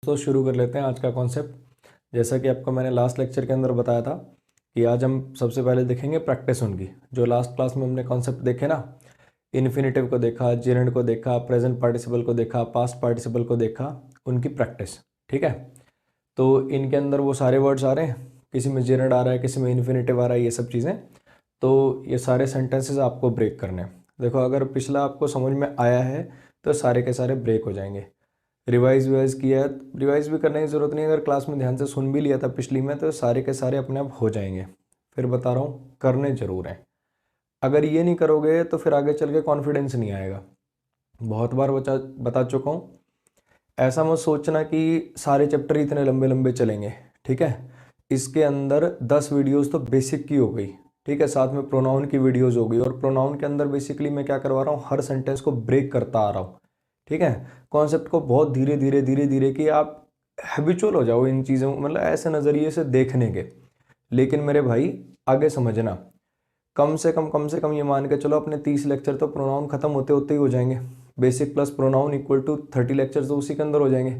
तो शुरू कर लेते हैं आज का कॉन्सेप्ट। जैसा कि आपको मैंने लास्ट लेक्चर के अंदर बताया था कि आज हम सबसे पहले देखेंगे प्रैक्टिस उनकी। जो लास्ट क्लास में हमने कॉन्सेप्ट देखे ना, इन्फिनेटिव को देखा, जेरेंड को देखा, प्रेजेंट पार्टिसिपल को देखा, पास्ट पार्टिसिपल को देखा, उनकी प्रैक्टिस। ठीक है, तो इनके अंदर वो सारे वर्ड्स आ रहे हैं, किसी में जेरेंड आ रहा है, किसी में इन्फिनेटिव आ रहा है, ये सब चीज़ें। तो ये सारे सेंटेंसेस आपको ब्रेक करने हैं। देखो, अगर पिछला आपको समझ में आया है तो सारे के सारे ब्रेक हो जाएंगे। रिवाइज किया है, रिवाइज भी करने की ज़रूरत नहीं, अगर क्लास में ध्यान से सुन भी लिया था पिछली में तो सारे के सारे अपने आप हो जाएंगे। फिर बता रहा हूँ, करने जरूर हैं। अगर ये नहीं करोगे तो फिर आगे चल के कॉन्फिडेंस नहीं आएगा। बहुत बार बता चुका हूँ, ऐसा मत सोचना कि सारे चैप्टर इतने लंबे लंबे चलेंगे। ठीक है, इसके अंदर 10 वीडियोस तो बेसिक की हो गई, ठीक है, साथ में प्रोनाउन की वीडियोस हो गई। और प्रोनाउन के अंदर बेसिकली मैं क्या करवा रहा हूँ, हर सेंटेंस को ब्रेक करता आ रहा हूँ। ठीक है, कॉन्सेप्ट को बहुत धीरे धीरे धीरे धीरे कि आप हैबिचुअल हो जाओ इन चीज़ों, मतलब ऐसे नज़रिए से देखने के। लेकिन मेरे भाई आगे समझना, कम से कम ये मान के चलो अपने 30 लेक्चर तो प्रोनाउन खत्म होते होते ही हो जाएंगे। Basic plus pronoun equal to 30 lecture तो उसी के अंदर हो जाएंगे।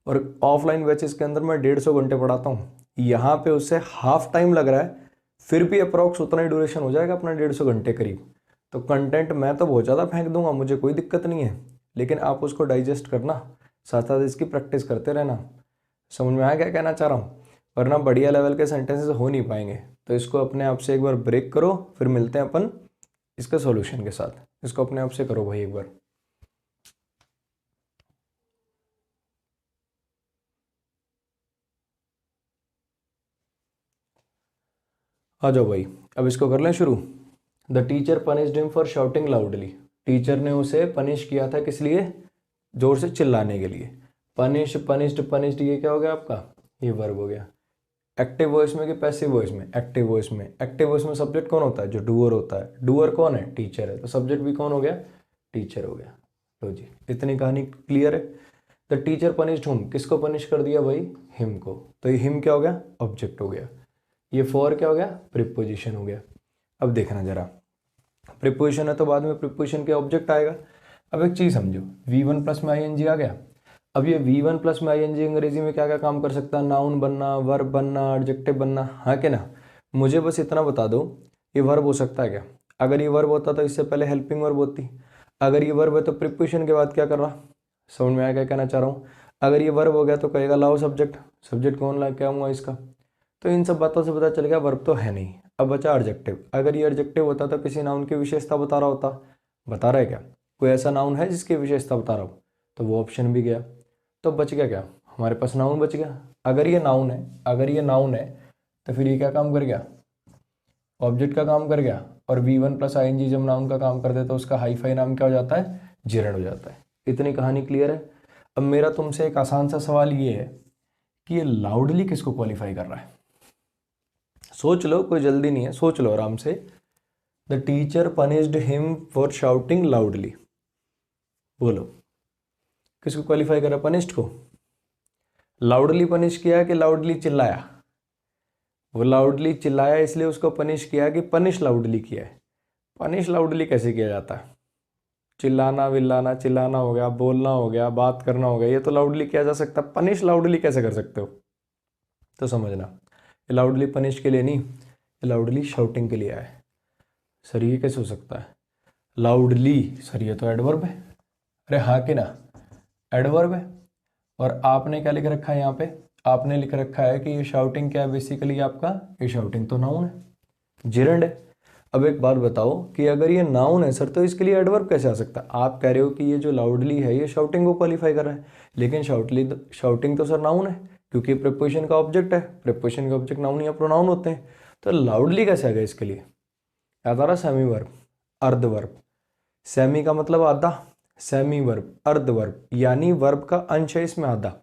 और ऑफलाइन बैचेस के अंदर मैं 150 घंटे पढ़ाता हूँ, यहाँ पे उससे हाफ टाइम लग रहा है, फिर भी अप्रॉक्स उतना ही ड्यूरेशन हो जाएगा अपना 150 घंटे करीब। तो कंटेंट मैं तो बहुत ज़्यादा फेंक दूंगा, मुझे कोई दिक्कत नहीं है, लेकिन आप उसको डाइजेस्ट करना, साथ साथ इसकी प्रैक्टिस करते रहना। समझ में आया क्या कहना चाह रहा हूँ? वरना बढ़िया लेवल के सेंटेंसेस हो नहीं पाएंगे। तो इसको अपने आप से एक बार ब्रेक करो, फिर मिलते हैं अपन इसके सॉल्यूशन के साथ। इसको अपने आप से करो भाई एक बार। आ जाओ भाई, अब इसको कर लें शुरू। The teacher punished him for shouting loudly. Teacher ने उसे पनिश किया था, किस लिए? जोर से चिल्लाने के लिए। पनिश, पनिश्ड, पनिश्ड, ये क्या हो गया आपका? ये वर्ब हो गया। एक्टिव वॉइस में कि पैसिव वॉइस में? एक्टिव वॉइस में। एक्टिव वॉइस में सब्जेक्ट कौन होता है? जो डूअर होता है। डूअर कौन है? टीचर है। तो सब्जेक्ट भी कौन हो गया? टीचर हो गया। लो जी, इतनी कहानी क्लियर है। द टीचर पनिश्ड हुम, किसको पनिश कर दिया भाई? हिम को। तो ये हिम क्या हो गया? ऑब्जेक्ट हो गया। ये फॉर क्या हो गया? प्रीपोजिशन हो गया। अब देखना जरा, प्रीपोजिशन है तो बाद में प्रीपोजिशन के ऑब्जेक्ट आएगा। अब एक चीज समझो, V1 प्लस में ING आ गया। अब ये V1 प्लस में ING अंग्रेजी में क्या क्या काम कर सकता है? नाउन बनना, वर्ब बनना, एडजेक्टिव बनना, हाँ कि ना? मुझे बस इतना बता दो, ये वर्ब हो सकता है क्या? अगर ये वर्ब होता तो इससे पहले हेल्पिंग वर्ब होती। अगर ये वर्ब है तो प्रीपोजिशन के बाद क्या कर रहा? समझ में आया क्या कहना चाह रहा हूँ? अगर ये वर्ब हो गया तो कहेगा लाओ सब्जेक्ट। सब्जेक्ट कौन ला क्या हुआ इसका? तो इन सब बातों से पता चल गया वर्ब तो है नहीं। अब बचा एडजेक्टिव। अगर ये एडजेक्टिव होता तो किसी नाउन की विशेषता बता रहा होता। बता रहा है क्या? कोई ऐसा नाउन है जिसकी विशेषता बता रहा हो? तो वो ऑप्शन भी गया। तो बच गया क्या? हमारे पास नाउन बच गया। अगर ये नाउन है, अगर ये नाउन है तो फिर ये क्या काम कर गया? ऑब्जेक्ट का काम कर गया। और V1 प्लस ING जब नाउन का काम कर दे तो उसका हाईफाई नाम क्या हो जाता है? जेरेंड हो जाता है। इतनी कहानी क्लियर है। अब मेरा तुमसे एक आसान सा सवाल ये है कि ये लाउडली किसको क्वालिफाई कर रहा है? सोच लो, कोई जल्दी नहीं है, सोच लो आराम से। The teacher punished him for shouting loudly, बोलो किसको क्वालिफाई करा? पनिश्ड को। लाउडली पनिश किया कि लाउडली चिल्लाया? वो लाउडली चिल्लाया इसलिए उसको पनिश किया कि पनिश लाउडली किया है? पनिश लाउडली कैसे किया जाता है? चिल्लाना विल्लाना, चिल्लाना हो गया, बोलना हो गया, बात करना हो गया, ये तो लाउडली किया जा सकता है। पनिश लाउडली कैसे कर सकते हो? तो समझना, ये लाउडली पनिश के लिए नहीं, ये लाउडली शाउटिंग के लिए है। सर ये कैसे हो सकता है? लाउडली, सर ये तो एडवर्ब है। अरे हाँ कि ना, एडवर्ब है। और आपने क्या लिख रखा है यहाँ पे? आपने लिख रखा है कि ये शाउटिंग क्या है बेसिकली आपका? ये शाउटिंग तो नाउन है, जेरेंड है। अब एक बात बताओ कि अगर ये नाउन है सर तो इसके लिए एडवर्ब कैसे आ सकता है? आप कह रहे हो कि ये जो लाउडली है ये शाउटिंग को क्वालिफाई कर रहा है, लेकिन शाउटिंग तो सर नाउन है, क्योंकि प्रीपोजिशन का ऑब्जेक्ट है। प्रीपोजिशन का ऑब्जेक्ट नाउन या प्रोनाउन होते हैं। तो लाउडली कैसे आ गया इसके लिए? याद आ रहा? सेमी वर्ब, अर्ध वर्ब। सेमी का मतलब आधा, सेमी वर्ब, अर्ध वर्ब, यानी वर्ब का अंश है इसमें आधा।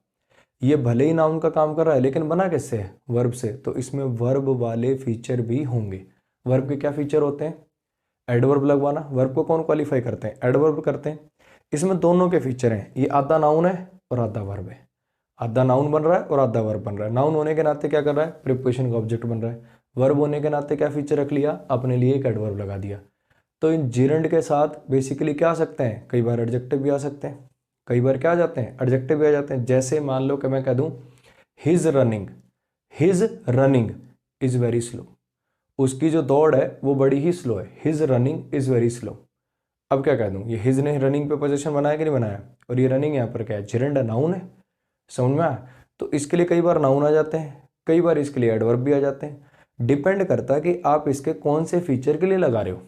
ये भले ही नाउन का काम कर रहा है लेकिन बना किससे है? वर्ब से। तो इसमें वर्ब वाले फीचर भी होंगे। वर्ब के क्या फीचर होते हैं? एडवर्ब लगवाना। वर्ब को कौन क्वालिफाई करते हैं? एडवर्ब करते हैं। इसमें दोनों के फीचर हैं, ये आधा नाउन है और आधा वर्ब है। आधा नाउन बन रहा है और आधा वर्ब बन रहा है। नाउन होने के नाते क्या कर रहा है? प्रीपोजिशन का ऑब्जेक्ट बन रहा है। वर्ब होने के नाते क्या फीचर रख लिया? अपने लिए एक एडवर्ब लगा दिया। तो इन जेरेंड के साथ बेसिकली क्या आ सकते हैं? कई बार एडजेक्टिव भी आ सकते हैं, कई बार क्या आ जाते हैं, एडजेक्टिव भी आ जाते हैं। जैसे मान लो कि मैं कह दूं his running is very slow, उसकी जो दौड़ है वो बड़ी ही स्लो है, his running is very slow. अब क्या कह दूं, ये हिज ने रनिंग पे पोजीशन बनाया कि नहीं बनाया, और ये रनिंग यहाँ पर क्या है, जेरेंड नाउन है, समझ में आया। तो इसके लिए कई बार नाउन आ जाते हैं, कई बार इसके लिए एडवर्ब भी आ जाते हैं, डिपेंड करता है कि आप इसके कौन से फीचर के लिए लगा रहे हो।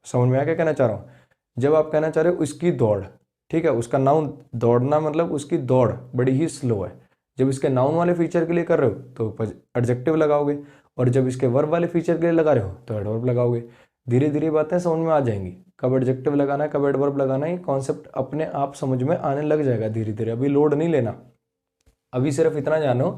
समझ में आया क्या कहना चाह रहा हूँ। जब आप कहना चाह रहे हो उसकी दौड़, ठीक है, उसका नाउन दौड़ना मतलब उसकी दौड़ बड़ी ही स्लो है, जब इसके नाउन वाले फीचर के लिए कर रहे हो तो एडजेक्टिव लगाओगे, और जब इसके वर्ब वाले फीचर के लिए लगा रहे हो तो एडवर्ब लगाओगे। धीरे धीरे बातें समझ में आ जाएंगी, कब एडजेक्टिव लगाना है कब एडवर्ब लगाना है, ये कॉन्सेप्ट अपने आप समझ में आने लग जाएगा धीरे धीरे, अभी लोड नहीं लेना। अभी सिर्फ इतना जानो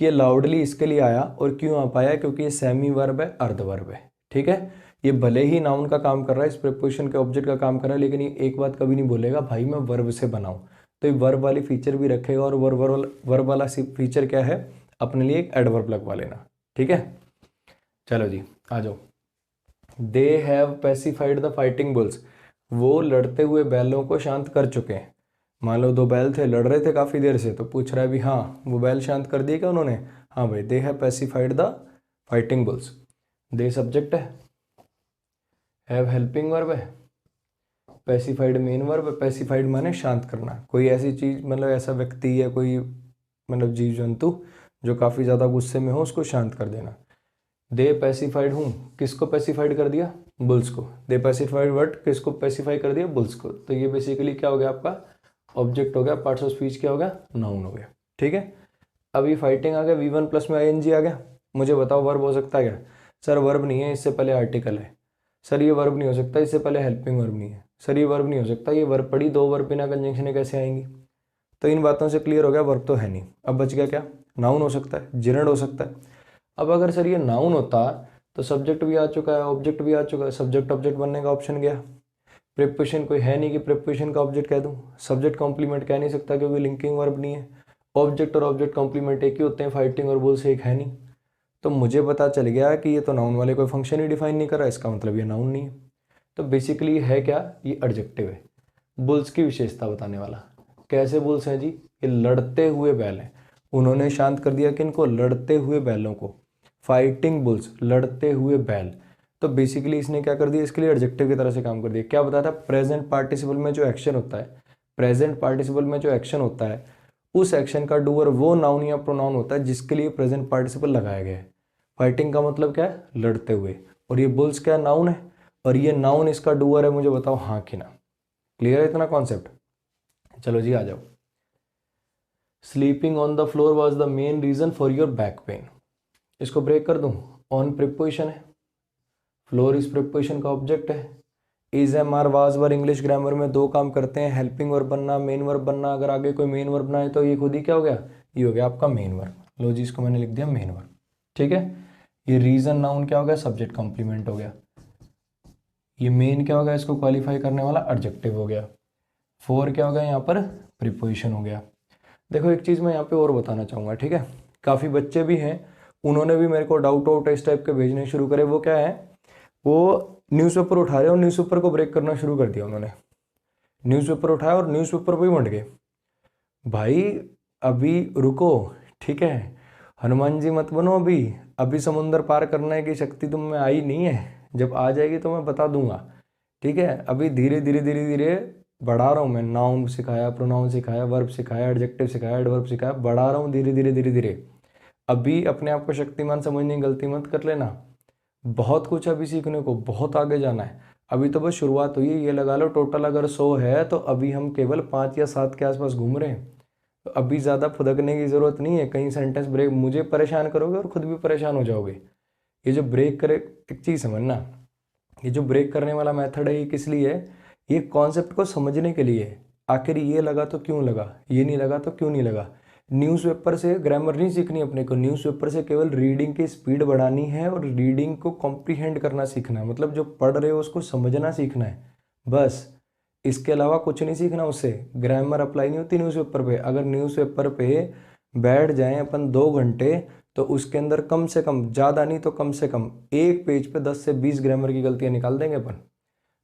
कि ये लाउडली इसके लिए आया और क्यों आ पाया, क्योंकि ये सेमी वर्ब है, अर्ध वर्ब है, ठीक है। ये भले ही नाउन का काम कर रहा है, इस प्रीपोजिशन के ऑब्जेक्ट का काम कर रहा है, लेकिन ये एक बात कभी नहीं बोलेगा भाई मैं वर्ब से बनाऊं, तो ये वर्ब वाली फीचर भी रखेगा, और वर्ब वाला फीचर क्या है, अपने लिए एक एडवर्ब लगवा लेना, ठीक है। चलो जी आ जाओ। They have pacified the fighting bulls, वो लड़ते हुए बैलों को शांत कर चुके हैं। मान लो दो बैल थे, लड़ रहे थे काफ़ी देर से, तो पूछ रहा है भी हाँ वो बैल शांत कर दिए क्या उन्होंने, हाँ भाई they have pacified the fighting bulls. They subject है, हैव हेल्पिंग वर्ब है, पैसिफाइड मेन वर्ब है। पैसिफाइड माने शांत करना, कोई ऐसी चीज़ मतलब ऐसा व्यक्ति या कोई मतलब जीव जंतु जो काफ़ी ज़्यादा गुस्से में हो उसको शांत कर देना। दे पैसिफाइड हूँ, किसको पैसिफाइड कर दिया, बुल्स को। दे पैसिफाइड वर्ड किसको पैसिफाई कर दिया, बुल्स को। तो ये बेसिकली क्या हो गया आपका, ऑब्जेक्ट हो गया, पार्ट्स ऑफ स्पीच क्या हो गया, नाउन हो गया, ठीक है। अब ये फाइटिंग आ गया, V1 प्लस में ING आ गया। मुझे बताओ वर्ब हो सकता है क्या, सर वर्ब नहीं है, इससे पहले आर्टिकल है। सर ये वर्ब नहीं हो सकता, इससे पहले हेल्पिंग वर्ब नहीं है। सर ये वर्ब नहीं हो सकता, ये वर्ब पड़ी, दो वर्ब बिना कंजंक्शन कैसे आएंगी। तो इन बातों से क्लियर हो गया वर्ब तो है नहीं। अब बच गया क्या, नाउन हो सकता है, जिरंड हो सकता है। अब अगर सर ये नाउन होता तो सब्जेक्ट भी आ चुका है, ऑब्जेक्ट भी आ चुका है, सब्जेक्ट ऑब्जेक्ट बनने का ऑप्शन गया। प्रीपोजिशन कोई है नहीं कि प्रीपोजिशन का ऑब्जेक्ट कह दूं, सब्जेक्ट कॉम्प्लीमेंट कह नहीं सकता क्योंकि लिंकिंग वर्ब नहीं है। ऑब्जेक्ट और ऑब्जेक्ट कॉम्प्लीमेंट एक ही होते हैं, फाइटिंग और बुल से एक है नहीं। तो मुझे पता चल गया कि ये तो नाउन वाले कोई फंक्शन ही डिफाइन नहीं कर रहा, इसका मतलब ये नाउन नहीं है। तो बेसिकली है क्या, ये एडजेक्टिव है, बुल्स की विशेषता बताने वाला। कैसे बुल्स हैं जी, ये लड़ते हुए बैल हैं, उन्होंने शांत कर दिया किनको, लड़ते हुए बैलों को। फाइटिंग बुल्स, लड़ते हुए बैल। तो बेसिकली इसने क्या कर दिया, इसके लिए एडजेक्टिव की तरह से काम कर दिया। क्या बताया था, प्रेजेंट पार्टिसिपल में जो एक्शन होता है, प्रेजेंट पार्टिसिपल में जो एक्शन होता है उस एक्शन का डूअर वो नाउन या प्रोनाउन होता है जिसके लिए प्रेजेंट पार्टिसिपल लगाया गया है। फाइटिंग का मतलब क्या है, लड़ते हुए, और ये बुल्स क्या नाउन है, और ये नाउन इसका डूअर है। मुझे बताओ हाँ कि ना, क्लियर है इतना कॉन्सेप्ट। चलो जी आ जाओ। Sleeping on the floor was the main reason for your back pain, इसको ब्रेक कर दूं। ऑन प्रिपोजिशन है, फ्लोर इस प्रिपोजिशन का ऑब्जेक्ट है, is am are was were English grammar में दो काम करते हैं, हेल्पिंग वर्ब बनना, मेन वर्ब बनना। अगर आगे कोई मेन वर्ब ना है तो ये खुद ही क्या हो गया, ये हो गया आपका मेन वर्ब। लो जी इसको मैंने लिख दिया मेन वर्ब, ठीक है। ये रीजन नाउन क्या हो गया, सब्जेक्ट कॉम्प्लीमेंट हो गया। ये मेन क्या हो गया, इसको क्वालिफाई करने वाला एडजेक्टिव हो गया। फोर क्या हो गया यहाँ पर, प्रीपोजिशन हो गया। देखो एक चीज़ मैं यहाँ पे और बताना चाहूँगा, ठीक है। काफ़ी बच्चे भी हैं, उन्होंने भी मेरे को डाउट इस टाइप के भेजने शुरू करे। वो क्या है, वो न्यूज़पेपर उठा रहे और न्यूज़पेपर को ब्रेक करना शुरू कर दिया उन्होंने। न्यूज़पेपर उठाया और न्यूज़पेपर पे ही मंड गए। भाई अभी रुको, ठीक है, हनुमान जी मत बनो, अभी समुंदर पार करने की शक्ति तुम में आई नहीं है, जब आ जाएगी तो मैं बता दूंगा, ठीक है। अभी धीरे धीरे धीरे धीरे बढ़ा रहा हूँ मैं, नाउन सिखाया, प्रोनाउन सिखाया, वर्ब सिखाया, एडजेक्टिव सिखाया, एडवर्ब सिखाया, बढ़ा रहा हूँ धीरे धीरे धीरे धीरे। अभी अपने आप को शक्तिमान समझने की गलती मत कर लेना, बहुत कुछ अभी सीखने को, बहुत आगे जाना है। अभी तो बस शुरुआत हुई है, ये लगा लो टोटल अगर 100 है तो अभी हम केवल 5 या 7 के आसपास घूम रहे हैं। तो अभी ज़्यादा फुदकने की ज़रूरत नहीं है, कहीं सेंटेंस ब्रेक मुझे परेशान करोगे और खुद भी परेशान हो जाओगे। ये जो ब्रेक करे, एक चीज़ समझना, ये जो ब्रेक करने वाला मेथड है ये किस लिए है, ये कॉन्सेप्ट को समझने के लिए है। आखिर ये लगा तो क्यों लगा, ये नहीं लगा तो क्यों नहीं लगा। न्यूज़पेपर से ग्रामर नहीं सीखनी अपने को, न्यूज़पेपर से केवल रीडिंग की स्पीड बढ़ानी है और रीडिंग को कॉम्प्रीहेंड करना सीखना है, मतलब जो पढ़ रहे हो उसको समझना सीखना है बस। इसके अलावा कुछ नहीं सीखना उससे। ग्रामर अप्लाई नहीं होती न्यूज़पेपर पे। अगर न्यूज़पेपर पे बैठ जाएं अपन 2 घंटे तो उसके अंदर कम से कम, ज़्यादा नहीं तो कम से कम एक पेज पे 10 से 20 ग्रामर की गलतियाँ निकाल देंगे अपन।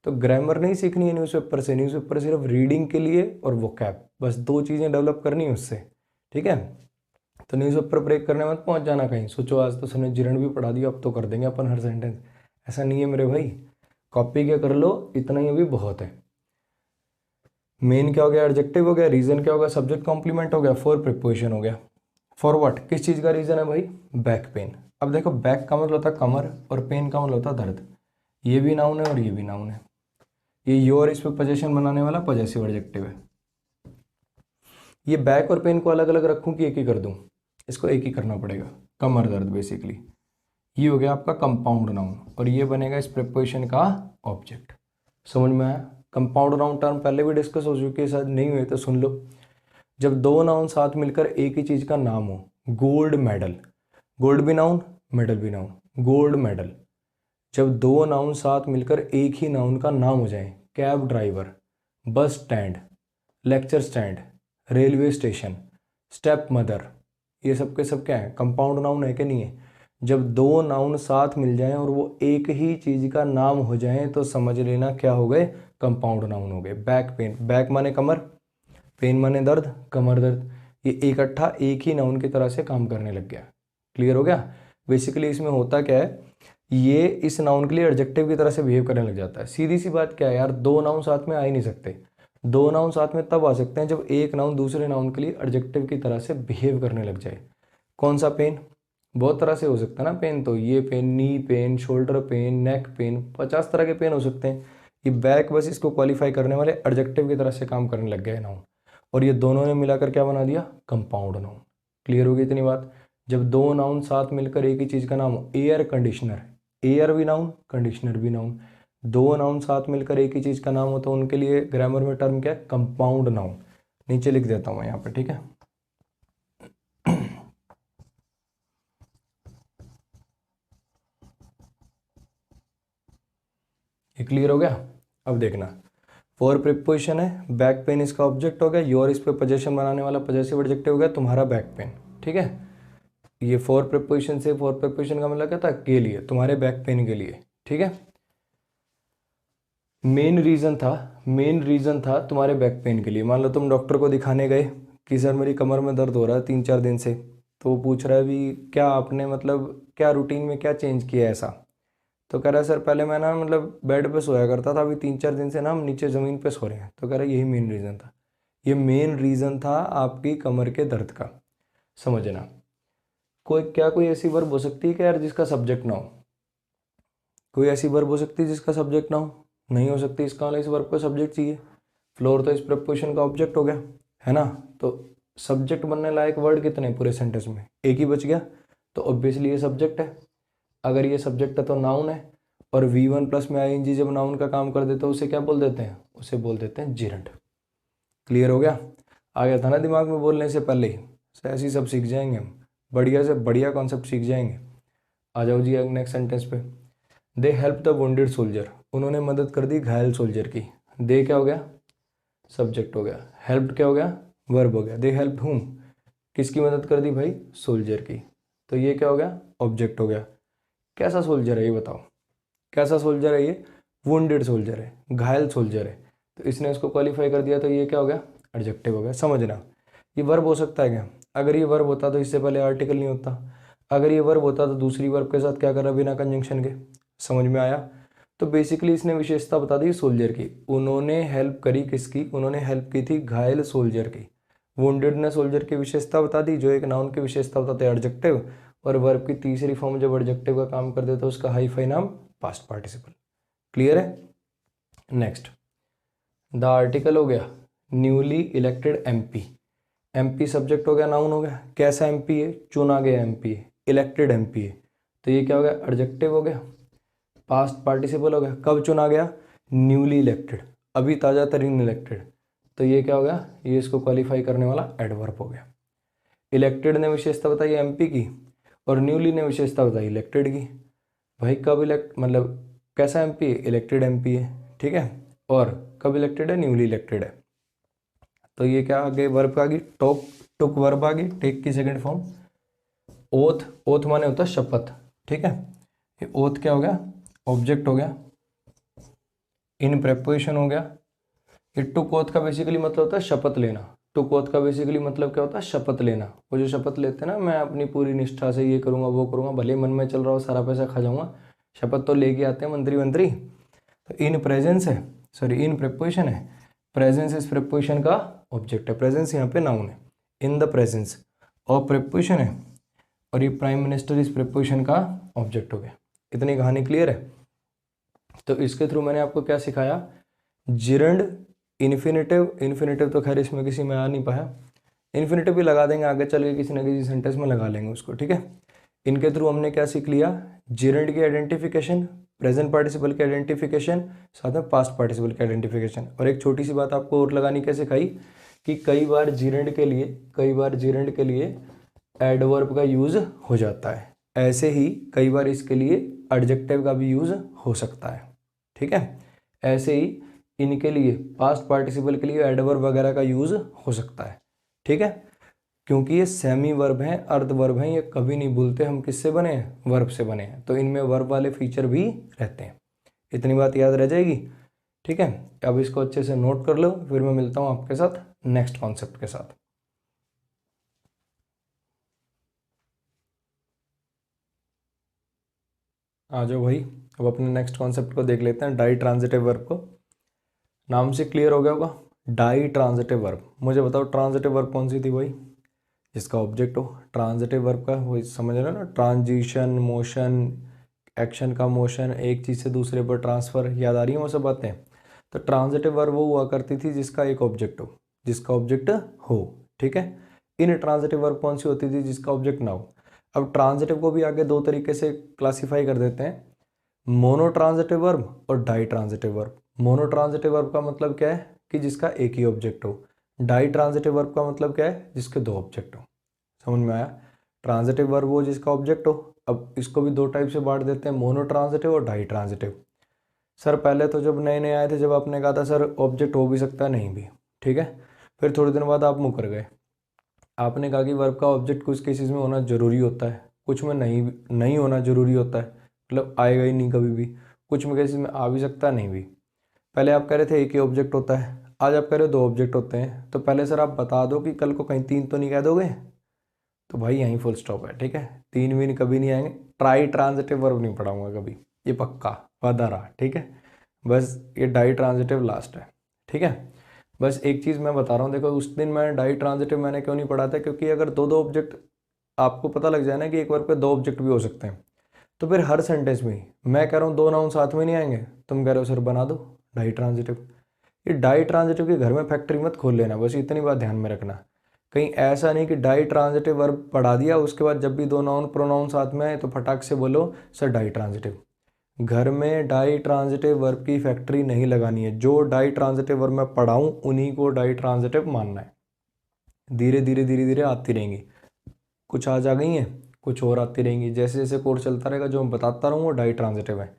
तो ग्रामर नहीं सीखनी है न्यूज़पेपर से, न्यूज़पेपर सिर्फ रीडिंग के लिए और वोकैब, बस 2 चीज़ें डेवलप करनी है उससे, ठीक है। तो न्यूज़पेपर ब्रेक करने मत पहुंच जाना कहीं, सोचो आज तो सबने जीरण भी पढ़ा दिया, अब तो कर देंगे अपन हर सेंटेंस, ऐसा नहीं है मेरे भाई। कॉपी क्या कर लो, इतना ही अभी बहुत है। मेन क्या हो गया, एडजेक्टिव हो गया, रीजन क्या हो गया, सब्जेक्ट कॉम्प्लीमेंट हो गया, फॉर प्रिपोजिशन हो गया। फॉर व्हाट, किस चीज़ का रीजन है भाई, बैक पेन। अब देखो बैक का मतलब होता है कमर और पेन का मतलब होता है दर्द, ये भी नाउन है और ये भी नाउन है। ये योर इस पे पोजेशन बनाने वाला पॉजेसिव एडजेक्टिव है। ये बैक और पेन को अलग अलग रखूं कि एक ही कर दूं, इसको एक ही करना पड़ेगा, कमर दर्द बेसिकली। ये हो गया आपका कंपाउंड नाउन और ये बनेगा इस प्रिपोजिशन का ऑब्जेक्ट। समझ में आया। कंपाउंड नाउन टर्म पहले भी डिस्कस हो चुकी है, शायद नहीं हुए तो सुन लो। जब 2 नाउन साथ मिलकर एक ही चीज का नाम हो, गोल्ड मेडल, गोल्ड भी नाउन मेडल भी नाउन, गोल्ड मेडल। जब 2 नाउन साथ मिलकर एक ही नाउन का नाम हो जाए, cab driver, bus stand, lecture stand, railway station, step mother, ये सब के सब क्या है, कंपाउंड नाउन है कि नहीं है। जब 2 नाउन साथ मिल जाएं और वो एक ही चीज का नाम हो जाएं तो समझ लेना क्या हो गए, कंपाउंड नाउन हो गए। बैक पेन, बैक माने कमर, पेन माने दर्द, कमर दर्द, ये इकट्ठा एक ही नाउन की तरह से काम करने लग गया। क्लियर हो गया। बेसिकली इसमें होता क्या है, ये इस नाउन के लिए एडजेक्टिव की तरह से बिहेव करने लग जाता है। सीधी सी बात क्या है यार, 2 नाउन साथ में आ ही नहीं सकते। 2 नाउन साथ में तब आ सकते हैं जब एक नाउन दूसरे नाउन के लिए एडजेक्टिव की तरह से बिहेव करने लग जाए। कौन सा पेन, बहुत तरह से हो सकता है ना पेन, तो ये pain, knee pain, shoulder pain, neck pain, 50 तरह के पेन हो सकते हैं। ये बैक बस इसको क्वालिफाई करने वाले एडजेक्टिव की तरह से काम करने लग गए नाउन, और ये दोनों ने मिलाकर क्या बना दिया, कंपाउंड नाउन। क्लियर हो गई इतनी बात। जब 2 नाउन साथ मिलकर एक ही चीज का नाम हो, एयर कंडीशनर, एयर भी नाउन कंडीशनर भी नाउन, 2 नाउन साथ मिलकर एक ही चीज का नाम हो तो उनके लिए ग्रामर में टर्म क्या है, कंपाउंड नाउन। नीचे लिख देता हूं मैं यहाँ पे, ठीक है। ये क्लियर हो गया। अब देखना, फॉर प्रिपोजिशन है, बैक पेन इसका ऑब्जेक्ट हो गया, योर इस पे पोजेशन बनाने वाला पॉजेसिव एडजेक्टिव हो गया तुम्हारा बैक पेन, ठीक है। ये फॉर प्रिपोजिशन से, फॉर प्रिपोजिशन का मतलब क्या था, के लिए, तुम्हारे बैक पेन के लिए, ठीक है। मेन रीजन था तुम्हारे बैक पेन के लिए। मान लो तुम डॉक्टर को दिखाने गए कि सर मेरी कमर में दर्द हो रहा है 3-4 दिन से, तो वो पूछ रहा है भी क्या आपने मतलब क्या रूटीन में क्या चेंज किया है ऐसा। तो कह रहा है सर पहले मैं ना मतलब बेड पे सोया करता था, अभी 3-4 दिन से ना हम नीचे ज़मीन पे सो रहे हैं। तो कह रहा है यही मेन रीज़न था, ये मेन रीज़न था आपकी कमर के दर्द का। समझना, कोई ऐसी वर्ब हो सकती है क्या यार जिसका सब्जेक्ट ना हो, कोई ऐसी वर्ब हो सकती है जिसका सब्जेक्ट ना हो, नहीं हो सकती। इसका मतलब इस वर्ब को सब्जेक्ट चाहिए। फ्लोर तो इस प्रपोजिशन का ऑब्जेक्ट हो गया, है ना। तो सब्जेक्ट बनने लायक वर्ड कितने पूरे सेंटेंस में, एक ही बच गया, तो ऑब्वियसली ये सब्जेक्ट है। अगर ये सब्जेक्ट है तो नाउन है, और V1 प्लस में आईएनजी जब नाउन का काम कर देता है उसे क्या बोल देते हैं, उसे बोल देते हैं जिरंड। क्लियर हो गया। आ गया था ना दिमाग में बोलने से पहले ही, ऐसे ही सब सीख जाएंगे हम, बढ़िया से बढ़िया कॉन्सेप्ट सीख जाएंगे। आ जाओ जी नेक्स्ट सेंटेंस पे। They help the wounded soldier, उन्होंने मदद कर दी घायल सोल्जर की। दे क्या हो गया, सब्जेक्ट हो गया, हेल्प क्या हो गया, वर्ब हो गया। दे हेल्प हुम, किसकी मदद कर दी भाई, सोल्जर की। तो ये क्या हो गया, ऑब्जेक्ट हो गया। कैसा सोल्जर है ये बताओ, कैसा सोल्जर है ये, वुंडेड सोल्जर है, घायल सोल्जर है। तो इसने इसको क्वालिफाई कर दिया, तो ये क्या हो गया, एडजेक्टिव हो गया। समझना, ये वर्ब हो सकता है क्या, अगर ये वर्ब होता तो इससे पहले आर्टिकल नहीं होता, अगर ये वर्ब होता तो दूसरी वर्ब के साथ क्या कर रहा बिना कंजंक्शन के। समझ में आया। तो बेसिकली इसने विशेषता बता दी सोल्जर की, उन्होंने हेल्प करी किसकी, उन्होंने हेल्प की थी घायल सोल्जर की। वुंडेड ने सोल्जर की विशेषता बता दी, जो एक नाउन की विशेषता बताते हैं एडजेक्टिव, और वर्ब की तीसरी फॉर्म जब एडजेक्टिव का काम कर देता है उसका हाईफाई नाम पास्ट पार्टिसिपल। क्लियर है। नेक्स्ट, द आर्टिकल हो गया newly elected MP, MP subject हो गया, नाउन हो गया। कैसा एमपी है, चुना गया एमपी है, इलेक्टेड एमपी है, तो ये क्या हो गया, एडजेक्टिव हो गया, पास्ट पार्टिसिपल हो गया। कब चुना गया, न्यूली इलेक्टेड, अभी ताजा तरीन इलेक्टेड, तो ये क्या हो गया, ये इसको क्वालिफाई करने वाला एडवर्ब हो गया। इलेक्टेड ने विशेषता बताई एमपी की, और न्यूली ने विशेषता बताई इलेक्टेड की। भाई कब इलेक्ट मतलब कैसा एमपी है, इलेक्टेड एमपी है, ठीक है, और कब इलेक्टेड है, न्यूली इलेक्टेड है। तो ये क्या आ गई, वर्ब आ गई, टॉक टुक वर्ब आ गई, टेक की सेकंड फॉर्म। ओथ, ओथ माने होता है शपथ, ठीक है। ये ओथ क्या हो गया, ऑब्जेक्ट हो गया, इन प्रेपोजिशन हो गया। ये टुक ओथ का बेसिकली मतलब होता है शपथ लेना। टुक ओथ का बेसिकली मतलब क्या होता है? शपथ लेना। वो जो शपथ लेते हैं ना, मैं अपनी पूरी निष्ठा से ये करूँगा वो करूँगा, भले मन में चल रहा हो सारा पैसा खा जाऊँगा, शपथ तो लेके आते हैं मंत्री मंत्री। तो इन प्रेजेंस है, सॉरी इन प्रेपोजिशन है। प्रेजेंस इस प्रेपोजिशन का ऑब्जेक्ट है। प्रेजेंस यहाँ पे नाउन है। In the presence of preposition है, और ये प्राइम मिनिस्टर इस प्रेपोजिशन का ऑब्जेक्ट हो गया। इतनी कहानी क्लियर है? तो इसके थ्रू मैंने आपको क्या सिखाया? Gerund, infinitive. इन्फिनेटिव तो खैर इसमें किसी में आ नहीं पाया, इन्फिनेटिव भी लगा देंगे आगे चल के, किसी न किसी सेंटेंस में लगा लेंगे उसको, ठीक है। इनके थ्रू हमने क्या सीख लिया? जिरंड की आइडेंटिफिकेशन, प्रेजेंट पार्टिसिपल की आइडेंटिफिकेशन, साथ में पास्ट पार्टिसिपल की आइडेंटिफिकेशन। और एक छोटी सी बात आपको और लगानी कैसे सिखाई कि कई बार जिरंड के लिए एडवर्ब का यूज हो जाता है, ऐसे ही कई बार इसके लिए एडजेक्टिव का भी यूज हो सकता है, ठीक है। ऐसे ही इनके लिए पास्ट पार्टिसिपल के लिए एडवर्ब वगैरह का यूज हो सकता है, ठीक है। क्योंकि ये सेमी वर्ब हैं, अर्ध वर्ब हैं, ये कभी नहीं भूलते हम किससे बने हैं? वर्ब से बने हैं। तो इनमें वर्ब वाले फीचर भी रहते हैं। इतनी बात याद रह जाएगी, ठीक है। अब इसको अच्छे से नोट कर लो, फिर मैं मिलता हूँ आपके साथ नेक्स्ट कॉन्सेप्ट के साथ। आ जाओ भाई, अब अपने नेक्स्ट कॉन्सेप्ट को देख लेते हैं, डाई ट्रांजिटिव वर्ब को। नाम से क्लियर हो गया होगा, डाई ट्रांजिटिव वर्ब। मुझे बताओ ट्रांजिटिव वर्ब कौन सी थी भाई? जिसका ऑब्जेक्ट हो। ट्रांजिटिव वर्ब का वही समझ रहे हो ना, ट्रांजिशन, मोशन, एक्शन का मोशन, एक चीज़ से दूसरे पर ट्रांसफ़र, याद आ रही है वो सब बातें? तो ट्रांजिटिव वर्ब वो हुआ करती थी जिसका एक ऑब्जेक्ट हो, जिसका ऑब्जेक्ट हो, ठीक है। इन ट्रांजिटिव वर्ब कौन सी होती थी? जिसका ऑब्जेक्ट ना हो। अब ट्रांजिटिव को भी आगे दो तरीके से क्लासीफाई कर देते हैं, मोनो ट्रांजिटिव वर्ब और ditransitive verb. Monotransitive verb का मतलब क्या है? कि जिसका एक ही ऑब्जेक्ट हो। डाई ट्रांजिटिव वर्ब का मतलब क्या है? जिसके दो ऑब्जेक्ट हो। समझ में आया? ट्रांजिटिव वर्ब वो जिसका ऑब्जेक्ट हो। अब इसको भी दो टाइप से बांट देते हैं, मोनो ट्रांजिटिव और डाई ट्रांजिटिव। सर पहले तो जब नए नए आए थे, जब आपने कहा था सर ऑब्जेक्ट हो भी सकता है, नहीं भी, ठीक है। फिर थोड़े दिन बाद आप मुकर गए, आपने कहा कि वर्ब का ऑब्जेक्ट कुछ केसेस में होना जरूरी होता है, कुछ में नहीं होना जरूरी होता है, मतलब आएगा ही नहीं कभी भी। कुछ में केसेस में आ भी सकता है, नहीं भी। पहले आप कह रहे थे एक ही ऑब्जेक्ट होता है, आज आप कह रहे हो दो ऑब्जेक्ट होते हैं। तो पहले सर आप बता दो कि कल को कहीं तीन तो नहीं कह दोगे? तो भाई यहीं फुल स्टॉप है, ठीक है। तीन भी कभी नहीं आएंगे। ट्राई ट्रांजिटिव वर्ब नहीं पढ़ाऊंगा कभी, ये पक्का वादा रहा, ठीक है। बस ये डाई ट्रांजिटिव लास्ट है, ठीक है। बस एक चीज़ मैं बता रहा हूँ, देखो उस दिन मैं डाई ट्रांजिटिव मैंने क्यों नहीं पढ़ा था, क्योंकि अगर दो दो ऑब्जेक्ट आपको पता लग जाए ना कि एक वर्ब पे दो ऑब्जेक्ट भी हो सकते हैं, तो फिर हर सेंटेंस में मैं कह रहा हूँ दो नाउन साथ में नहीं आएंगे, तुम कह रहे हो सर बना दो डाई ट्रांजिटिव। ये डाई ट्रांजिटिव के घर में फैक्ट्री मत खोल लेना, बस इतनी बात ध्यान में रखना। कहीं ऐसा नहीं कि डाई ट्रांजिटिव वर्ब पढ़ा दिया, उसके बाद जब भी दो नाउन प्रोनाउन साथ में आए तो फटाक से बोलो सर डाई ट्रांजिटिव। घर में डाई ट्रांजिटिव वर्ब की फैक्ट्री नहीं लगानी है। जो डाई ट्रांजिटिव वर्ब मैं पढ़ाऊँ उन्हीं को डाई ट्रांजिटिव मानना है। धीरे धीरे धीरे धीरे आती रहेंगी, कुछ आज आ गई हैं, कुछ और आती रहेंगी। जैसे जैसे कोर्स चलता रहेगा जो मैं बताता रहूँ वो डाई ट्रांजिटिव है।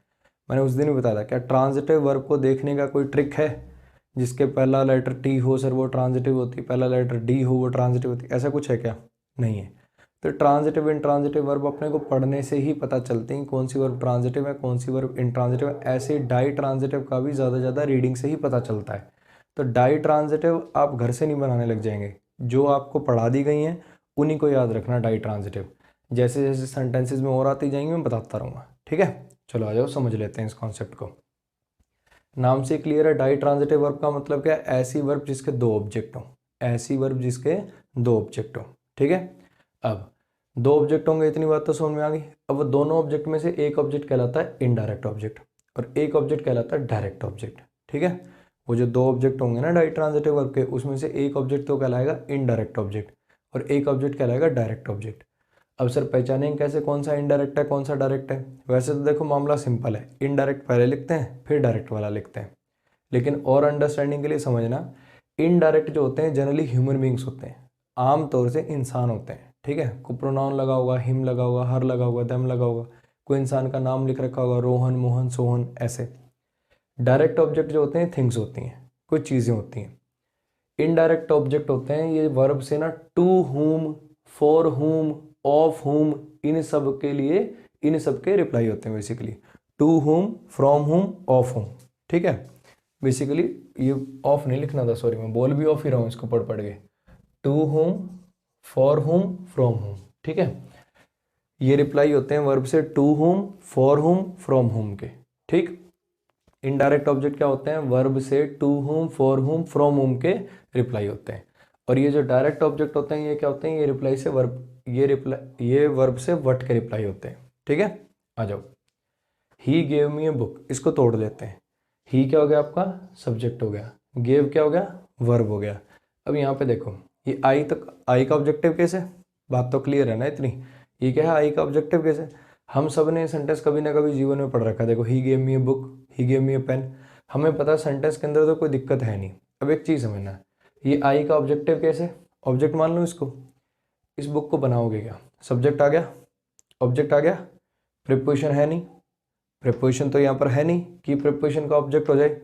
मैंने उस दिन भी बताया था, क्या ट्रांजिटिव वर्ब को देखने का कोई ट्रिक है? जिसके पहला लेटर टी हो सर वो ट्रांजिटिव होती, पहला लेटर डी हो वो ट्रांजिटिव होती, ऐसा कुछ है क्या? नहीं है। तो ट्रांजिटिव इंट्रांजिटिव वर्ब अपने को पढ़ने से ही पता चलते हैं कौन सी वर्ब ट्रांजिटिव है, कौन सी वर्ब इंट्रांजिटिव है। ऐसे डाई ट्रांजिटिव का भी ज़्यादा ज़्यादा रीडिंग से ही पता चलता है। तो डाई ट्रांजिटिव आप घर से नहीं बनाने लग जाएंगे, जो आपको पढ़ा दी गई हैं उन्हीं को याद रखना डाई ट्रांजिटिव। जैसे जैसे सेंटेंसेज में और आती जाएंगी मैं बताता रहूँगा, ठीक है। चलो आ जाओ समझ लेते हैं इस कॉन्सेप्ट को। नाम से क्लियर है, डाई ट्रांजिटिव वर्ब का मतलब क्या है? ऐसी वर्ब जिसके दो ऑब्जेक्ट हो, ऐसी वर्ब जिसके दो ऑब्जेक्ट हो, ठीक है। अब दो ऑब्जेक्ट होंगे, इतनी बात तो समझ में आ गई। अब वो दोनों ऑब्जेक्ट में से एक ऑब्जेक्ट कहलाता है इनडायरेक्ट ऑब्जेक्ट और एक ऑब्जेक्ट कहलाता है डायरेक्ट ऑब्जेक्ट, ठीक है। वो जो दो ऑब्जेक्ट होंगे ना डाई ट्रांजिटिव वर्ब के, उसमें से एक ऑब्जेक्ट तो कहलाएगा इनडायरेक्ट ऑब्जेक्ट और एक ऑब्जेक्ट कहलाएगा डायरेक्ट ऑब्जेक्ट। अब सर पहचानेंगे कैसे कौन सा इनडायरेक्ट है कौन सा डायरेक्ट है? वैसे तो देखो मामला सिंपल है, इनडायरेक्ट पहले लिखते हैं फिर डायरेक्ट वाला लिखते हैं। लेकिन और अंडरस्टैंडिंग के लिए समझना, इनडायरेक्ट जो होते हैं जनरली ह्यूमन बींग्स होते हैं, आमतौर से इंसान होते हैं, ठीक है। कोई प्रोनाउन लगा होगा, हिम लगा होगा, हर लगा होगा, दम लगा होगा, कोई इंसान का नाम लिख रखा होगा, रोहन, मोहन, सोहन, ऐसे। डायरेक्ट ऑब्जेक्ट जो होते हैं थिंग्स होती हैं, कुछ चीज़ें होती हैं। इनडायरेक्ट ऑब्जेक्ट होते हैं ये वर्ब से ना टू हुम, फॉर हुम, ऑफ हुम, इन सब के लिए, इन सब के रिप्लाई होते हैं बेसिकली। टू हुम, फ्रॉम हुम, ऑफ हुम, ठीक है। बेसिकली ये ऑफ नहीं लिखना था, सॉरी मैं बोल भी ऑफ ही रहा हूँ इसको पढ़ पढ़ के। To whom, for whom, from whom, ठीक है। ये रिप्लाई होते हैं वर्ब से to whom, for whom, from whom के, ठीक। इनडायरेक्ट ऑब्जेक्ट क्या होते हैं, वर्ब से to whom, for whom, from whom के रिप्लाई होते हैं। और ये जो डायरेक्ट ऑब्जेक्ट होते हैं ये क्या होते हैं, ये रिप्लाई से वर्ब, ये वर्ब से व्हाट के रिप्लाई होते हैं, ठीक है। आ जाओ, ही गेव मी ए बुक, इसको तोड़ लेते हैं। ही क्या हो गया आपका, सब्जेक्ट हो गया, गेव क्या हो गया, वर्ब हो गया। अब यहाँ पे देखो, ये आई तक, आई का ऑब्जेक्टिव कैसे, बात तो क्लियर है ना इतनी। ये क्या है, आई का ऑब्जेक्टिव कैसे, हम सब ने सेंटेंस कभी ना कभी जीवन में पढ़ रखा है। देखो, he gave me a book, he gave me a pen, हमें पता है सेंटेंस के अंदर तो कोई दिक्कत है नहीं। अब एक चीज़ समझना, ये आई का ऑब्जेक्टिव कैसे, ऑब्जेक्ट मान लो इसको, इस बुक को बनाओगे क्या, सब्जेक्ट आ गया, ऑब्जेक्ट आ गया, प्रीपोजिशन है नहीं, प्रीपोजिशन तो यहाँ पर है नहीं कि प्रीपोजिशन का ऑब्जेक्ट हो जाए।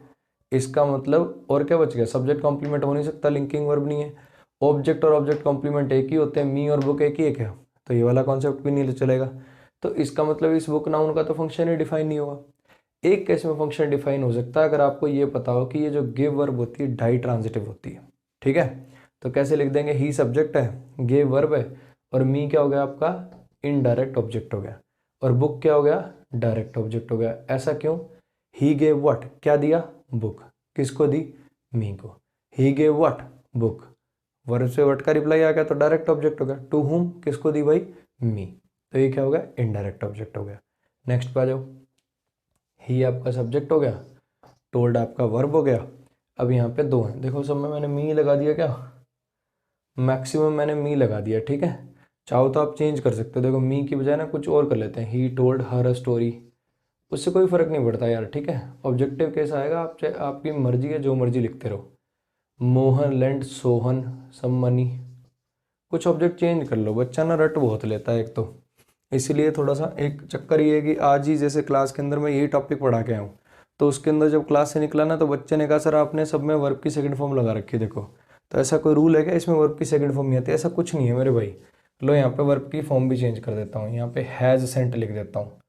इसका मतलब और क्या बच गया, सब्जेक्ट कॉम्प्लीमेंट हो नहीं सकता, लिंकिंग वर्ब नहीं है। ऑब्जेक्ट और ऑब्जेक्ट कॉम्प्लीमेंट एक ही होते हैं, मी और बुक एक ही है क्या, तो ये वाला कॉन्सेप्ट भी नहीं चलेगा। तो इसका मतलब इस बुक नाउन का तो फंक्शन ही डिफाइन नहीं होगा। एक केस में फंक्शन डिफाइन हो सकता है, अगर आपको ये पता हो कि ये जो गिव वर्ब होती है डाई ट्रांजिटिव होती है, ठीक है। तो कैसे लिख देंगे, ही सब्जेक्ट है, गिव वर्ब है, और मी क्या हो गया आपका, इनडायरेक्ट ऑब्जेक्ट हो गया, और बुक क्या हो गया, डायरेक्ट ऑब्जेक्ट हो गया। ऐसा क्यों, ही गेव व्हाट, क्या दिया, बुक, किसको दी, मी को। He gave what, book, verb से व्हाट का रिप्लाई आ गया तो डायरेक्ट ऑब्जेक्ट हो गया। टू हुम, किसको दी भाई, मी, तो ये क्या हो गया, इनडायरेक्ट ऑब्जेक्ट हो गया। नेक्स्ट पे आ जाओ, ही आपका सब्जेक्ट हो गया, टोल्ड आपका वर्ब हो गया। अब यहाँ पे दो हैं, देखो सब में मैंने मी लगा दिया, क्या मैक्सिमम मैंने मी लगा दिया, ठीक है। चाहो तो आप चेंज कर सकते हो, देखो मी की बजाय ना कुछ और कर लेते हैं, he told her a story, उससे कोई फर्क नहीं पड़ता यार, ठीक है। ऑब्जेक्टिव कैसा आएगा, आप चाहे, आपकी मर्जी है, जो मर्जी लिखते रहो। Mohan lent Sohan some money, कुछ ऑब्जेक्ट चेंज कर लो, बच्चा ना रट बहुत लेता है एक तो, इसीलिए थोड़ा सा एक चक्कर ये है कि आज ही जैसे क्लास के अंदर मैं यही टॉपिक पढ़ा के आया हूँ, तो उसके अंदर जब क्लास से निकला ना तो बच्चे ने कहा सर आपने सब में वर्ब की सेकंड फॉर्म लगा रखी है, देखो तो ऐसा कोई रूल है क्या इसमें वर्ब की सेकंड फॉर्म नहीं आती, ऐसा कुछ नहीं है मेरे भाई। लो यहाँ पे वर्ब की फॉर्म भी चेंज कर देता हूँ, यहाँ पे हैज़ सेंट लिख देता हूँ,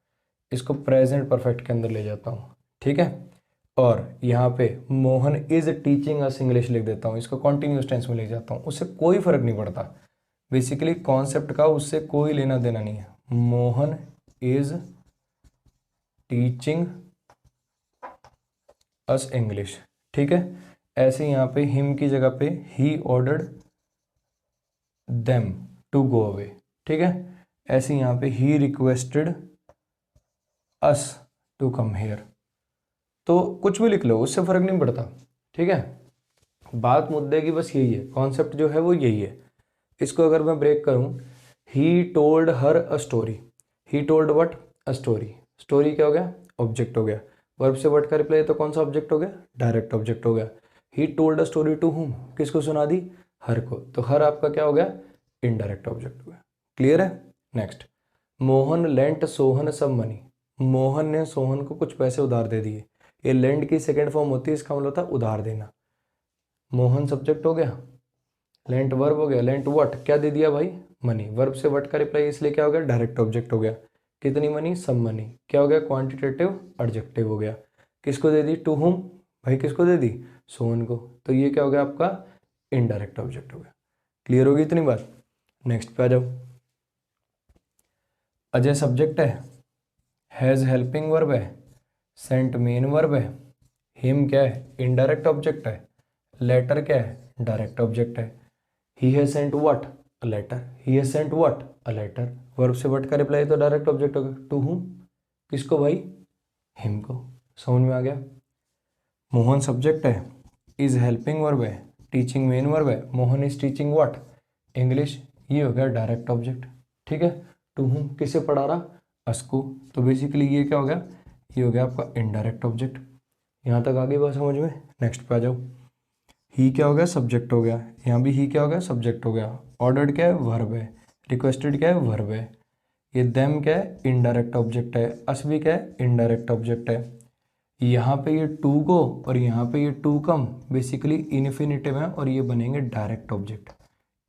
इसको प्रेजेंट परफेक्ट के अंदर ले जाता हूँ, ठीक है। और यहाँ पे Mohan is teaching us English लिख देता हूँ, इसको कॉन्टिन्यूस टेंस में ले जाता हूँ, उससे कोई फर्क नहीं पड़ता, बेसिकली कॉन्सेप्ट का उससे कोई लेना देना नहीं है। Mohan is teaching us English, ठीक है। ऐसे यहाँ पे हिम की जगह पे he ordered them to go away, ठीक है। ऐसे यहाँ पे he requested us to come here, तो कुछ भी लिख लो उससे फर्क नहीं पड़ता, ठीक है। बात मुद्दे की बस यही है, कॉन्सेप्ट जो है वो यही है। इसको अगर मैं ब्रेक करूं, he told her a story, he told what, a story, story क्या हो गया, ऑब्जेक्ट हो गया, वर्ब से व्हाट का रिप्लाई तो कौन सा ऑब्जेक्ट हो गया, डायरेक्ट ऑब्जेक्ट हो गया। He told a story to whom, किसको सुना दी, हर को, तो हर आपका क्या हो गया, इनडायरेक्ट ऑब्जेक्ट हो गया। क्लियर है। Next, Mohan lent Sohan some money, Mohan ने सोहन को कुछ पैसे उधार दे दिए, ये लेंड की सेकेंड फॉर्म होती है, इसका मतलब था उधार देना। मोहन सब्जेक्ट हो गया, लेंट वर्ब हो गया, लेंट व्हाट क्या दे दिया भाई, मनी, वर्ब से व्हाट का रिप्लाई इसलिए क्या हो गया, डायरेक्ट ऑब्जेक्ट हो गया। कितनी मनी, सम मनी, क्या हो गया, क्वांटिटेटिव एडजेक्टिव हो गया। किसको दे दी, टू हुम, भाई किसको दे दी, सोहन को, तो ये क्या हो गया आपका, इनडायरेक्ट ऑब्जेक्ट हो गया। क्लियर होगी इतनी बात। नेक्स्ट पे आ जाओ, अजय सब्जेक्ट है, हैज़ हेल्पिंग वर्ब है, सेंट मेन वर्ब है, हिम क्या है, इनडायरेक्ट ऑब्जेक्ट है, लेटर क्या है, डायरेक्ट ऑब्जेक्ट है। He has sent what, a letter, he has sent what, a letter, verb से व्हाट का रिप्लाई तो डायरेक्ट ऑब्जेक्ट होगा, टू हुम, किसको भाई, हिम को। समझ में आ गया। मोहन सब्जेक्ट है, इज हेल्पिंग वर्ब है, टीचिंग मेन वर्ब है, Mohan is teaching what, English, ये हो गया डायरेक्ट ऑब्जेक्ट, ठीक है। टू हुम किसे पढ़ा रहा, असको, तो बेसिकली ये क्या हो गया, ये हो गया आपका इनडायरेक्ट ऑब्जेक्ट। यहाँ तक आ गई बात समझ में। नेक्स्ट पे आ जाओ, ही क्या हो गया, सब्जेक्ट हो गया, यहाँ भी ही क्या हो गया, सब्जेक्ट हो गया, ऑर्डर्ड क्या है, वर्ब है, रिक्वेस्टेड क्या है, वर्ब है, ये देम क्या है, इनडायरेक्ट ऑब्जेक्ट है, अस भी क्या है, इनडायरेक्ट ऑब्जेक्ट है। यहाँ पे ये टू गो और यहाँ पे ये टू कम बेसिकली इन्फिनिटिव है और ये बनेंगे डायरेक्ट ऑब्जेक्ट।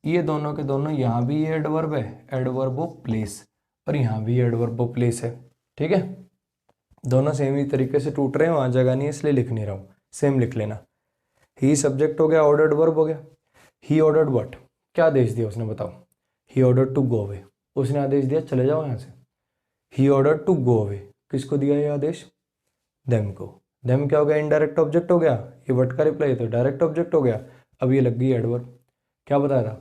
ये दोनों के दोनों, यहाँ भी ये एडवर्ब है, एडवर्ब ऑफ प्लेस, और यहाँ भी एडवर्ब ऑफ प्लेस है, ठीक है। दोनों सेम ही तरीके से टूट रहे हैं, वहाँ जगह नहीं है इसलिए लिख नहीं रहा हूँ, सेम लिख लेना। ही सब्जेक्ट हो गया, ऑर्डर्ड वर्ब हो गया। ही ऑर्डर्ड व्हाट, क्या आदेश दिया उसने बताओ। He ordered to go away, उसने आदेश दिया चले जाओ यहाँ से। He ordered to go away, किसको दिया ये आदेश, देम को। देम क्या हो गया, इनडायरेक्ट ऑब्जेक्ट हो गया, ये व्हाट का रिप्लाई तो डायरेक्ट ऑब्जेक्ट हो गया। अब ये लग गई एडवर्ब। क्या बताया था,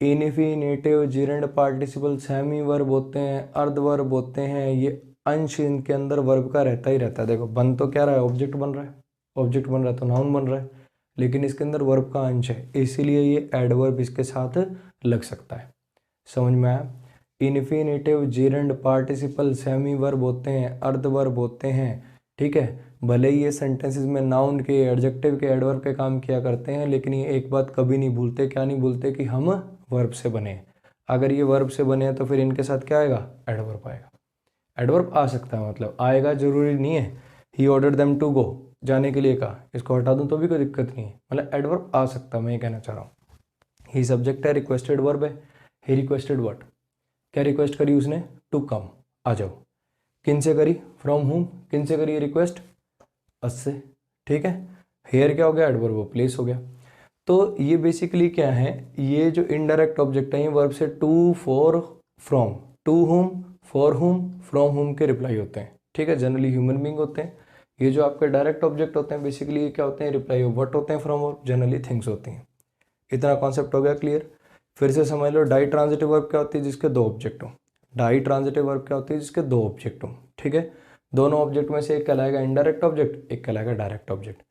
इनफिनिटिव, जिरेंड पार्टिसिपल, सेमी वर्ब होते हैं, अर्ध वर्ब होते हैं, ये अंश इनके अंदर वर्ब का रहता ही रहता है। देखो बन तो क्या रहा है, ऑब्जेक्ट बन रहा है, ऑब्जेक्ट बन रहा है तो नाउन बन रहा है, लेकिन इसके अंदर वर्ब का अंश है, इसीलिए ये एडवर्ब इसके साथ लग सकता है। समझ में आया। इनफिनिटिव, जिरेंड पार्टिसिपल, सेमी वर्ब होते हैं, अर्ध वर्ब होते हैं, ठीक है। भले ही ये सेंटेंसेस में नाउन के, एडजेक्टिव के, एडवर्ब के काम किया करते हैं, लेकिन ये एक बात कभी नहीं भूलते, क्या नहीं भूलते, कि हम वर्ब से बने हैं। अगर ये वर्ब से बने हैं तो फिर इनके साथ क्या आएगा, एडवर्ब आएगा। एडवर्ब आ सकता है, मतलब आएगा, जरूरी नहीं है। He ordered them to go, जाने के लिए कहा, इसको हटा दूं तो भी कोई दिक्कत नहीं है, मतलब एडवर्ब आ सकता है, मैं ये कहना चाह रहा हूँ। ही सब्जेक्ट है, रिक्वेस्टेड वर्ब है। ही रिक्वेस्टेड व्हाट, क्या रिक्वेस्ट करी उसने, टू कम, आ जाओ। किन से करी, फ्रॉम हुम, किन से करी रिक्वेस्ट, अस से, ठीक है। हेयर क्या हो गया, एडवर्ब, प्लेस हो गया। तो ये बेसिकली क्या है, ये जो इनडायरेक्ट ऑब्जेक्ट है ये वर्ब से to, for, from, to whom, for whom, from whom के रिप्लाई होते हैं, ठीक है। जनरली ह्यूमन बीइंग होते हैं। ये जो आपके डायरेक्ट ऑब्जेक्ट होते हैं बेसिकली ये क्या होते हैं, रिप्लाई ऑफ व्हाट होते हैं, फ्रॉम और जनरली थिंग्स होती हैं। इतना कॉन्सेप्ट हो गया क्लियर। फिर से समझ लो, डाई ट्रांजिटिव वर्ब क्या होती है, जिसके दो ऑब्जेक्ट हो। डाई ट्रांजिटिव वर्ब क्या होती है, जिसके दो ऑब्जेक्ट हो, ठीक है। दोनों ऑब्जेक्ट में से एक कहलाएगा इनडायरेक्ट ऑब्जेक्ट, एक कहलाएगा डायरेक्ट ऑब्जेक्ट।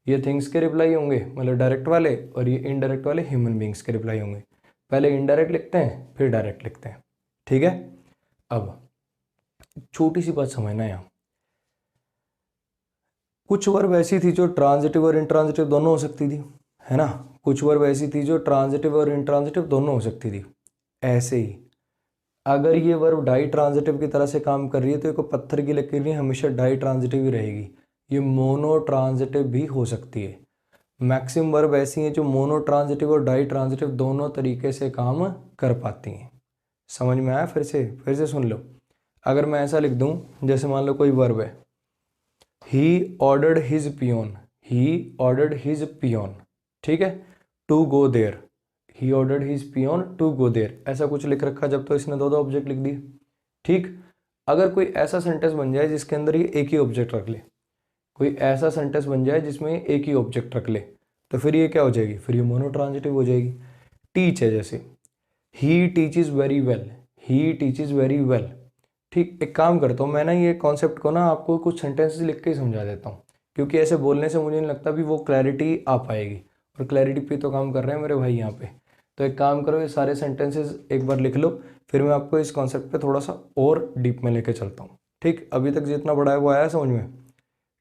ये थिंग्स के रिप्लाई होंगे, मतलब डायरेक्ट वाले, और ये इनडायरेक्ट वाले ह्यूमन बींग्स के रिप्लाई होंगे। पहले इनडायरेक्ट लिखते हैं फिर डायरेक्ट लिखते हैं, ठीक है। अब छोटी सी बात समझना, यहाँ कुछ वर्ब ऐसी थी जो ट्रांजिटिव और इंट्रांजिटिव दोनों हो सकती थी, है ना। कुछ वर्ब ऐसी थी जो ट्रांजिटिव और इंट्रांजिटिव दोनों हो सकती थी। ऐसे ही अगर ये वर्ब डाई ट्रांजिटिव की तरह से काम कर रही है तो ये को पत्थर की लकीर नहीं, हमेशा डाई ट्रांजिटिव ही रहेगी। ये मोनो ट्रांजिटिव भी हो सकती है। मैक्सिमम वर्ब ऐसी हैं जो मोनो ट्रांजिटिव और डाई ट्रांजिटिव दोनों तरीके से काम कर पाती हैं। समझ में आया, फिर से सुन लो। अगर मैं ऐसा लिख दूं, जैसे मान लो कोई वर्ब है, he ordered his peon, he ordered his peon, ठीक है, to go there. He ordered his peon to go there, ऐसा कुछ लिख रखा, जब तो इसने दो दो ऑब्जेक्ट लिख दिए, ठीक। अगर कोई ऐसा सेंटेंस बन जाए जिसके अंदर ये एक ही ऑब्जेक्ट रख ले, कोई ऐसा सेंटेंस बन जाए जिसमें एक ही ऑब्जेक्ट रख ले, तो फिर ये क्या हो जाएगी, फिर ये मोनो ट्रांजिटिव हो जाएगी। टीच है, जैसे he teaches very well, he teaches very well, ठीक। एक काम करता हूँ मैं ना, ये कॉन्सेप्ट को ना आपको कुछ सेंटेंसेस लिख के ही समझा देता हूँ, क्योंकि ऐसे बोलने से मुझे नहीं लगता भी वो क्लैरिटी आ पाएगी, और क्लैरिटी पे तो काम कर रहे हैं मेरे भाई यहाँ पे। तो एक काम करो, ये सारे सेंटेंसेस एक बार लिख लो, फिर मैं आपको इस कॉन्सेप्ट पे थोड़ा सा और डीप में लेके चलता हूँ, ठीक। अभी तक जितना बड़ा है वो आया समझ में,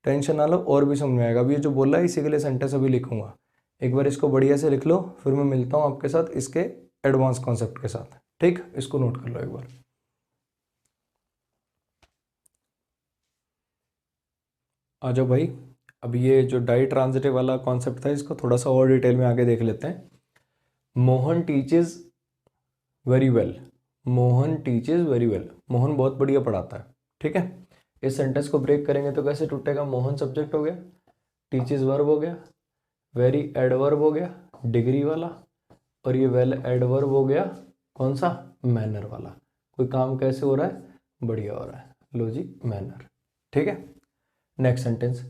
टेंशन ना लो, और भी समझ में आएगा। अभी ये जो बोला है इसी के लिए सेंटेंस अभी लिखूंगा, एक बार इसको बढ़िया से लिख लो, फिर मैं मिलता हूँ आपके साथ इसके एडवांस कॉन्सेप्ट के साथ, ठीक। इसको नोट कर लो एक बार। आ जाओ भाई, अब ये जो डाई ट्रांजिटिव वाला कॉन्सेप्ट था इसको थोड़ा सा और डिटेल में आगे देख लेते हैं। Mohan teaches very well, Mohan teaches very well, Mohan बहुत बढ़िया पढ़ाता है, ठीक है। इस सेंटेंस को ब्रेक करेंगे तो कैसे टूटेगा, मोहन सब्जेक्ट हो गया, टीचेस वर्ब हो गया, वेरी एडवर्ब हो गया डिग्री वाला, और ये वेल एडवर्ब हो गया कौन सा, मैनर वाला। कोई काम कैसे हो रहा है, बढ़िया हो रहा है, लो जी मैनर, ठीक है। Next sentence,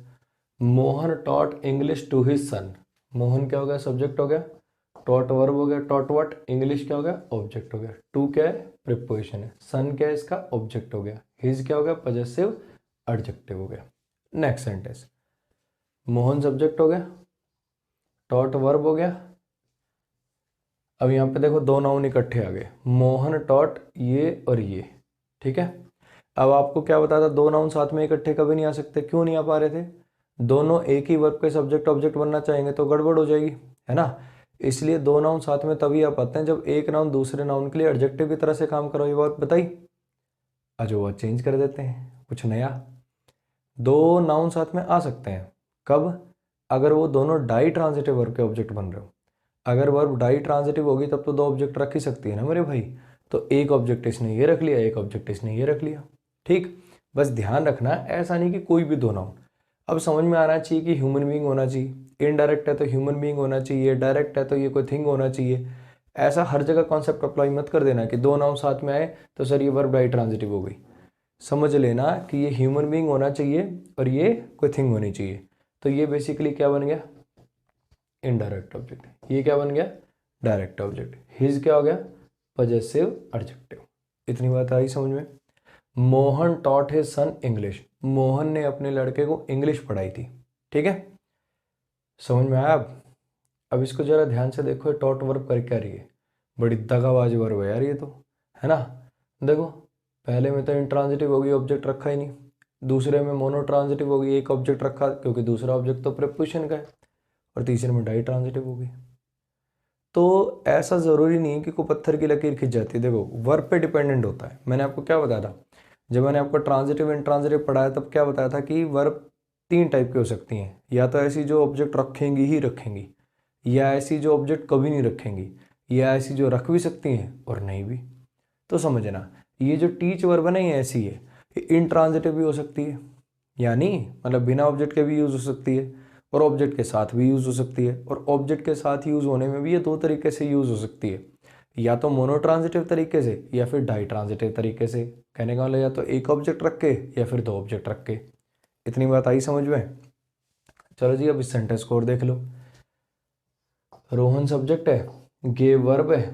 Mohan taught English to his son, Mohan क्या हो गया, सब्जेक्ट हो गया, टॉट वर्ब हो गया, टॉट व्हाट, इंग्लिश क्या हो गया, ऑब्जेक्ट हो गया, टू क्या है, प्रीपोजिशन है, सन क्या है इसका, ऑब्जेक्ट हो गया, हिज क्या हो गया, पॉजेसिव एडजेक्टिव हो गया। नेक्स्ट सेंटेंस, मोहन सब्जेक्ट हो गया, टॉट वर्ब हो गया। अब यहाँ पे देखो दो नाउन इकट्ठे आ गए, मोहन टॉट ये और ये, ठीक है। अब आपको क्या बताया था, दो नाउन साथ में इकट्ठे कभी नहीं आ सकते, क्यों नहीं आ पा रहे थे, दोनों एक ही वर्ब के सब्जेक्ट ऑब्जेक्ट बनना चाहेंगे तो गड़बड़ हो जाएगी, है ना। इसलिए दो नाउन साथ में तभी आ पाते हैं जब एक नाउन दूसरे नाउन के लिए एडजेक्टिव की तरह से काम करो। ये बात बताई, आज वो चेंज कर देते हैं कुछ नया। दो नाउन साथ में आ सकते हैं कब, अगर वो दोनों डाई ट्रांजिटिव वर्ब के ऑब्जेक्ट बन रहे हो। अगर वर्ब डाई ट्रांजिटिव होगी तब तो दो ऑब्जेक्ट रख ही सकती है ना मेरे भाई, तो एक ऑब्जेक्ट इसने ये रख लिया, एक ऑब्जेक्ट इसने ये रख लिया, ठीक। बस ध्यान रखना ऐसा नहीं कि कोई भी दो नाउन। अब समझ में आना चाहिए कि ह्यूमन बीइंग होना चाहिए, इनडायरेक्ट है तो ह्यूमन बीइंग होना चाहिए, डायरेक्ट है तो ये कोई थिंग होना चाहिए। ऐसा हर जगह कॉन्सेप्ट अप्लाई मत कर देना कि दो नाउन साथ में आए तो सर ये वर्ब डाई ट्रांजिटिव हो गई। समझ लेना कि ये ह्यूमन बीइंग होना चाहिए और ये कोई थिंग होनी चाहिए। तो ये बेसिकली क्या बन गया, इनडायरेक्ट ऑब्जेक्ट। ये क्या बन गया, डायरेक्ट ऑब्जेक्ट। हिज क्या हो गया, पजेसिव एडजेक्टिव। इतनी बात आई समझ में। Mohan taught his son English, Mohan ने अपने लड़के को इंग्लिश पढ़ाई थी। ठीक है, समझ में आया। अब इसको जरा ध्यान से देखो, टॉट वर्ब कर क्या रही है, बड़ी दगाबाज वर्ब है यार ये तो, है ना। देखो पहले में तो इंट्रांजिटिव होगी, ऑब्जेक्ट रखा ही नहीं। दूसरे में मोनोट्रांजिटिव होगी, एक ऑब्जेक्ट रखा क्योंकि दूसरा ऑब्जेक्ट तो प्रेपोजिशन का है। और तीसरे में डाई ट्रांजिटिव होगी। तो ऐसा ज़रूरी नहीं है कि कोई पत्थर की लकीर खिंच जाती है। देखो वर्ब पे डिपेंडेंट होता है। मैंने आपको क्या बताया था, जब मैंने आपको ट्रांजिटिव इंट्रांजिटिव पढ़ाया तब क्या बताया था कि वर्ब 3 टाइप की हो सकती हैं। या तो ऐसी जो ऑब्जेक्ट रखेंगी ही रखेंगी, या ऐसी जो ऑब्जेक्ट कभी नहीं रखेंगी, या ऐसी जो रख भी सकती हैं और नहीं भी। तो समझना, ये जो टीच वर्ब है ना ये ऐसी है, ये इंट्रांजिटिव भी हो सकती है, यानी मतलब बिना ऑब्जेक्ट के भी यूज़ हो सकती है, और ऑब्जेक्ट के साथ भी यूज़ हो सकती है। और ऑब्जेक्ट के साथ यूज़ होने में भी ये 2 तरीके से यूज़ हो सकती है, या तो मोनोट्रांजिटिव तरीके से या फिर डाई ट्रांजिटिव तरीके से। कहने का मतलब या तो एक ऑब्जेक्ट रख के या फिर 2 ऑब्जेक्ट रख के। इतनी बात आई समझ में। चलो जी अब इस सेंटेंस को और देख लो। रोहन सब्जेक्ट है, गेव वर्ब है,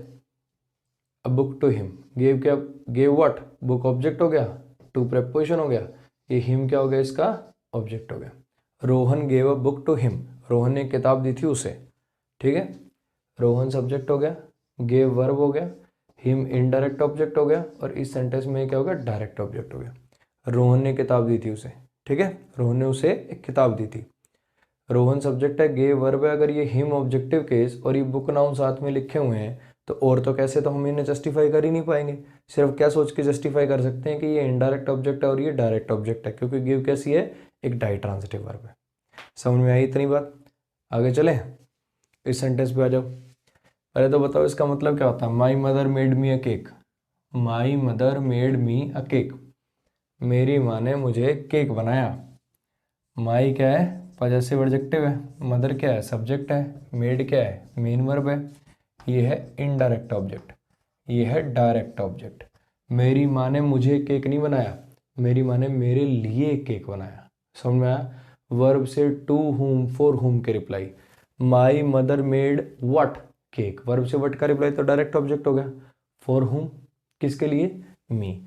a book to him. Gave क्या, गेव व्हाट, बुक ऑब्जेक्ट हो गया, टू प्रेपोजिशन हो गया, ये हिम क्या हो गया, इसका ऑब्जेक्ट हो गया। Rohan gave a book to him, Rohan ने किताब दी थी उसे। ठीक है, रोहन सब्जेक्ट हो गया, गेव वर्ब हो गया, हिम इनडायरेक्ट ऑब्जेक्ट हो गया, और इस सेंटेंस में क्या हो गया, डायरेक्ट ऑब्जेक्ट हो गया। रोहन ने किताब दी थी उसे। ठीक है, रोहन ने उसे एक किताब दी थी। रोहन सब्जेक्ट है, गेव वर्ब है। अगर ये हिम ऑब्जेक्टिव केस और ये बुक नाउन साथ में लिखे हुए हैं तो और तो कैसे, तो हम इन्हें जस्टिफाई कर ही नहीं पाएंगे। सिर्फ क्या सोच के जस्टिफाई कर सकते हैं कि ये इनडायरेक्ट ऑब्जेक्ट है और ये डायरेक्ट ऑब्जेक्ट है, क्योंकि गिव कैसी है, एक डाई ट्रांजिटिव वर्ब है। समझ में आई इतनी बात। आगे चले, इस सेंटेंस पे आ जाओ। पहले तो बताओ इसका मतलब क्या होता है। माई मदर मेड मी अ केक, माई मदर मेड मी अ केक, मेरी माँ ने मुझे केक बनाया। माई क्या है, पॉजेसिव एडजेक्टिव है, मदर क्या है, सब्जेक्ट है, मेड क्या है, मेन वर्ब है, ये है इनडायरेक्ट ऑब्जेक्ट, ये है डायरेक्ट ऑब्जेक्ट। मेरी माँ ने मुझे केक नहीं बनाया, मेरी माँ ने मेरे लिए केक बनाया। समझ में आया। वर्ब से टू हुम फॉर हुम के reply. My mother made what, cake. Verb से व्हाट का रिप्लाई तो डायरेक्ट ऑब्जेक्ट हो गया। फॉर हुम, किसके लिए, मी।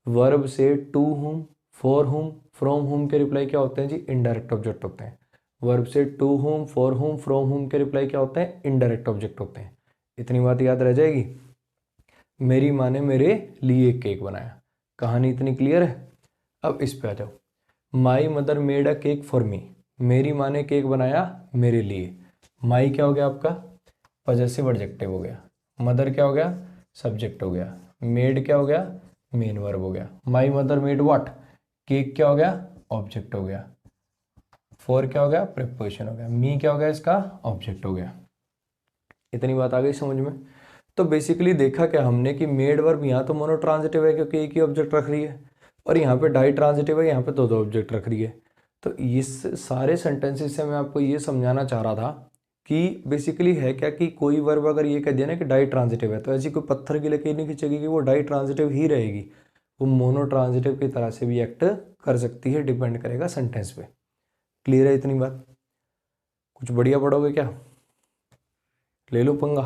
वर्ब से to whom, for whom, from whom के रिप्लाई क्या होते हैं जी, इनडायरेक्ट ऑब्जेक्ट होते हैं। वर्ब से to whom, for whom, from whom के रिप्लाई क्या होते हैं, इनडायरेक्ट ऑब्जेक्ट होते हैं। इतनी बात याद रह जाएगी। मेरी माँ ने मेरे लिए केक बनाया। कहानी इतनी क्लियर है। अब इस पे आ जाओ। माई mother made a cake for me, मेरी माँ ने केक बनाया मेरे लिए। माई क्या हो गया आपका, पॉजेसिव एडजेक्टिव हो गया। मदर क्या हो गया, सब्जेक्ट हो गया। मेड क्या हो गया, मेन वर्ब हो गया। माई मदर मेड व्हाट, केक क्या हो गया, ऑब्जेक्ट हो गया। फॉर क्या हो गया, प्रीपोजिशन हो गया। मी क्या हो गया, इसका ऑब्जेक्ट हो गया। इतनी बात आ गई समझ में। तो बेसिकली देखा क्या हमने कि मेड वर्ब यहाँ तो मोनो ट्रांजिटिव है क्योंकि एक ही ऑब्जेक्ट रख रही है, और यहाँ पे डाई ट्रांजिटिव है, यहाँ पे दो दो ऑब्जेक्ट रख रही है। तो इस सारे सेंटेंसेस से मैं आपको ये समझाना चाह रहा था कि बेसिकली है क्या कि कोई वर्ब अगर ये कह दिया ना कि डाई ट्रांजिटिव है तो ऐसी कोई पत्थर की लकीर नहीं खींचेगी कि वो डाई ट्रांजिटिव ही रहेगी, वो मोनो ट्रांजिटिव की तरह से भी एक्ट कर सकती है, डिपेंड करेगा सेंटेंस पे। क्लियर है इतनी बात। कुछ बढ़िया पढ़ोगे क्या, ले लो पंगा,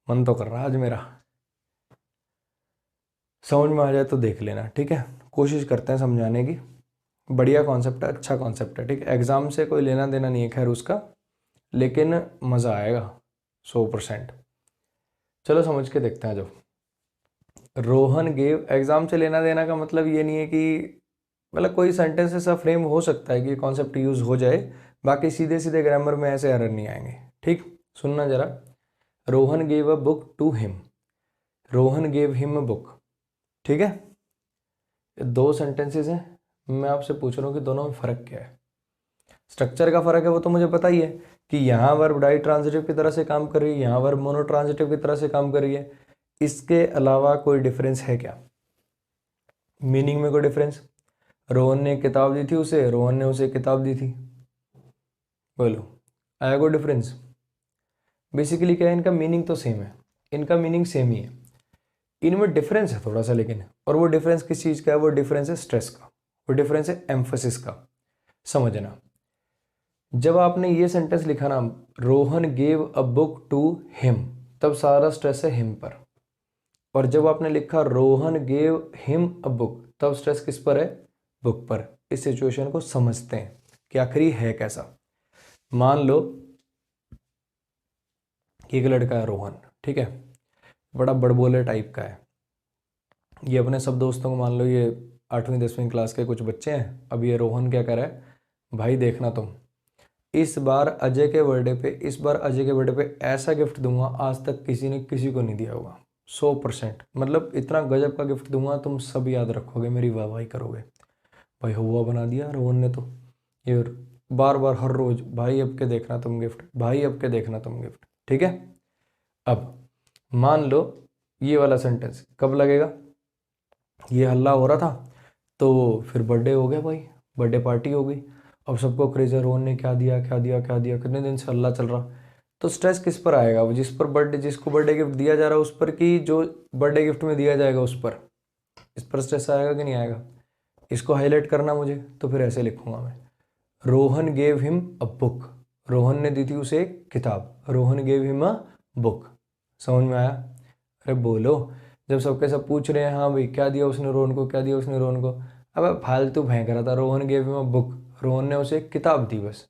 मन तो कर रहा आज मेरा। समझ में आ जाए तो देख लेना, ठीक है। कोशिश करते हैं समझाने की। बढ़िया कॉन्सेप्ट है, अच्छा कॉन्सेप्ट है, ठीक है। एग्जाम से कोई लेना देना नहीं है खैर उसका, लेकिन मज़ा आएगा 100%। चलो समझ के देखते हैं। जो रोहन गेव, एग्जाम से लेना देना का मतलब ये नहीं है कि मतलब कोई सेंटेंस ऐसा फ्रेम हो सकता है कि कॉन्सेप्ट यूज हो जाए, बाकी सीधे सीधे ग्रामर में ऐसे एरर नहीं आएंगे। ठीक, सुनना जरा। Rohan gave a book to him, Rohan gave him a book. ठीक है, दो सेंटेंसेस हैं। मैं आपसे पूछ रहा हूँ कि दोनों में फ़र्क क्या है। स्ट्रक्चर का फ़र्क है वो तो मुझे पता ही है कि यहाँ वर्ब डाई ट्रांजिटिव की तरह से काम कर रही है, यहाँ वर्ब मोनो ट्रांजिटिव की तरह से काम कर रही है। इसके अलावा कोई डिफरेंस है क्या, मीनिंग में कोई डिफरेंस। रोहन ने किताब दी थी उसे, रोहन ने उसे किताब दी थी। बोलो आया कोई डिफरेंस? बेसिकली क्या है, इनका मीनिंग तो सेम है, इनका मीनिंग सेम ही है, इनमें डिफरेंस है थोड़ा सा लेकिन, और वो डिफरेंस किस चीज़ का है? वो डिफरेंस है स्ट्रेस का, वो डिफरेंस है एम्फोसिस का। समझना, जब आपने ये सेंटेंस लिखा ना, Rohan gave a book to him, तब सारा स्ट्रेस है हिम पर। और जब आपने लिखा Rohan gave him a book, तब स्ट्रेस किस पर है? बुक पर। इस सिचुएशन को समझते हैं कि आखिर ये है कैसा। मान लो कि एक लड़का है रोहन, ठीक है, बड़ा बड़बोले टाइप का है। ये अपने सब दोस्तों को, मान लो ये 8वीं 10वीं क्लास के कुछ बच्चे हैं। अब ये रोहन क्या कर रहा है, भाई देखना तुम, इस बार अजय के बर्थडे पे, इस बार अजय के बर्थडे पे ऐसा गिफ्ट दूंगा आज तक किसी ने किसी को नहीं दिया होगा, 100%। मतलब इतना गजब का गिफ्ट दूंगा, तुम सब याद रखोगे, मेरी वाहवाही करोगे। भाई हुआ बना दिया रोहन ने तो। ये बार बार हर रोज, भाई अब के देखना तुम गिफ्ट, भाई अब के देखना तुम गिफ्ट, ठीक है। अब मान लो ये वाला सेंटेंस कब लगेगा, ये हल्ला हो रहा था तो फिर बर्थडे हो गया भाई, बर्थडे पार्टी हो गई। अब सबको क्रेज है, रोहन ने क्या दिया क्या दिया क्या दिया, कितने दिन से हल्ला चल रहा। तो स्ट्रेस किस पर आएगा? वो जिस पर बर्थडे, जिसको बर्थडे गिफ्ट दिया जा रहा है उस पर, कि जो बर्थडे गिफ्ट में दिया जाएगा उस पर? इस पर स्ट्रेस आएगा कि नहीं आएगा? इसको हाईलाइट करना मुझे, तो फिर ऐसे लिखूंगा मैं, Rohan gave him a book, Rohan ने दी थी उसे एक किताब, Rohan gave him a book. समझ में आया? अरे बोलो, जब सबके सब पूछ रहे हैं हाँ भाई क्या दिया उसने रोहन को, क्या दिया उसने रोहन को, अब फालतू फेंक रहा था, Rohan gave him a book, Rohan ने उसे एक किताब दी बस।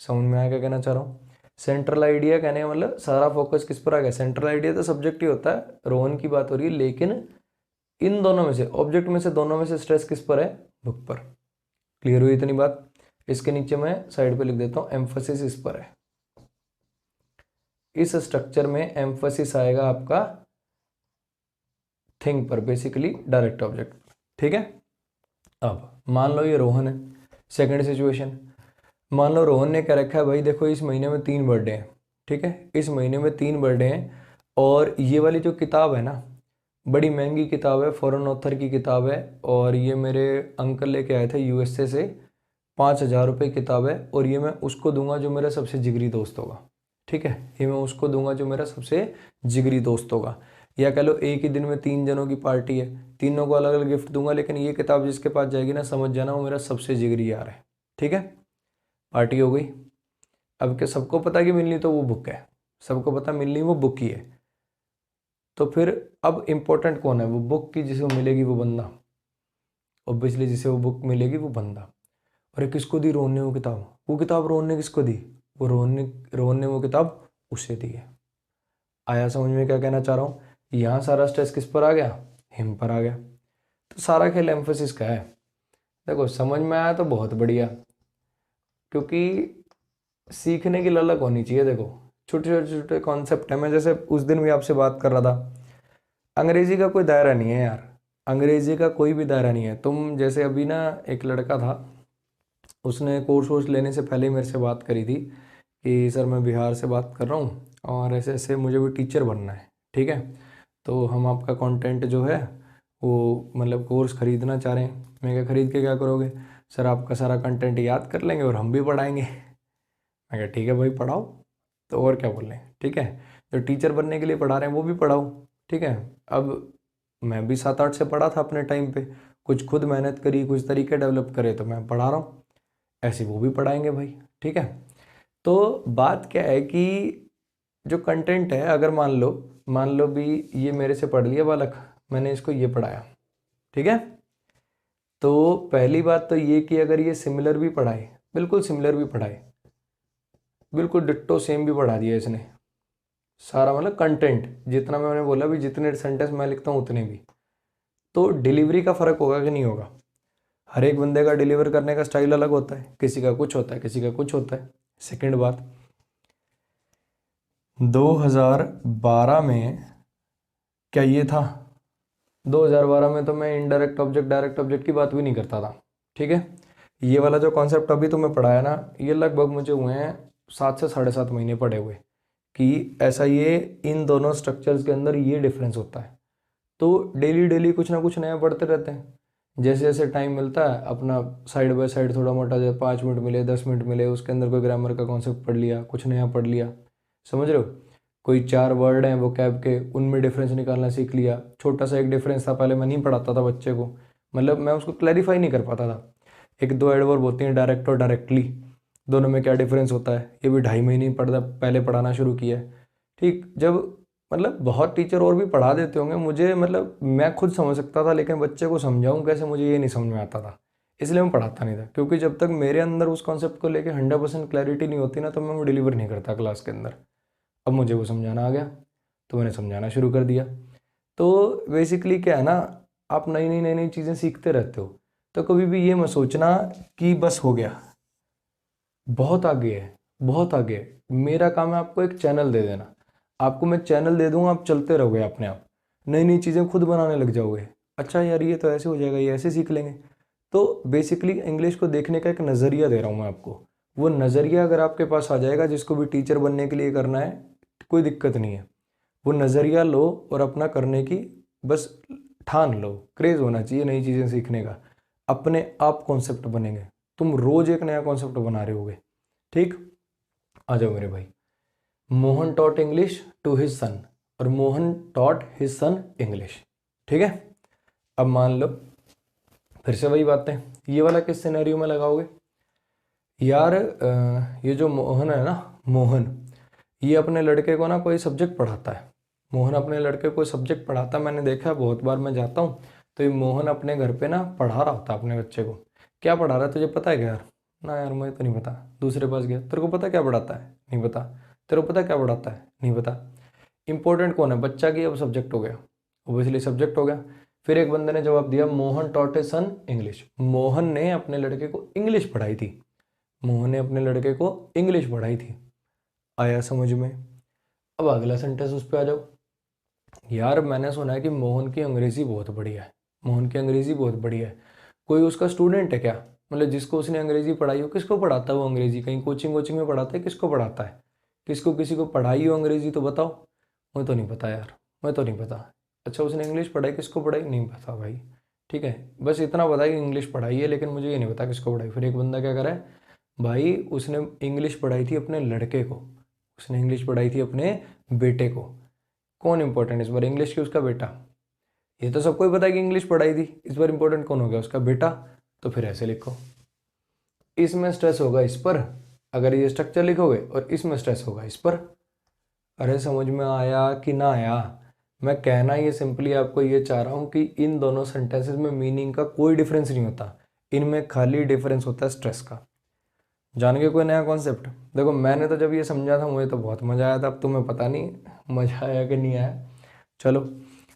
समझ में आया क्या कहना चाह रहा हूँ? सेंट्रल आइडिया कहने का मतलब सारा फोकस किस पर आ गया? सेंट्रल आइडिया तो सब्जेक्ट ही होता है, रोहन की बात हो रही है, लेकिन इन दोनों में से, ऑब्जेक्ट में से, दोनों में से स्ट्रेस किस पर है? बुक पर। क्लियर हुई इतनी बात? इसके नीचे मैं साइड पे लिख देता हूँ एम्फोसिस इस पर है। इस स्ट्रक्चर में एम्फोसिस आएगा आपका थिंग पर, बेसिकली डायरेक्ट ऑब्जेक्ट, ठीक है। अब मान लो ये रोहन है, सेकंड सिचुएशन, मान लो रोहन ने क्या रखा है, भाई देखो इस महीने में 3 बर्थडे हैं, ठीक है, इस महीने में 3 बर्थडे हैं, और ये वाली जो किताब है ना, बड़ी महंगी किताब है, फॉरेन ऑथर की किताब है, और ये मेरे अंकल लेके आए थे यूएसए से, 5,000 रुपये किताब है, और ये मैं उसको दूंगा जो मेरा सबसे जिगरी दोस्त होगा, ठीक है, ये मैं उसको दूंगा जो मेरा सबसे जिगरी दोस्त होगा। या कह लो एक ही दिन में 3 जनों की पार्टी है, तीनों को अलग अलग गिफ्ट दूंगा, लेकिन ये किताब जिसके पास जाएगी ना, समझ जाना वो मेरा सबसे जिगरी यार है, ठीक है। पार्टी हो गई। अब क्या सबको पता कि मिलनी तो वो बुक है, सबको पता मिलनी वो बुक ही है, तो फिर अब इम्पोर्टेंट कौन है? वो बुक की जिसे वो मिलेगी वो बंदा, ऑब्वियसली जिसे वो बुक मिलेगी वो बंदा। अरे किसको दी रोहन ने वो किताब? वो किताब रोहन ने किसको दी? वो रोहन ने वो किताब उसे दी है। आया समझ में क्या कहना चाह रहा हूँ? यहाँ सारा स्ट्रेस किस पर आ गया? हिम पर आ गया। तो सारा खेल एम्फोसिस का है। देखो समझ में आया तो बहुत बढ़िया, क्योंकि सीखने की ललक होनी चाहिए। देखो छोटे छोटे छोटे कॉन्सेप्ट है। मैं जैसे उस दिन भी आपसे बात कर रहा था, अंग्रेजी का कोई दायरा नहीं है यार, अंग्रेजी का कोई भी दायरा नहीं है। तुम जैसे अभी ना, एक लड़का था, उसने कोर्स वोर्स लेने से पहले ही मेरे से बात करी थी कि सर मैं बिहार से बात कर रहा हूँ और ऐसे ऐसे मुझे भी टीचर बनना है, ठीक है, तो हम आपका कंटेंट जो है वो मतलब कोर्स ख़रीदना चाह रहे हैं। मैं क्या ख़रीद के क्या करोगे? सर आपका सारा कंटेंट याद कर लेंगे और हम भी पढ़ाएंगे। मैं कहा ठीक है भाई पढ़ाओ, तो और क्या बोल रहे हैं, ठीक है, जो टीचर बनने के लिए पढ़ा रहे हैं वो भी पढ़ाओ, ठीक है। अब मैं भी 7-8 से पढ़ा था अपने टाइम पे, कुछ खुद मेहनत करी, कुछ तरीके डेवलप करे, तो मैं पढ़ा रहा हूँ, ऐसे वो भी पढ़ाएंगे भाई, ठीक है। तो बात क्या है कि जो कंटेंट है, अगर मान लो भी ये मेरे से पढ़ लिया बालक, मैंने इसको ये पढ़ाया, ठीक है, तो पहली बात तो ये कि अगर ये सिमिलर भी पढ़ाए, बिल्कुल सिमिलर भी पढ़ाए, बिल्कुल डिट्टो सेम भी पढ़ा दिया इसने सारा, मतलब कंटेंट जितना मैंने बोला भी, जितने सेंटेंस मैं लिखता हूँ उतने भी, तो डिलीवरी का फ़र्क होगा कि नहीं होगा? हर एक बंदे का डिलीवर करने का स्टाइल अलग होता है, किसी का कुछ होता है, किसी का कुछ होता है। सेकंड बात, 2012 में क्या ये था? 2012 में तो मैं इनडायरेक्ट ऑब्जेक्ट डायरेक्ट ऑब्जेक्ट की बात भी नहीं करता था, ठीक है। ये वाला जो कॉन्सेप्ट अभी तुम्हें पढ़ाया ना, ये लगभग मुझे हुए हैं 7 से 7.5 महीने पढ़े हुए, कि ऐसा ये इन दोनों स्ट्रक्चर्स के अंदर ये डिफरेंस होता है। तो डेली डेली कुछ ना कुछ नया पढ़ते रहते हैं। जैसे जैसे टाइम मिलता है अपना साइड बाय साइड थोड़ा मोटा, जैसे 5 मिनट मिले 10 मिनट मिले, उसके अंदर कोई ग्रामर का कॉन्सेप्ट पढ़ लिया, कुछ नया पढ़ लिया, समझ रहे हो। कोई 4 वर्ड हैं वो कैब के, उनमें डिफरेंस निकालना सीख लिया। छोटा सा एक डिफरेंस था, पहले मैं नहीं पढ़ाता था बच्चे को, मतलब मैं उसको क्लैरिफाई नहीं कर पाता था। एक दो एडवर्ब होती हैं, डायरेक्ट और डायरेक्टली, दोनों में क्या डिफरेंस होता है, ये भी 2.5 महीने पढ़ता पहले पढ़ाना शुरू किया है। ठीक, जब मतलब बहुत टीचर और भी पढ़ा देते होंगे मुझे, मतलब मैं खुद समझ सकता था, लेकिन बच्चे को समझाऊं कैसे, मुझे ये नहीं समझ में आता था, इसलिए मैं पढ़ाता नहीं था। क्योंकि जब तक मेरे अंदर उस कॉन्सेप्ट को लेके 100% क्लैरिटी नहीं होती ना, तो मैं वो डिलीवर नहीं करता क्लास के अंदर। अब मुझे वो समझाना आ गया, तो मैंने समझाना शुरू कर दिया। तो बेसिकली क्या है ना, आप नई नई चीज़ें सीखते रहते हो, तो कभी भी ये मत सोचना कि बस हो गया, बहुत आगे है, बहुत आगे है। मेरा काम है आपको एक चैनल दे देना, आपको मैं चैनल दे दूंगा, आप चलते रहोगे अपने आप, नई नई चीज़ें खुद बनाने लग जाओगे। अच्छा यार ये तो ऐसे हो जाएगा, ये ऐसे सीख लेंगे। तो बेसिकली इंग्लिश को देखने का एक नज़रिया दे रहा हूँ मैं आपको। वो नज़रिया अगर आपके पास आ जाएगा, जिसको भी टीचर बनने के लिए करना है, कोई दिक्कत नहीं है। वो नज़रिया लो और अपना करने की बस ठान लो। क्रेज़ होना चाहिए नई चीज़ें सीखने का, अपने आप कॉन्सेप्ट बनेंगे। तुम रोज़ एक नया कॉन्सेप्ट बना रहे होगे। ठीक, आ जाओ मेरे भाई। Mohan taught English to his son, और Mohan taught his son English. ठीक है, अब मान लो फिर से वही बातें, ये वाला किस सिनेरियो में लगाओगे यार। ये जो मोहन है ना, मोहन ये अपने लड़के को ना कोई सब्जेक्ट पढ़ाता है। मोहन अपने लड़के को सब्जेक्ट पढ़ाता है, मैंने देखा है बहुत बार, मैं जाता हूँ तो ये मोहन अपने घर पे ना पढ़ा रहा होता है अपने बच्चे को। क्या पढ़ा रहा है तुझे पता है क्या यार? ना यार मुझे तो नहीं पता। दूसरे पास गया, तेरे को पता क्या पढ़ाता है? नहीं पता। तेरे को पता क्या पढ़ाता है? नहीं पता। इंपॉर्टेंट कौन है? बच्चा की अब सब्जेक्ट हो गया, ओबियसली सब्जेक्ट हो गया। फिर एक बंदे ने जवाब दिया, मोहन टॉट ए सन इंग्लिश। मोहन ने अपने लड़के को इंग्लिश पढ़ाई थी। मोहन ने अपने लड़के को इंग्लिश पढ़ाई थी। आया समझ में? अब अगला सेंटेंस उस पर आ जाओ। यार मैंने सुना है कि मोहन की अंग्रेज़ी बहुत बढ़िया है। मोहन की अंग्रेज़ी बहुत बढ़िया है। कोई उसका स्टूडेंट है क्या, मतलब जिसको उसने अंग्रेज़ी पढ़ाई हो? किसको पढ़ाता है वो अंग्रेज़ी? कहीं कोचिंग वोचिंग में पढ़ाता है? किसको पढ़ाता है? किसको किसी को पढ़ाई हो अंग्रेज़ी तो बताओ। मुझे तो नहीं पता यार, मैं तो नहीं पता। अच्छा उसने इंग्लिश पढ़ाई, किसको पढ़ाई? नहीं पता भाई। ठीक है, बस इतना पता है कि इंग्लिश पढ़ाई है, लेकिन मुझे ये नहीं पता किसको पढ़ाई। फिर एक बंदा क्या करे भाई, उसने इंग्लिश पढ़ाई थी अपने लड़के को, उसने इंग्लिश पढ़ाई थी अपने बेटे को। कौन इंपॉर्टेंट इस बार, इंग्लिश की उसका बेटा? ये तो सबको ही पता है कि इंग्लिश पढ़ाई थी, इस बार इंपॉर्टेंट कौन हो गया? उसका बेटा। तो फिर ऐसे लिखो, इसमें स्ट्रेस होगा इस पर अगर ये स्ट्रक्चर लिखोगे, और इसमें स्ट्रेस होगा इस पर। अरे समझ में आया कि ना आया? मैं कहना ये सिंपली आपको ये चाह रहा हूँ कि इन दोनों सेंटेंसेस में मीनिंग का कोई डिफरेंस नहीं होता, इनमें खाली डिफरेंस होता है स्ट्रेस का। जान के कोई नया कॉन्सेप्ट? देखो मैंने तो जब ये समझा था मुझे तो बहुत मज़ा आया था, अब तुम्हें पता नहीं मज़ा आया कि नहीं आया। चलो,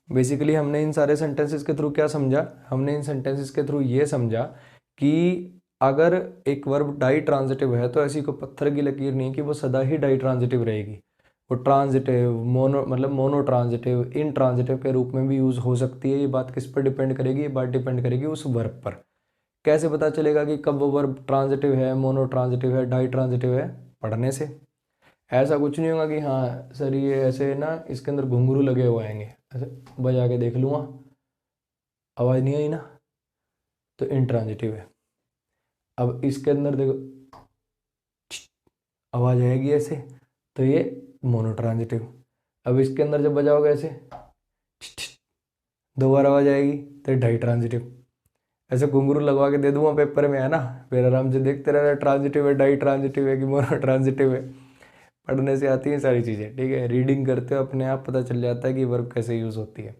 बेसिकली हमने इन सारे सेंटेंसेस के थ्रू क्या समझा? हमने इन सेंटेंसेस के थ्रू ये समझा कि अगर एक वर्ब डाई ट्रांजिटिव है तो ऐसी कोई पत्थर की लकीर नहीं कि वो सदा ही डाई ट्रांजिटिव रहेगी। वो ट्रांजिटिव, मोनो मतलब मोनो ट्रांजिटिव, इन ट्रांजिटिव के रूप में भी यूज़ हो सकती है। ये बात किस पर डिपेंड करेगी? ये बात डिपेंड करेगी उस वर्ब पर। कैसे पता चलेगा कि कब वो वर्ब ट्रांजिटिव है, मोनो ट्रांजिटिव है, डाई ट्रांजिटिव है? पढ़ने से। ऐसा कुछ नहीं होगा कि हाँ सर ये ऐसे ना इसके अंदर घुंघरू लगे हुए आएंगे, ऐसे बजा के देख लूँगा, आवाज़ नहीं आई ना, तो इंट्रांजिटिव है। अब इसके अंदर देखो आवाज़ आएगी ऐसे, तो ये मोनोट्रांजिटिव। अब इसके अंदर जब बजाओगे ऐसे दोबारा आवाज़ आएगी, तो डाई ट्रांजिटिव। ऐसे घुंघरू लगवा के दे दूंगा पेपर में, है ना, फिर आराम से देखते रहना ट्रांजिटिव है, डाई ट्रांजिटिव है कि मोनो ट्रांजिटिव है। पढ़ने से आती हैं सारी चीज़ें। ठीक है, रीडिंग करते हो अपने आप पता चल जाता है कि वर्ब कैसे यूज़ होती है।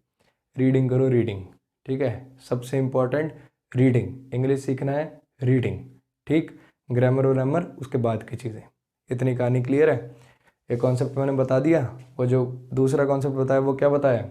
रीडिंग करो, रीडिंग। ठीक है, सबसे इम्पॉर्टेंट रीडिंग। इंग्लिश सीखना है, रीडिंग। ठीक, ग्रामर और ग्रामर उसके बाद की चीज़ें। इतनी कहानी क्लियर है? एक कॉन्सेप्ट मैंने बता दिया। वो जो दूसरा कॉन्सेप्ट बताया वो क्या बताया?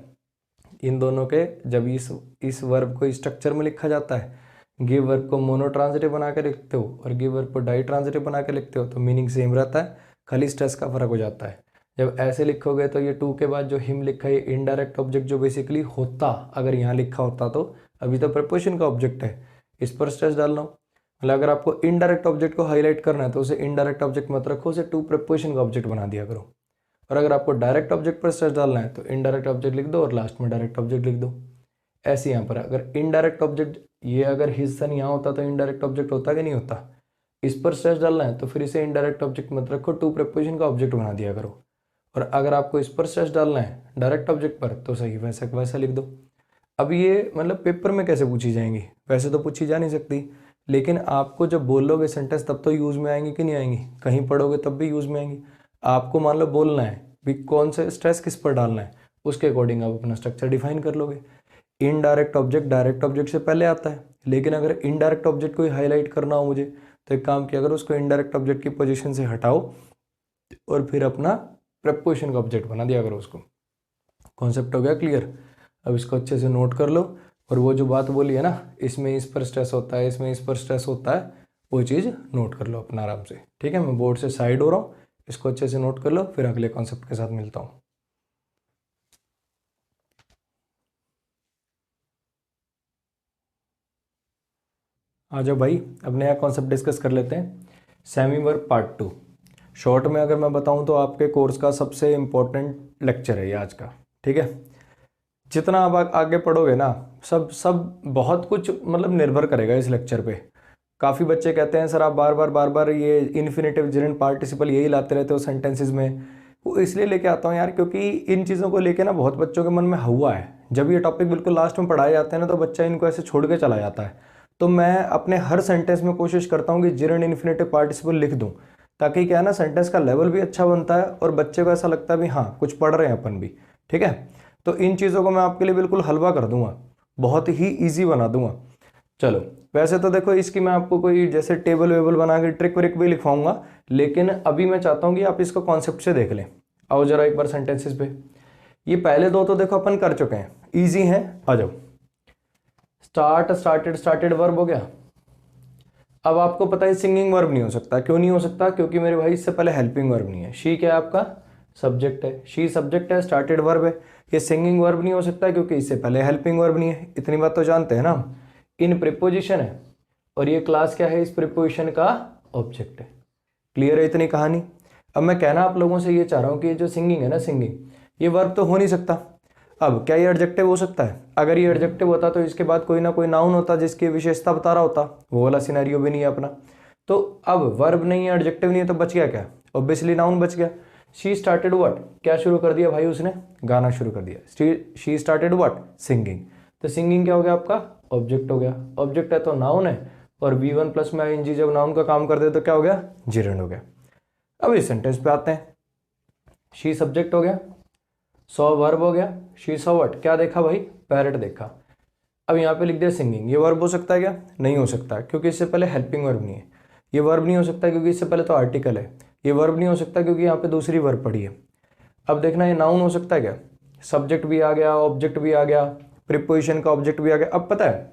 इन दोनों के जब इस वर्ब को स्ट्रक्चर में लिखा जाता है, गिव वर्ब को मोनो ट्रांजिटिव बना के लिखते हो और गिव वर्ब को डाई ट्रांजिटिव बना के लिखते हो, तो मीनिंग सेम रहता है, खाली स्ट्रेस का फर्क हो जाता है। जब ऐसे लिखोगे तो ये टू के बाद जो हिम लिखा है इनडायरेक्ट ऑब्जेक्ट जो बेसिकली होता, अगर यहाँ लिखा होता तो अभी तो प्रपोजिशन का ऑब्जेक्ट है, इस पर स्ट्रेस डालना हो। मतलब अगर आपको इनडायरेक्ट ऑब्जेक्ट को हाईलाइट करना है तो उसे इनडायरेक्ट ऑब्जेक्ट मत रखो, उसे टू प्रपोजिशन का ऑब्जेक्ट बना दिया करो। और अगर आपको डायरेक्ट ऑब्जेक्ट पर स्ट्रेस डालना है तो इनडायरेक्ट ऑब्जेक्ट लिख दो और लास्ट में डायरेक्ट ऑब्जेक्ट लिख दो। ऐसे यहाँ पर अगर इनडायरेक्ट ऑब्जेक्ट, ये अगर हिज सन यहाँ होता तो इनडायरेक्ट ऑब्जेक्ट होता कि नहीं होता। इस पर स्ट्रेस डालना है तो फिर इसे इनडायरेक्ट ऑब्जेक्ट मत रखो, टू प्रीपोजिशन का ऑब्जेक्ट बना दिया करो। और अगर आपको इस पर स्ट्रेस डालना है डायरेक्ट ऑब्जेक्ट पर तो सही वैसा वैसा लिख दो। अब ये मतलब पेपर में कैसे पूछी जाएंगी, वैसे तो पूछी जा नहीं सकती, लेकिन आपको जब बोलोगे सेंटेंस तब तो यूज़ में आएंगी कि नहीं आएंगी, कहीं पढ़ोगे तब भी यूज़ में आएंगी। आपको मान लो बोलना है भी कौन से स्ट्रेस किस पर डालना है, उसके अकॉर्डिंग आप अपना स्ट्रक्चर डिफाइन कर लोगे। इनडायरेक्ट ऑब्जेक्ट डायरेक्ट ऑब्जेक्ट से पहले आता है, लेकिन अगर इनडायरेक्ट ऑब्जेक्ट को हाईलाइट करना हो मुझे तो एक काम किया, अगर उसको इनडायरेक्ट ऑब्जेक्ट की पोजीशन से हटाओ और फिर अपना प्रेपोजिशन का ऑब्जेक्ट बना दिया करो उसको। कॉन्सेप्ट हो गया क्लियर। अब इसको अच्छे से नोट कर लो, और वो जो बात बोली है ना, इसमें इस पर स्ट्रेस होता है, इसमें इस पर स्ट्रेस होता है, वो चीज़ नोट कर लो अपना आराम से। ठीक है, मैं बोर्ड से साइड हो रहा हूँ, इसको अच्छे से नोट कर लो, फिर अगले कॉन्सेप्ट के साथ मिलता हूँ। आ जाओ भाई, अब नया कॉन्सेप्ट डिस्कस कर लेते हैं, सेमी वर्ब पार्ट 2। शॉर्ट में अगर मैं बताऊं तो आपके कोर्स का सबसे इम्पोर्टेंट लेक्चर है ये आज का। ठीक है, जितना आप आगे पढ़ोगे ना, सब सब बहुत कुछ मतलब निर्भर करेगा इस लेक्चर पे। काफ़ी बच्चे कहते हैं सर आप बार बार ये इन्फिनेटिव जेरेंट पार्टिसिपल यही लाते रहते हो सेंटेंसेस में। वो इसलिए लेके आता हूँ यार, क्योंकि इन चीज़ों को लेके ना बहुत बच्चों के मन में हुआ है। जब ये टॉपिक बिल्कुल लास्ट में पढ़ाए जाते हैं ना तो बच्चा इनको ऐसे छोड़ के चला जाता है। तो मैं अपने हर सेंटेंस में कोशिश करता हूँ कि जेरेंट इन्फिनेटिव पार्टिसिपल लिख दूँ, ताकि क्या है ना, सेंटेंस का लेवल भी अच्छा बनता है और बच्चे को ऐसा लगता है भी हाँ कुछ पढ़ रहे हैं अपन भी। ठीक है, तो इन चीज़ों को मैं आपके लिए बिल्कुल हलवा कर दूंगा, बहुत ही ईजी बना दूंगा। चलो, वैसे तो देखो इसकी मैं आपको कोई जैसे टेबल वेबल बना के ट्रिक व्रिक भी लिखवाऊंगा, लेकिन अभी मैं चाहता हूँ कि आप इसको कॉन्सेप्ट से देख लें। आओ जरा एक बार सेंटेंसेस पे, ये पहले दो तो देखो अपन कर चुके हैं, ईजी हैं। आ जाओ, स्टार्ट स्टार्टेड स्टार्टेड वर्ब हो गया। अब आपको पता है सिंगिंग वर्ब नहीं हो सकता, क्यों नहीं हो सकता, क्योंकि मेरे भाई इससे पहले हेल्पिंग वर्ब नहीं है। शी क्या है आपका सब्जेक्ट है, शी सब्जेक्ट है, स्टार्टेड वर्ब है। ये सिंगिंग वर्ब नहीं हो सकता क्योंकि इससे पहले हेल्पिंग वर्ब नहीं है। इतनी बात तो जानते हैं ना। इन प्रीपोजिशन है और ये क्लास क्या है, इस प्रीपोजिशन का ऑब्जेक्ट है। क्लियर है इतनी कहानी। अब मैं कहना आप लोगों से ये चाह रहा हूँ कि ये जो सिंगिंग है ना, सिंगिंग ये वर्ब तो हो नहीं सकता। अब क्या ये एडजेक्टिव हो सकता है? अगर ये एडजेक्टिव होता तो इसके बाद कोई ना कोई नाउन होता जिसकी विशेषता बता रहा होता, वो वाला सिनेरियो भी नहीं है अपना। तो अब वर्ब नहीं है, एडजेक्टिव नहीं है, तो बच गया क्या? ऑब्वियसली नाउन बच गया। शी स्टार्टेड व्हाट, क्या शुरू कर दिया भाई उसने? गाना शुरू कर दिया। She started what, singing. तो सिंगिंग क्या हो गया आपका? ऑब्जेक्ट हो गया। ऑब्जेक्ट है तो नाउन है, और V1 प्लस में ing जब नाउन का काम कर दे तो क्या हो गया? जिरेंड हो गया। अब इस सेंटेंस पे आते हैं, शी सब्जेक्ट हो गया, सॉ वर्ब हो गया, शी सॉ व्हाट, क्या देखा भाई? पैरट देखा। अब यहाँ पे लिख दिया सिंगिंग, ये वर्ब हो सकता है क्या? नहीं हो सकता, क्योंकि इससे पहले हेल्पिंग वर्ब नहीं है। ये वर्ब नहीं हो सकता क्योंकि इससे पहले तो आर्टिकल है। ये वर्ब नहीं हो सकता क्योंकि यहाँ पे दूसरी वर्ब पड़ी है। अब देखना ये नाउन हो सकता है क्या? सब्जेक्ट भी आ गया, ऑब्जेक्ट भी आ गया, प्रीपोजिशन का ऑब्जेक्ट भी आ गया। अब पता है,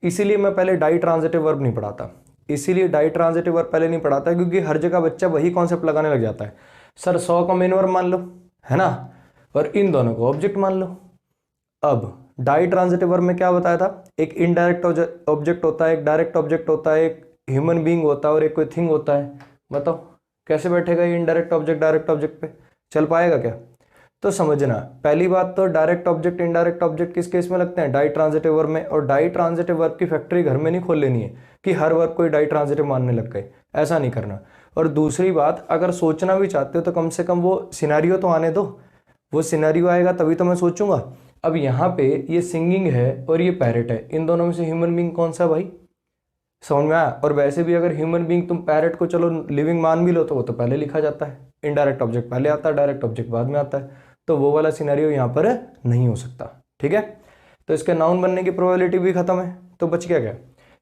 इसीलिए मैं पहले डाई ट्रांजिटिव वर्ब नहीं पढ़ाता। इसीलिए डाई ट्रांजिटिव वर्ब पहले नहीं पढ़ाता क्योंकि हर जगह बच्चा वही कॉन्सेप्ट लगाने लग जाता है। सर 100 का मेन वर्ब मान लो, है ना, और इन दोनों को ऑब्जेक्ट मान लो। अब डाई ट्रांजिटिव वर्ब में क्या बताया था? एक इनडायरेक्ट ऑब्जेक्ट होता है, एक डायरेक्ट ऑब्जेक्ट होता है, एक ह्यूमन बीइंग होता है और एक कोई थिंग होता है। बताओ कैसे बैठेगा ये इनडायरेक्ट ऑब्जेक्ट डायरेक्ट ऑब्जेक्ट पे? चल पाएगा क्या? तो समझना, पहली बात तो डायरेक्ट ऑब्जेक्ट इनडायरेक्ट ऑब्जेक्ट किस केस में लगते हैं? डाई ट्रांजिटिव वर्ब में। और डाई ट्रांजिटिव वर्ब की फैक्ट्री घर में नहीं खोल लेनी है कि हर वर्ब को डाई ट्रांजिटिव मानने लग गए, ऐसा नहीं करना। और दूसरी बात, अगर सोचना भी चाहते हो तो कम से कम वो सिनेरियो तो आने दो, वो सिनेरियो आएगा तभी तो मैं सोचूंगा। अब यहाँ पे ये सिंगिंग है और ये पैरेट है, इन दोनों में से ह्यूमन बीइंग कौन सा भाई? समझ में आया? और वैसे भी अगर ह्यूमन बीइंग तुम पैरेट को चलो लिविंग मान भी लो तो वो तो पहले लिखा जाता है, इनडायरेक्ट ऑब्जेक्ट पहले आता है, डायरेक्ट ऑब्जेक्ट बाद में आता है। तो वो वाला सिनेरियो यहाँ पर नहीं हो सकता। ठीक है, तो इसके नाउन बनने की प्रोबेबिलिटी भी खत्म है। तो बच गया क्या?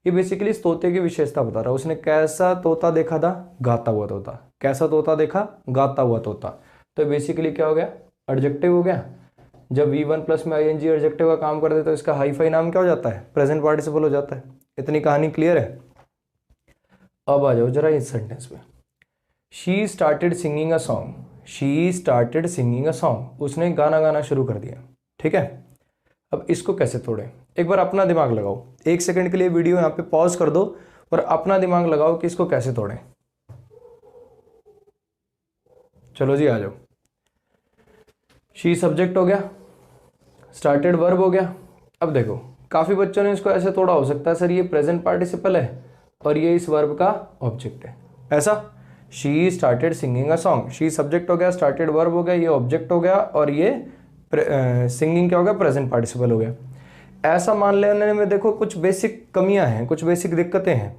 ये बेसिकली इस तोते की विशेषता बता रहा है। उसने कैसा तोता देखा था? गाता हुआ तोता। कैसा तोता देखा? गाता हुआ तोता। तो बेसिकली क्या हो गया? एडजेक्टिव हो गया। जब V1 प्लस में ing एडजेक्टिव का काम कर दे तो इसका हाईफाई नाम क्या हो जाता है? प्रेजेंट पार्टिसिपल हो जाता है। इतनी कहानी क्लियर है? अब आ जाओ जरा इस सेंटेंस में, she started singing a song. She started singing a song, उसने गाना गाना शुरू कर दिया। ठीक है, अब इसको कैसे तोड़ें? एक बार अपना दिमाग लगाओ, एक सेकंड के लिए वीडियो यहाँ पे पॉज कर दो और अपना दिमाग लगाओ कि इसको कैसे तोड़ें। चलो जी आ जाओ। शी सब्जेक्ट हो गया, स्टार्टेड वर्ब हो गया, अब देखो काफ़ी बच्चों ने इसको ऐसे तोड़ा हो सकता है सर ये प्रेजेंट पार्टिसिपल है और ये इस वर्ब का ऑब्जेक्ट है, ऐसा। She started singing a song, she subject हो गया, स्टार्टेड वर्ब हो गया, ये ऑब्जेक्ट हो गया और ये सिंगिंग क्या हो गया, प्रेजेंट पार्टिसिपल हो गया। ऐसा मान लेने में देखो कुछ बेसिक कमियां हैं, कुछ बेसिक दिक्कतें हैं।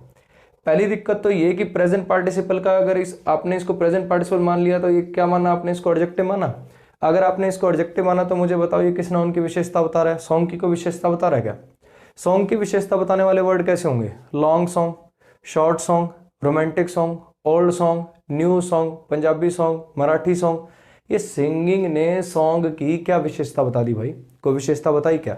पहली दिक्कत तो ये कि प्रेजेंट पार्टिसिपल का अगर आपने इसको प्रेजेंट पार्टिसिपल मान लिया तो ये क्या माना आपने, इसको एडजेक्टिव माना। अगर आपने इसको एडजेक्टिव माना तो मुझे बताओ ये किस नाउन की विशेषता बता रहा है, सॉन्ग की कोई विशेषता बता रहा है क्या? सॉन्ग की विशेषता बताने वाले वर्ड कैसे होंगे, long song, short song, romantic song, old song, new song, Punjabi song, Marathi song. ये सिंगिंग ने सॉन्ग की क्या विशेषता बता दी भाई, कोई विशेषता बताई क्या?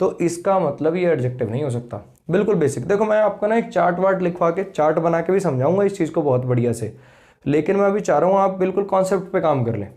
तो इसका मतलब ये एडजेक्टिव नहीं हो सकता। बिल्कुल बेसिक। देखो मैं आपको ना एक चार्ट वार्ट लिखवा के चार्ट बना के भी समझाऊंगा इस चीज़ को बहुत बढ़िया से, लेकिन मैं अभी चाह रहा हूँ आप बिल्कुल कॉन्सेप्ट पे काम कर लें।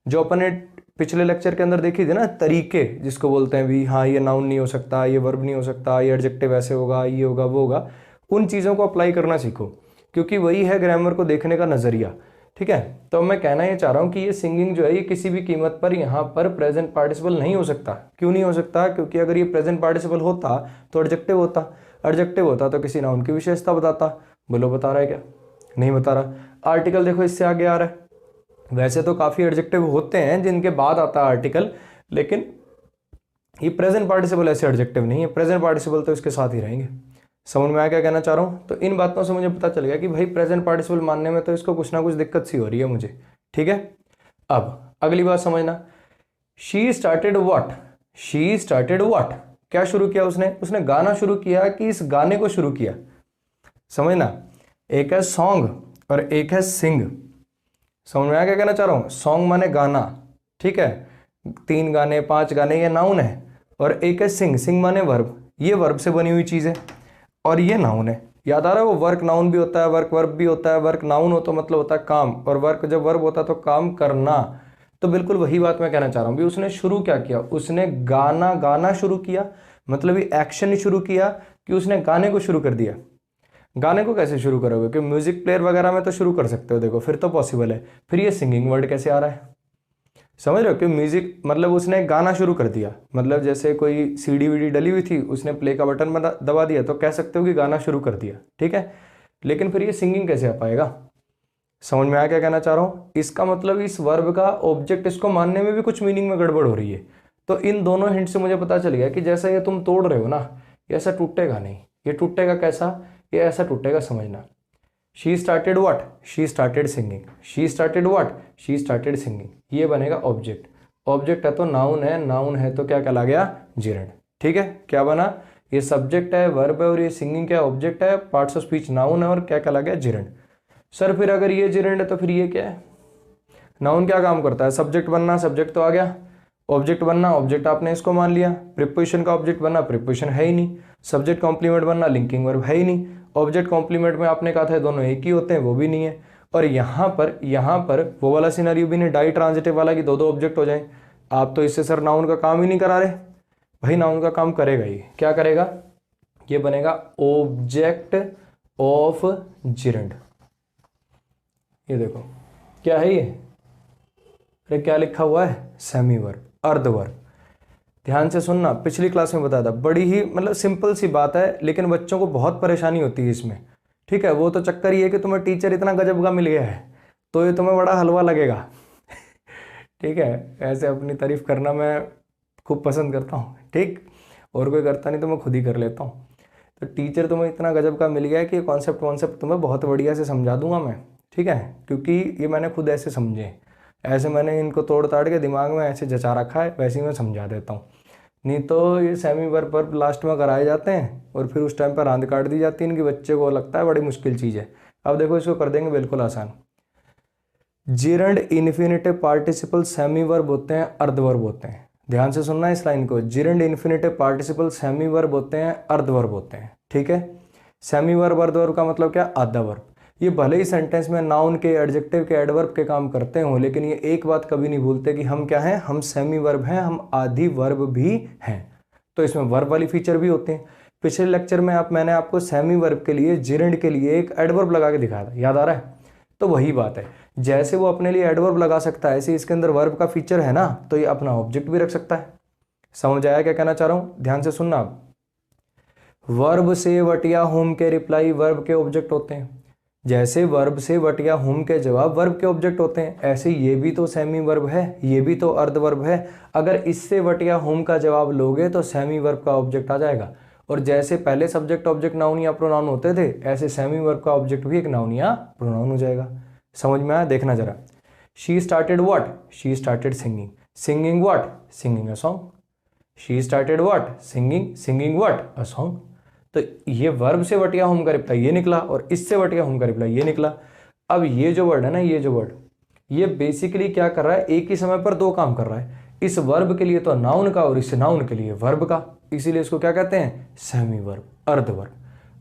जो अपने पिछले लेक्चर के अंदर देखी थी ना तरीके, जिसको बोलते हैं भी हाँ ये नाउन नहीं हो सकता, ये वर्ब नहीं हो सकता, ये एडजेक्टिव ऐसे होगा, ये होगा वो होगा, उन चीज़ों को अप्लाई करना सीखो, क्योंकि वही है ग्रामर को देखने का नज़रिया। ठीक है, तो मैं कहना ये चाह रहा हूँ कि ये सिंगिंग जो है ये किसी भी कीमत पर यहाँ पर प्रेजेंट पार्टिसिपल नहीं हो सकता। क्यों नहीं हो सकता? क्योंकि अगर ये प्रेजेंट पार्टिसिपल होता तो एडजेक्टिव होता, एडजेक्टिव होता तो किसी नाउन की विशेषता बताता। बोलो बता रहा है क्या? नहीं बता रहा। आर्टिकल देखो इससे आगे आ रहा है। वैसे तो काफ़ी एडजेक्टिव होते हैं जिनके बाद आता है आर्टिकल, लेकिन ये प्रेजेंट पार्टिसिपल ऐसे एडजेक्टिव नहीं है, प्रेजेंट पार्टिसिपल तो इसके साथ ही रहेंगे। समझ में आया क्या कहना चाह रहा हूँ? तो इन बातों से मुझे पता चल गया कि भाई प्रेजेंट पार्टिसिपल मानने में तो इसको कुछ ना कुछ दिक्कत सी हो रही है मुझे। ठीक है, अब अगली बात समझना। She started what, she started what, क्या शुरू किया उसने गाना शुरू किया कि इस गाने को शुरू किया। समझना, एक है सॉन्ग और एक है सिंग। समझ में आया क्या कहना चाह रहा हूँ? सॉन्ग माने गाना, ठीक है, 3 गाने 5 गाने ये नाउन है, और एक है सिंग, सिंग माने वर्ब, ये वर्ब से बनी हुई चीज़ है और ये नाउन है। याद आ रहा है? वो वर्क नाउन भी होता है, वर्क वर्ब भी होता है। वर्क नाउन हो तो मतलब होता है काम, और वर्क जब वर्ब होता है तो काम करना। तो बिल्कुल वही बात मैं कहना चाह रहा हूँ भी उसने शुरू क्या किया, उसने गाना शुरू किया, मतलब ये एक्शन ही शुरू किया कि उसने गाने को शुरू कर दिया। गाने को कैसे शुरू करोगे? कि म्यूजिक प्लेयर वगैरह में तो शुरू कर सकते हो, देखो फिर तो पॉसिबल है। फिर ये सिंगिंग वर्ड कैसे आ रहा है? समझ रहे हो? कि म्यूजिक मतलब उसने गाना शुरू कर दिया, मतलब जैसे कोई सीडी वीडी डली हुई थी, उसने प्ले का बटन दबा दिया तो कह सकते हो कि गाना शुरू कर दिया। ठीक है, लेकिन फिर ये सिंगिंग कैसे आ पाएगा? समझ में आया क्या कहना चाह रहा हूँ? इसका मतलब इस वर्ब का ऑब्जेक्ट, इसको मानने में भी कुछ मीनिंग में गड़बड़ हो रही है। तो इन दोनों हिंट से मुझे पता चल गया कि जैसा ये तुम तोड़ रहे हो ना, ये ऐसा टूटेगा नहीं। ये टूटेगा कैसा? ये ऐसा टूटेगा, समझना। She started what, she started singing, she started what, she started singing, ये बनेगा ऑब्जेक्ट। ऑब्जेक्ट है तो नाउन है, नाउन है तो क्या कहला गया? जिरंड। ठीक है, क्या बना? ये सब्जेक्ट है, वर्ब है, और ये सिंगिंग क्या? ऑब्जेक्ट है, पार्ट्स ऑफ स्पीच नाउन है, और क्या कहला गया? जिरंड। सर फिर अगर ये जिरंड है तो फिर ये क्या है? नाउन क्या काम करता है? सब्जेक्ट बनना, सब्जेक्ट तो आ गया। ऑब्जेक्ट बनना, ऑब्जेक्ट आपने इसको मान लिया। प्रीपोजिशन का ऑब्जेक्ट बनना, प्रीपोजिशन है ही नहीं। सब्जेक्ट कॉम्प्लीमेंट बनना, लिंकिंग वर्ब है ही नहीं। ऑब्जेक्ट कॉम्प्लीमेंट में आपने कहा था दोनों एक ही होते हैं, वो भी नहीं है। और यहाँ पर वो वाला सिनेरियो भी नहीं, डाई ट्रांजिटिव वाला कि दो दो ऑब्जेक्ट हो जाए। आप तो इससे सर नाउन का काम ही नहीं करा रहे। भाई नाउन का काम करेगा ही, क्या करेगा? ये बनेगा ऑब्जेक्ट ऑफ जिरंड। ये देखो क्या है ये? अरे क्या लिखा हुआ है? सेमी वर्ब, अर्ध वर्ब। ध्यान से सुनना, पिछली क्लास में बताया था, बड़ी ही मतलब सिंपल सी बात है, लेकिन बच्चों को बहुत परेशानी होती है इसमें। ठीक है, वो तो चक्कर ये है कि तुम्हें टीचर इतना गजब का मिल गया है तो ये तुम्हें बड़ा हलवा लगेगा। ठीक है, ऐसे अपनी तारीफ करना मैं खूब पसंद करता हूँ। ठीक, और कोई करता नहीं तो मैं खुद ही कर लेता हूँ। तो टीचर तुम्हें इतना गजब का मिल गया है कि कॉन्सेप्ट तुम्हें बहुत बढ़िया से समझा दूंगा मैं। ठीक है, क्योंकि ये मैंने खुद ऐसे समझे, ऐसे मैंने इनको तोड़ ताड़ के दिमाग में ऐसे जचा रखा है, वैसे ही मैं समझा देता हूँ। नहीं तो ये सेमी वर्ब लास्ट में कराए जाते हैं और फिर उस टाइम पर रांद काट दी जाती है इनकी, बच्चे को लगता है बड़ी मुश्किल चीज़ है। अब देखो इसको कर देंगे बिल्कुल आसान। Gerund infinitive participle semi verb होते हैं, अर्धवर्ब होते हैं। ध्यान से सुनना इस लाइन को, gerund infinitive participle semi verb होते हैं, अर्धवर्ब होते हैं। ठीक है, सेमी वर्ब अर्धवर्ब का मतलब क्या? आधा वर्ब। ये भले ही सेंटेंस में नाउन के, एडजेक्टिव के, एडवर्ब के काम करते हों, लेकिन ये एक बात कभी नहीं भूलते कि हम क्या हैं? हम सेमी वर्ब हैं, हम आधी वर्ब भी हैं। तो इसमें वर्ब वाली फीचर भी होते हैं। पिछले लेक्चर में मैंने आपको सेमी वर्ब के लिए, जिरंड के लिए एक एडवर्ब लगा के दिखाया था, याद आ रहा है? तो वही बात है, जैसे वो अपने लिए एडवर्ब लगा सकता है, ऐसे इसके अंदर वर्ब का फीचर है ना, तो ये अपना ऑब्जेक्ट भी रख सकता है। समझ आया क्या कहना चाह रहा हूं? ध्यान से सुनना आप। वर्ब से वटिया होम के रिप्लाई वर्ब के ऑब्जेक्ट होते हैं। जैसे वर्ब से वटिया होम के जवाब वर्ब के ऑब्जेक्ट होते हैं, ऐसे ये भी तो सेमी वर्ब है, ये भी तो अर्ध वर्ब है। अगर इससे वटिया होम का जवाब लोगे तो सेमी वर्ब का ऑब्जेक्ट आ जाएगा। और जैसे पहले सब्जेक्ट ऑब्जेक्ट नाउन या प्रोनाउन होते थे, ऐसे सेमी वर्ब का ऑब्जेक्ट भी एक नाउन या प्रोनाउन हो जाएगा। समझ में आया? देखना जरा। She started what? She started singing. Singing what? Singing a song. She started what? Singing. Singing what? A song. तो ये वर्ब से वटिया होम का रिप्लाई ये निकला और इससे वटिया होम का रिप्लाई ये निकला। अब ये जो वर्ड है ना, ये जो वर्ड, ये बेसिकली क्या कर रहा है? एक ही समय पर दो काम कर रहा है। इस वर्ब के लिए तो नाउन का और इस नाउन के लिए वर्ब का, इसीलिए इसको क्या कहते हैं? सेमी वर्ब, अर्ध वर्ब।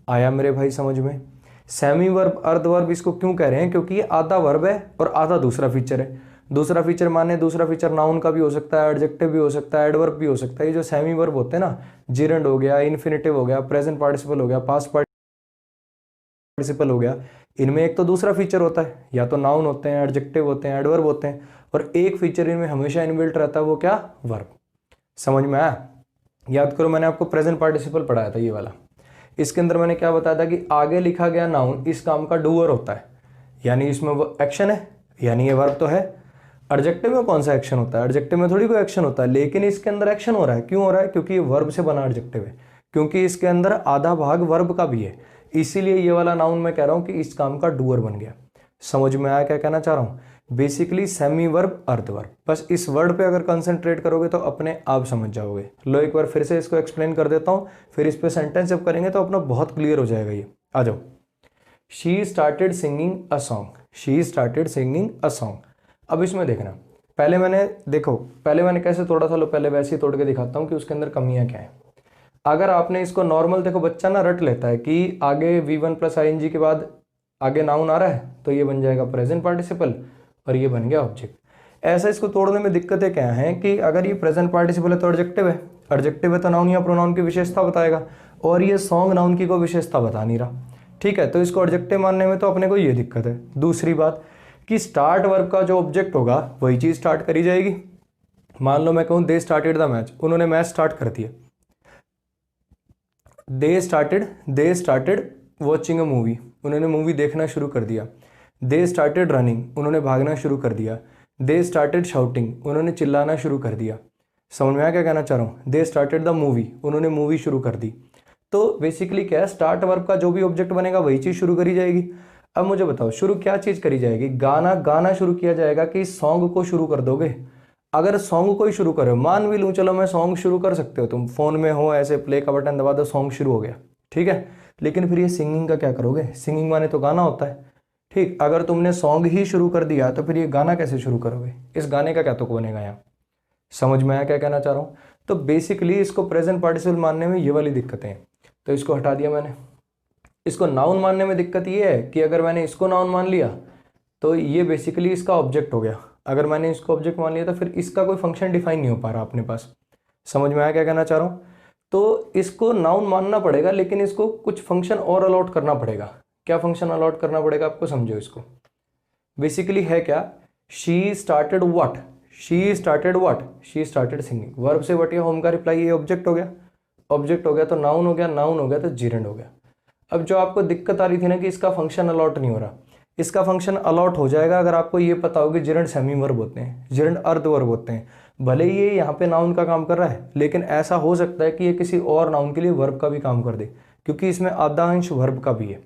आया मेरे भाई समझ में? सेमी वर्ब, अर्ध वर्ब इसको क्यों कह रहे हैं? क्योंकि ये आधा वर्ब है और आधा दूसरा फीचर है। दूसरा फीचर माने दूसरा फीचर नाउन का भी हो सकता है, एडजेक्टिव भी हो सकता है, एडवर्ब भी हो सकता है। ये जो सेमी वर्ब होते हैं ना, जिरंड हो गया, इन्फिनेटिव हो गया, प्रेजेंट पार्टिसिपल हो गया, पास्ट पार्टिसिपल हो गया, इनमें एक तो दूसरा फीचर होता है, या तो नाउन होते हैं, एडजेक्टिव होते हैं, एडवर्ब होते हैं, और एक फीचर इनमें हमेशा इनबिल्ट रहता है, वो क्या? वर्ब। समझ में आया? याद करो, मैंने आपको प्रेजेंट पार्टिसिपल पढ़ाया था ये वाला। इसके अंदर मैंने क्या बताया था कि आगे लिखा गया नाउन इस काम का डूअर होता है, यानी इसमें वो एक्शन है, यानी ये वर्ब तो है। एडजेक्टिव में कौन सा एक्शन होता है? एडजेक्टिव में थोड़ी कोई एक्शन होता है, लेकिन इसके अंदर एक्शन हो रहा है। क्यों हो रहा है? क्योंकि ये वर्ब से बना एडजेक्टिव है, क्योंकि इसके अंदर आधा भाग वर्ब का भी है, इसीलिए ये वाला नाउन मैं कह रहा हूं कि इस काम का डूअर बन गया। समझ में आया क्या कहना चाह रहा हूं? बेसिकली सेमी वर्ब, अर्ध वर्ब। बस इस वर्ड पे अगर कंसंट्रेट करोगे तो अपने आप समझ जाओगे। लो एक बार फिर से इसको एक्सप्लेन कर देता हूं, फिर इस पे सेंटेंस जब करेंगे तो अपना बहुत क्लियर हो जाएगा ये। आ जाओ। She started singing a song. She started singing a song. अब इसमें देखना, पहले मैंने कैसे तोड़ा था, लो पहले वैसे ही तोड़ के दिखाता हूं कि उसके अंदर कमियां क्या है। अगर आपने इसको नॉर्मल, देखो बच्चा ना रट लेता है कि आगे V1 प्लस ING के बाद आगे नाउन आ रहा है तो ये बन जाएगा प्रेजेंट पार्टिसिपल और ये बन गया ऑब्जेक्ट। ऐसा इसको तोड़ने में दिक्कतें क्या हैं कि अगर ये प्रेजेंट पार्टिसिपल है तो एडजेक्टिव है, एडजेक्टिव है तो नाउन या प्रोनाउन की विशेषता बताएगा, और ये सॉन्ग नाउन की कोई विशेषता बता नहीं रहा। ठीक है, तो इसको एडजेक्टिव मानने में तो अपने को ये दिक्कत है। दूसरी बात कि स्टार्ट वर्ब का जो ऑब्जेक्ट होगा वही चीज स्टार्ट करी जाएगी। मान लो मैं कहूं दे स्टार्टेड द मैच, उन्होंने मैच स्टार्ट कर दिया। They started watching a movie, उन्होंने मूवी देखना शुरू कर दिया। दे स्टार्टेड रनिंग, उन्होंने भागना शुरू कर दिया। दे स्टार्टेड शाउटिंग, उन्होंने चिल्लाना शुरू कर दिया। समझ में आया क्या कहना चाह रहा हूँ? दे स्टार्टेड द मूवी, उन्होंने मूवी शुरू कर दी। तो बेसिकली क्या है, स्टार्ट वर्ब का जो भी ऑब्जेक्ट बनेगा वही चीज शुरू करी जाएगी। अब मुझे बताओ, शुरू क्या चीज करी जाएगी? गाना शुरू किया जाएगा कि सॉन्ग को शुरू कर दोगे? अगर सॉन्ग को ही शुरू करो, मान भी लूँ, चलो मैं सॉन्ग शुरू कर सकते हो, तुम फोन में हो, ऐसे प्ले का बटन दबा दो, सॉन्ग शुरू हो गया, ठीक है। लेकिन फिर ये सिंगिंग का क्या करोगे? सिंगिंग माने तो गाना होता है, ठीक। अगर तुमने सॉन्ग ही शुरू कर दिया तो फिर ये गाना कैसे शुरू करोगे? इस गाने का क्या तुक बनेगा यहाँ? समझ में आया क्या कहना चाह रहा हूँ? तो बेसिकली इसको प्रेजेंट पार्टिसिपल मानने में ये वाली दिक्कतें हैं, तो इसको हटा दिया मैंने। इसको नाउन मानने में दिक्कत ये है कि अगर मैंने इसको नाउन मान लिया तो ये बेसिकली इसका ऑब्जेक्ट हो गया। अगर मैंने इसको ऑब्जेक्ट मान लिया तो फिर इसका कोई फंक्शन डिफाइन नहीं हो पा रहा अपने पास। समझ में आया क्या कहना चाह रहा हूँ? तो इसको नाउन मानना पड़ेगा, लेकिन इसको कुछ फंक्शन और अलॉट करना पड़ेगा। क्या फंक्शन अलॉट करना पड़ेगा आपको? समझो इसको। बेसिकली है क्या, she started what, she started what, she started singing. Verb से व्हाट या होम का रिप्लाई, ये ऑब्जेक्ट हो गया। ऑब्जेक्ट हो गया तो नाउन हो गया, नाउन हो गया तो जिरेंड हो गया। अब जो आपको दिक्कत आ रही थी ना कि इसका फंक्शन अलॉट नहीं हो रहा, इसका फंक्शन अलॉट हो जाएगा अगर आपको ये पता हो कि जिरेंड सेमी वर्ब होते हैं, जिरेंड अर्ध वर्ब होते हैं। भले ही ये यहाँ पे नाउन का काम कर रहा है, लेकिन ऐसा हो सकता है कि ये किसी और नाउन के लिए वर्ब का भी काम कर दे, क्योंकि इसमें आधा अंश वर्ब का भी है।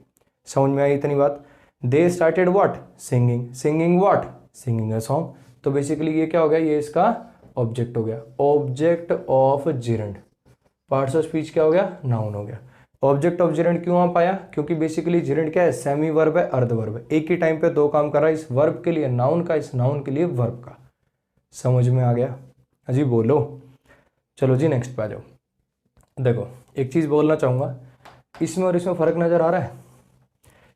समझ में आई इतनी बात? They started what, singing, singing what, singing a song. तो बेसिकली ये क्या हो गया, ये इसका ऑब्जेक्ट हो गया, object of gerund. Parts of speech क्या हो गया, नाउन हो गया। ऑब्जेक्ट ऑफ जिरेंड क्यों आ पाया? क्योंकि बेसिकली जिरेंड क्या है, सेमी वर्ब है, अर्ध वर्ब है, एक ही टाइम पे दो काम कर रहा है, इस वर्ब के लिए नाउन का, इस नाउन के लिए वर्ब का। समझ में आ गया? अजी बोलो। चलो जी नेक्स्ट पे आ जाओ। देखो एक चीज बोलना चाहूंगा, इसमें और इसमें फर्क नजर आ रहा है?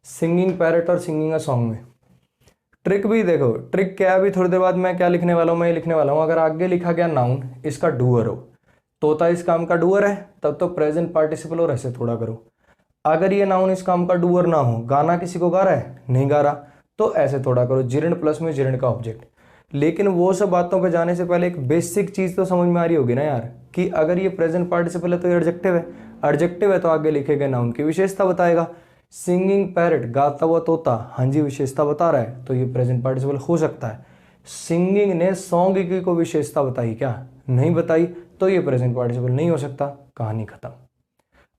सिंगिंग पैरट और सिंगिंग अ सॉन्ग में ट्रिक भी देखो। ट्रिक क्या है, अभी थोड़ी देर बाद मैं क्या लिखने वाला हूँ, मैं ये लिखने वाला हूँ, अगर आगे लिखा गया नाउन इसका डूअर हो, तोता इस काम का डूअर है, तब तो प्रेजेंट पार्टिसिपल और ऐसे थोड़ा करो। अगर ये नाउन इस काम का डूअर ना हो, गाना किसी को गा रहा है, नहीं गा रहा, तो ऐसे थोड़ा करो, जिरेंड प्लस में जिरेंड का ऑब्जेक्ट। लेकिन वो सब बातों पे जाने से पहले एक बेसिक चीज़ तो समझ में आ रही होगी ना यार, कि अगर ये प्रेजेंट पार्टिसिपल है तो ये एडजेक्टिव है, एडजेक्टिव है तो आगे लिखे गए नाउन की विशेषता बताएगा। सिंगिंग पैरट, गाता हुआ तोता, हाँ जी विशेषता बता रहा है तो ये प्रेजेंट पार्टिसिपल हो सकता है। सिंगिंग ने सॉन्ग की को विशेषता बताई क्या, नहीं बताई, तो ये प्रेजेंट पार्टिसिपल नहीं हो सकता, कहानी खत्म।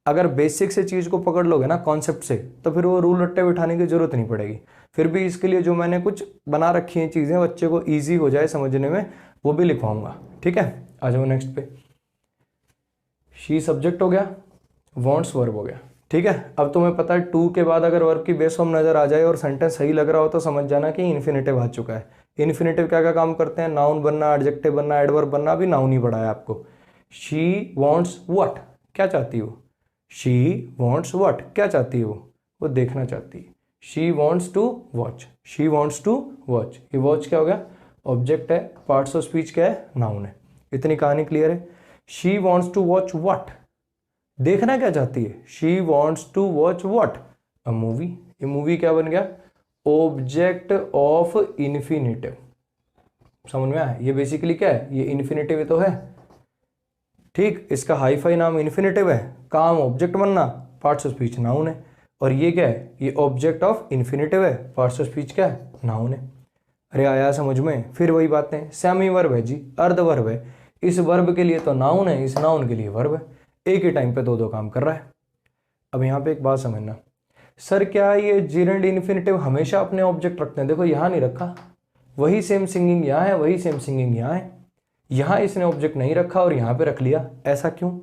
अगर बेसिक से चीज़ को पकड़ लोगे ना कॉन्सेप्ट से, तो फिर वो रूल रट्टे बिठाने की जरूरत नहीं पड़ेगी। फिर भी इसके लिए जो मैंने कुछ बना रखी हैं चीज़ें, बच्चे को ईजी हो जाए समझने में, वो भी लिखवाऊंगा। ठीक है, आ जाओ नेक्स्ट पे। शी सब्जेक्ट हो गया, वॉन्ट्स वर्ब हो गया। ठीक है, अब तुम्हें पता है टू के बाद अगर वर्ब की बेस फॉर्म नजर आ जाए और सेंटेंस सही लग रहा हो तो समझ जाना कि इन्फिनेटिव आ चुका है। इन्फिनेटिव क्या क्या काम करते हैं, नाउन बनना, एडजेक्टिव बनना, एडवर्ब बनना, अभी नाउन ही पढ़ा है आपको। शी वॉन्ट्स व्हाट, क्या चाहती हो, शी वॉन्ट्स व्हाट, क्या चाहती है वो देखना चाहती है। She wants to watch, she wants to watch, ये वॉच क्या हो गया, ऑब्जेक्ट है, पार्ट्स ऑफ स्पीच क्या है, नाउन है। इतनी कहानी क्लियर है। She wants to watch what, देखना क्या चाहती है, she wants to watch what, a movie. ये मूवी क्या बन गया, ऑब्जेक्ट ऑफ इन्फिनेटिव। समझ में आया, ये बेसिकली क्या है, ये इन्फिनेटिव ही तो है। ठीक, इसका हाईफाई नाम इन्फिनेटिव है, काम ऑब्जेक्ट बनना, पार्ट्स ऑफ स्पीच नाउन है। और ये क्या है, ये ऑब्जेक्ट ऑफ इन्फिनेटिव है, पार्ट्स ऑफ स्पीच क्या है, नाउन है। अरे आया समझ में, फिर वही बातें, सेमी वर्ब है जी, अर्ध वर्ब है। इस वर्ब के लिए तो नाउन है, इस नाउन के लिए वर्ब है, एक ही टाइम पे दो दो काम कर रहा है। अब यहाँ पे एक बात समझना, सर क्या ये जिरेंड इन्फिनेटिव हमेशा अपने ऑब्जेक्ट रखते हैं, देखो यहाँ नहीं रखा, वही सेम सिंगिंग यहाँ है, वही सेम सिंगिंग यहाँ है, यहाँ इसने ऑब्जेक्ट नहीं रखा और यहाँ पे रख लिया। ऐसा क्यों,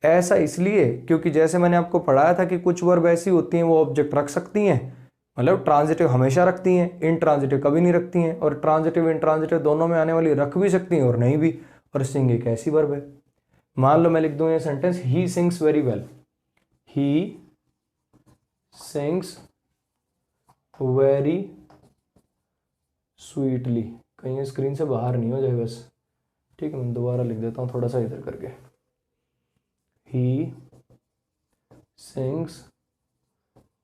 ऐसा इसलिए क्योंकि जैसे मैंने आपको पढ़ाया था कि कुछ वर्ब ऐसी होती हैं वो ऑब्जेक्ट रख सकती हैं, मतलब ट्रांजिटिव हमेशा रखती हैं, इंट्रांजिटिव कभी नहीं रखती हैं, और ट्रांजिटिव इंट्रांजिटिव दोनों में आने वाली रख भी सकती हैं और नहीं भी। और सिंग एक ऐसी वर्ब है। मान लो मैं लिख दूं ये sentence, he sings very well, he sings very sweetly, कहीं स्क्रीन से बाहर नहीं हो जाए बस। ठीक है, मैं दोबारा लिख देता हूँ थोड़ा सा इधर करके, ही सिंग्स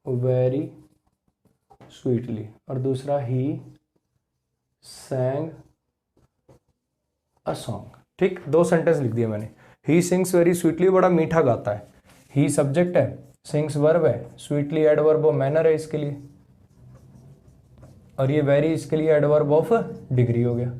वेरी स्वीटली, और दूसरा ही सैंग अ सॉन्ग। ठीक, दो सेंटेंस लिख दिए मैंने। ही सिंग्स वेरी स्वीटली, बड़ा मीठा गाता है, ही सब्जेक्ट है, सिंग्स वर्ब है, स्वीटली एडवर्ब ऑफ मैनर है इसके लिए, और ये वेरी इसके लिए एडवर्ब ऑफ डिग्री हो गया।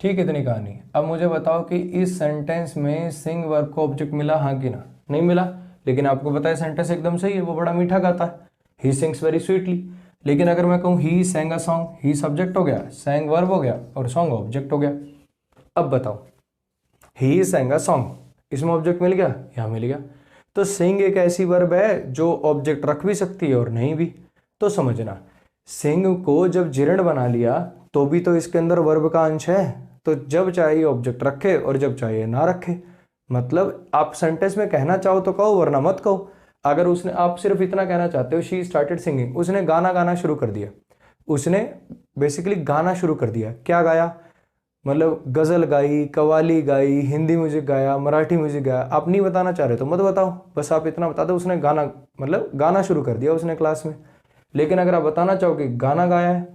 ठीक, इतनी कहानी। अब मुझे बताओ कि इस सेंटेंस में सिंग वर्ब को ऑब्जेक्ट मिला, हाँ कि ना, नहीं मिला, लेकिन आपको पता है सेंटेंस एकदम सही है, वो बड़ा मीठा गाता है, ही सिंग्स वेरी स्वीटली। लेकिन अगर मैं कहूँ ही सैंग अ सॉन्ग, ही सब्जेक्ट हो गया, सैंग वर्ब हो गया और सॉन्ग ऑब्जेक्ट हो गया। अब बताओ, ही सैंग अ सॉन्ग, इसमें ऑब्जेक्ट मिल गया, यहाँ मिल गया। तो सिंग एक ऐसी वर्ब है जो ऑब्जेक्ट रख भी सकती है और नहीं भी। तो समझना, सिंग को जब जिरंड बना लिया तो भी तो इसके अंदर वर्ब का अंश है, तो जब चाहिए ऑब्जेक्ट रखे और जब चाहिए ना रखे। मतलब आप सेंटेंस में कहना चाहो तो कहो वरना मत कहो। अगर उसने, आप सिर्फ इतना कहना चाहते हो शी स्टार्टेड सिंगिंग, उसने गाना गाना शुरू कर दिया, उसने बेसिकली गाना शुरू कर दिया, क्या गाया, मतलब गजल गाई, कवाली गाई, हिंदी म्यूजिक गाया, मराठी म्यूजिक गाया, आप नहीं बताना चाह रहे तो मत बताओ, बस आप इतना बता दो उसने गाना, मतलब गाना शुरू कर दिया उसने क्लास में। लेकिन अगर आप बताना चाहो कि गाना गाया है,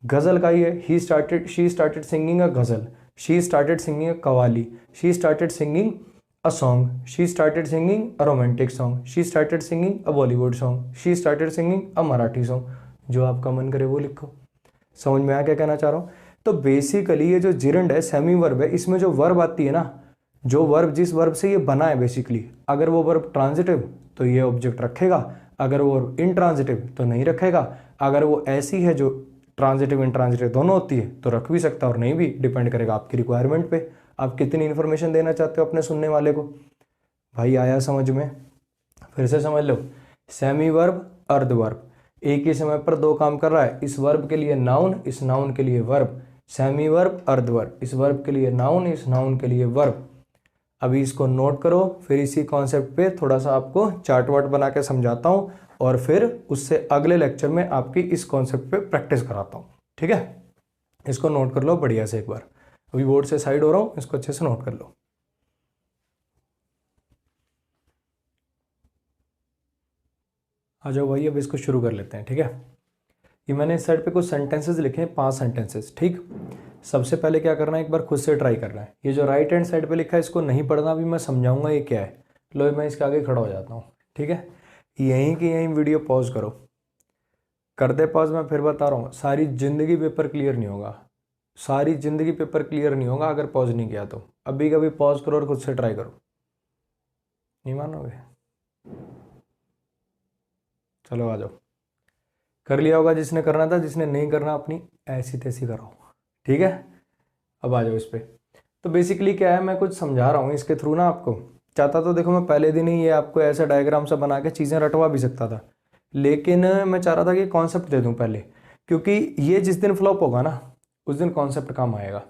गजल गाई है, शी स्टार्टेड सिंगिंग अ गजल, she started singing a qawwali, she started singing a song, she started singing a romantic song, she started singing a Bollywood song, she started singing a Marathi song, जो आपका मन करे वो लिखो। समझ में आया क्या कहना चाह रहा हूँ। तो बेसिकली ये जो जिरंड है सेमी वर्ब है, इसमें जो वर्ब आती है ना, जो वर्ब जिस वर्ब से ये बना है बेसिकली, अगर वो वर्ब ट्रांजिटिव तो ये ऑब्जेक्ट रखेगा, अगर वो वर्ब इंट्रांजिटिव तो नहीं रखेगा। अगर वो ऐसी है जो ट्रांजिटिव इंट्रांजिटिव दोनों होती है तो रख भी सकता है और नहीं भी, डिपेंड करेगा आपकी रिक्वायरमेंट पे, आप कितनी इन्फॉर्मेशन देना चाहते हो अपने सुनने वाले को। भाई आया समझ में, फिर से समझ लो, सेमी वर्ब अर्ध वर्ब एक ही समय पर दो काम कर रहा है, इस वर्ब के लिए नाउन, इस नाउन के लिए वर्ब, सेमी वर्ब अर्ध वर्ब, इस वर्ब के लिए नाउन, इस नाउन के लिए वर्ब। अभी इसको नोट करो, फिर इसी कॉन्सेप्ट पे थोड़ा सा आपको चार्ट वार्ट बना के समझाता हूँ और फिर उससे अगले लेक्चर में आपकी इस कॉन्सेप्ट पे प्रैक्टिस कराता हूँ। ठीक है, इसको नोट कर लो बढ़िया से एक बार, अभी बोर्ड से साइड हो रहा हूँ, इसको अच्छे से नोट कर लो। आ जाओ भाई, अब इसको शुरू कर लेते हैं। ठीक है, ये मैंने इस साइड पे कुछ सेंटेंसेस लिखे हैं, 5 सेंटेंसेस, ठीक। सबसे पहले क्या करना है, एक बार खुद से ट्राई करना है। ये जो राइट हैंड साइड पे लिखा है इसको नहीं पढ़ना, अभी मैं समझाऊंगा ये क्या है। लो मैं इसके आगे खड़ा हो जाता हूँ, ठीक है। यहीं की यहीं वीडियो पॉज करो, कर दे पॉज। मैं फिर बता रहा हूँ, सारी ज़िंदगी पेपर क्लियर नहीं होगा, सारी ज़िंदगी पेपर क्लियर नहीं होगा अगर पॉज नहीं किया तो। अभी कभी पॉज करो और खुद से ट्राई करो, नहीं मानोगे। चलो आ जाओ, कर लिया होगा जिसने करना था, जिसने नहीं करना अपनी ऐसी तैसी करो, ठीक है। अब आ जाओ इस पर। तो बेसिकली क्या है, मैं कुछ समझा रहा हूँ इसके थ्रू ना आपको। चाहता तो देखो मैं पहले दिन ही ये आपको ऐसा डायग्राम सा बना के चीज़ें रटवा भी सकता था, लेकिन मैं चाह रहा था कि कॉन्सेप्ट दे दूँ पहले, क्योंकि ये जिस दिन फ्लॉप होगा ना उस दिन कॉन्सेप्ट काम आएगा,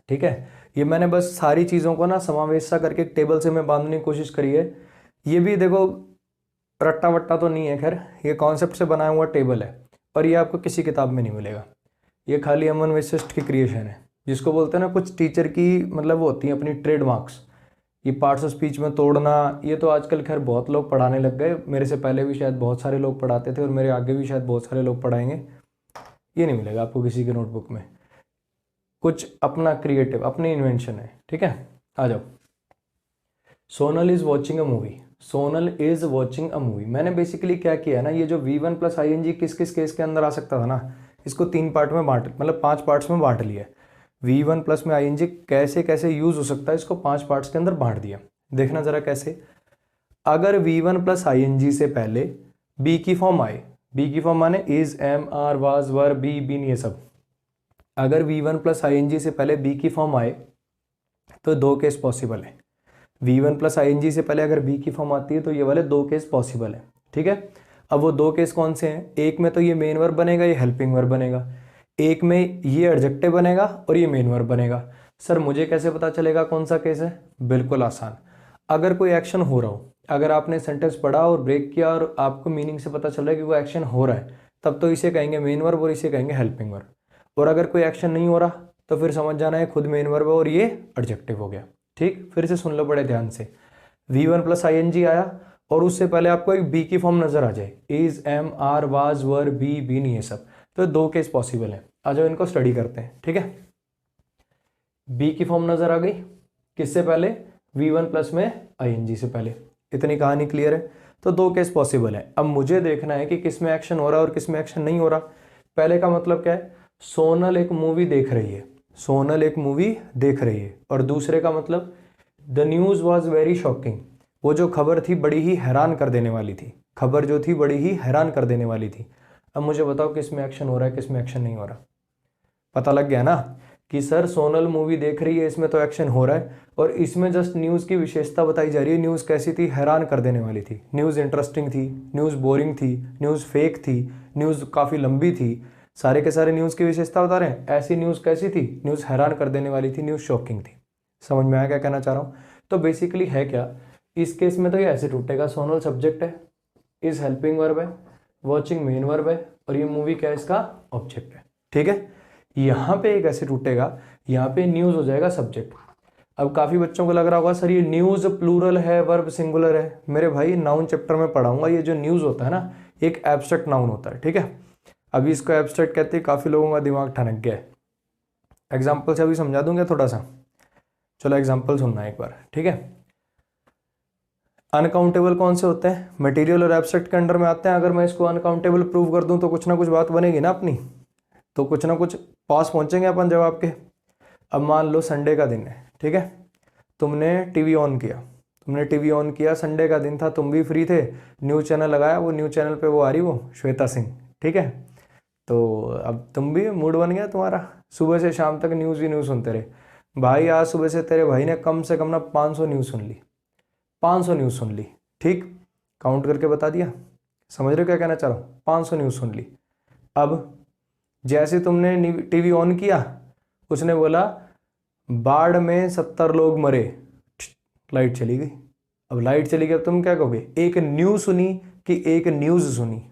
ठीक है। ये मैंने बस सारी चीज़ों को ना समावेश सा करके एक टेबल से मैं बांधने की कोशिश करी है। ये भी देखो रट्टा वट्टा तो नहीं है, खैर ये कॉन्सेप्ट से बनाया हुआ टेबल है, और ये आपको किसी किताब में नहीं मिलेगा। ये खाली अमन वशिष्ठ की क्रिएशन है, जिसको बोलते हैं ना कुछ टीचर की मतलब वो होती है अपनी ट्रेडमार्क्स। ये पार्ट्स ऑफ स्पीच में तोड़ना, ये तो आजकल खैर बहुत लोग पढ़ाने लग गए, मेरे से पहले भी शायद बहुत सारे लोग पढ़ाते थे और मेरे आगे भी शायद बहुत सारे लोग पढ़ाएंगे। ये नहीं मिलेगा आपको किसी की नोटबुक में, कुछ अपना क्रिएटिव अपनी इन्वेंशन है, ठीक है। आ जाओ। Sonal is watching a movie, Sonal is watching a movie. मैंने बेसिकली क्या किया है ना, ये जो V1 प्लस ING किस किस केस के अंदर आ सकता था ना, इसको 3 पार्ट में बांट मतलब 5 पार्ट्स में बांट लिया। V1 प्लस में ING कैसे कैसे यूज हो सकता है, इसको 5 पार्ट्स के अंदर बांट दिया। देखना जरा कैसे। अगर V1 प्लस ING से पहले बी की फॉर्म आए, बी की फॉर्म माने is, am, are, was, were, be, been, ये सब। अगर V1 प्लस ING से पहले बी की फॉर्म आए तो 2 केस पॉसिबल है। V1 प्लस ING से पहले अगर बी की फॉर्म आती है तो ये वाले 2 केस पॉसिबल है, ठीक है। अब वो 2 केस कौन से हैं, एक में तो ये मेन वर्ब बनेगा, ये हेल्पिंग वर्ब बनेगा, एक में ये एडजेक्टिव बनेगा और ये मेन वर्ब बनेगा। सर मुझे कैसे पता चलेगा कौन सा केस है, बिल्कुल आसान। अगर कोई एक्शन हो रहा हो, अगर आपने सेंटेंस पढ़ा और ब्रेक किया और आपको मीनिंग से पता चल रहा है कि वो एक्शन हो रहा है, तब तो इसे कहेंगे मेन वर्ब और इसे कहेंगे हेल्पिंग वर्ब। और अगर कोई एक्शन नहीं हो रहा तो फिर समझ जाना है खुद मेन वर्ब और ये एडजेक्टिव हो गया, ठीक। फिर से सुन लो बड़े ध्यान से। V1 प्लस ING आया और उससे पहले आपको एक बी की फॉर्म नजर आ जाए, is, am, are, was, were, be, been, ये सब, तो 2 केस पॉसिबल है। आ जाओ इनको स्टडी करते हैं, ठीक है। बी की फॉर्म नजर आ गई, किससे पहले, V1 प्लस में ING से पहले। इतनी कहानी क्लियर है। तो 2 केस पॉसिबल है। अब मुझे देखना है कि किस में एक्शन हो रहा है और किस में एक्शन नहीं हो रहा। पहले का मतलब क्या है, सोनल एक मूवी देख रही है, सोनल एक मूवी देख रही है। और दूसरे का मतलब the news was very shocking, वो जो खबर थी बड़ी ही हैरान कर देने वाली थी, खबर जो थी बड़ी ही हैरान कर देने वाली थी। अब मुझे बताओ किस में एक्शन हो रहा है किस में एक्शन नहीं हो रहा। पता लग गया ना कि सर सोनल मूवी देख रही है, इसमें तो एक्शन हो रहा है, और इसमें जस्ट न्यूज़ की विशेषता बताई जा रही है। न्यूज़ कैसी थी, हैरान कर देने वाली थी। न्यूज़ इंटरेस्टिंग थी, न्यूज़ बोरिंग थी, न्यूज़ फेक थी, न्यूज़ काफ़ी लंबी थी। सारे के सारे न्यूज़ की विशेषता बता रहे हैं। ऐसी न्यूज़ कैसी थी, न्यूज़ हैरान कर देने वाली थी, न्यूज़ शॉकिंग थी। समझ में आया क्या कहना चाह रहा हूँ। तो बेसिकली है क्या, इस केस में तो ये ऐसे टूटेगा, सोनल सब्जेक्ट है, इज हेल्पिंग वर्ब है, वॉचिंग मेन वर्ब है, और ये मूवी क्या है, इसका ऑब्जेक्ट है, ठीक है। यहाँ पे एक ऐसे टूटेगा, यहाँ पे न्यूज़ हो जाएगा सब्जेक्ट। अब काफ़ी बच्चों को लग रहा होगा सर ये न्यूज़ प्लूरल है वर्ब सिंगुलर है। मेरे भाई नाउन चैप्टर में पढ़ाऊंगा, ये जो न्यूज़ होता है ना एक एब्स्ट्रैक्ट नाउन होता है, ठीक है। अभी इसको एब्स्ट्रैक्ट कहते हैं, काफ़ी लोगों का दिमाग ठनक गया है। एग्जाम्पल से अभी समझा दूंगा थोड़ा सा। चलो एग्जाम्पल सुनना एक बार, ठीक है। अनकाउंटेबल कौन से होते हैं, मटेरियल और एब्स्ट्रैक्ट के अंडर में आते हैं। अगर मैं इसको अनकाउंटेबल प्रूव कर दूं तो कुछ ना कुछ बात बनेगी ना अपनी, तो कुछ ना कुछ पास पहुंचेंगे अपन जवाब के। अब मान लो संडे का दिन है, ठीक है। तुमने टीवी ऑन किया, तुमने टीवी ऑन किया, संडे का दिन था, तुम भी फ्री थे, न्यूज़ चैनल लगाया, वो न्यूज़ चैनल पे वो आ रही वो श्वेता सिंह, ठीक है। तो अब तुम भी मूड बन गया तुम्हारा, सुबह से शाम तक न्यूज़ ही न्यूज़ सुनते रहे। भाई आज सुबह से तेरे भाई ने कम से कम ना 500 न्यूज़ सुन ली, 500 न्यूज़ सुन ली, ठीक। काउंट करके बता दिया, समझ रहे हो क्या कहना चाह रहा हूँ। 500 न्यूज़ सुन ली। अब जैसे तुमने टीवी ऑन किया, उसने बोला बाढ़ में 70 लोग मरे, लाइट चली गई। अब लाइट चली गई, अब तुम क्या कहोगे, एक न्यूज़ सुनी कि एक न्यूज़ सुनी,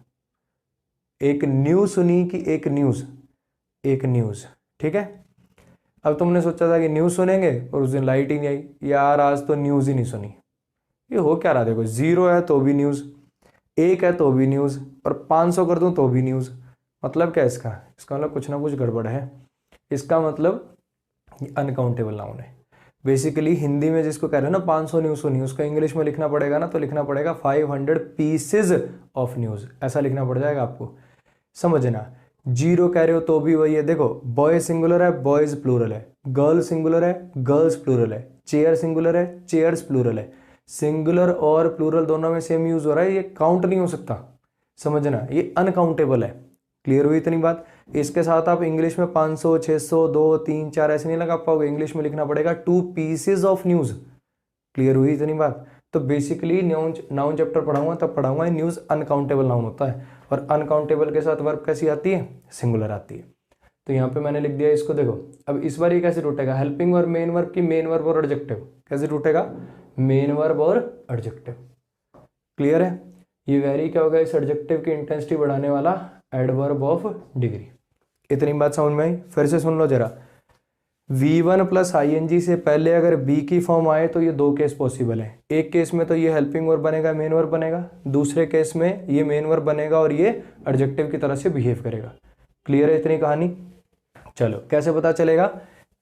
एक न्यूज़ सुनी कि एक न्यूज़, एक न्यूज़, ठीक है। अब तुमने सोचा था कि न्यूज़ सुनेंगे और उस दिन लाइट ही नहीं आई, यार आज तो न्यूज़ ही नहीं सुनी। ये हो क्या रहा, देखो 0 है तो भी न्यूज़, 1 है तो भी न्यूज़, और 500 कर दूं तो भी न्यूज़। मतलब क्या है इसका मतलब कुछ ना कुछ गड़बड़ है। इसका मतलब अनकाउंटेबल नाउन है। बेसिकली हिंदी में जिसको कह रहे हैं ना 500 न्यूज़ सुनी, उसको इंग्लिश में लिखना पड़ेगा ना, तो लिखना पड़ेगा 500 पीसेज ऑफ न्यूज़, ऐसा लिखना पड़ जाएगा आपको, समझना। जीरो कह रहे हो तो भी वही है, देखो बॉय सिंगुलर है, बॉयज प्लूरल है, गर्ल सिंगुलर है, गर्ल्स प्लूरल है, चेयर सिंगुलर है, चेयर्स प्लूरल है। सिंगुलर और प्लूरल दोनों में सेम यूज हो रहा है, ये काउंट नहीं हो सकता, समझना, ये अनकाउंटेबल है। क्लियर हुई इतनी बात। इसके साथ आप इंग्लिश में 500, 600, 2, 3, 4 ऐसे नहीं लगा पाओगे, इंग्लिश में लिखना पड़ेगा 2 पीसेज ऑफ न्यूज। क्लियर हुई इतनी बात। तो बेसिकली नाउन चैप्टर पढ़ाऊंगा तब पढ़ाऊंगा न्यूज अनकाउंटेबल नाउन होता है, और अनकाउंटेबल के साथ वर्ब कैसी आती है, सिंगुलर आती है। तो यहाँ पे मैंने लिख दिया इसको, देखो अब इस बार ये कैसे टूटेगा, हेल्पिंग और मेन वर्ब की मेन वर्ब और एडजेक्टिव कैसे टूटेगा, मेन वर्ब और एडजेक्टिव। क्लियर है। ये वेरी क्या होगा, इस एडजेक्टिव की इंटेंसिटी बढ़ाने वाला एडवर्ब ऑफ डिग्री। इतनी बात समझ में आई। फिर से सुन लो जरा, V1 प्लस ING से पहले अगर बी की फॉर्म आए तो ये दो केस पॉसिबल है। एक केस में तो ये हेल्पिंग वर्ब बनेगा, मेन वर्ब बनेगा, दूसरे केस में ये मेन वर्ब बनेगा और ये एडजेक्टिव की तरह से बिहेव करेगा। क्लियर है इतनी कहानी। चलो कैसे पता चलेगा,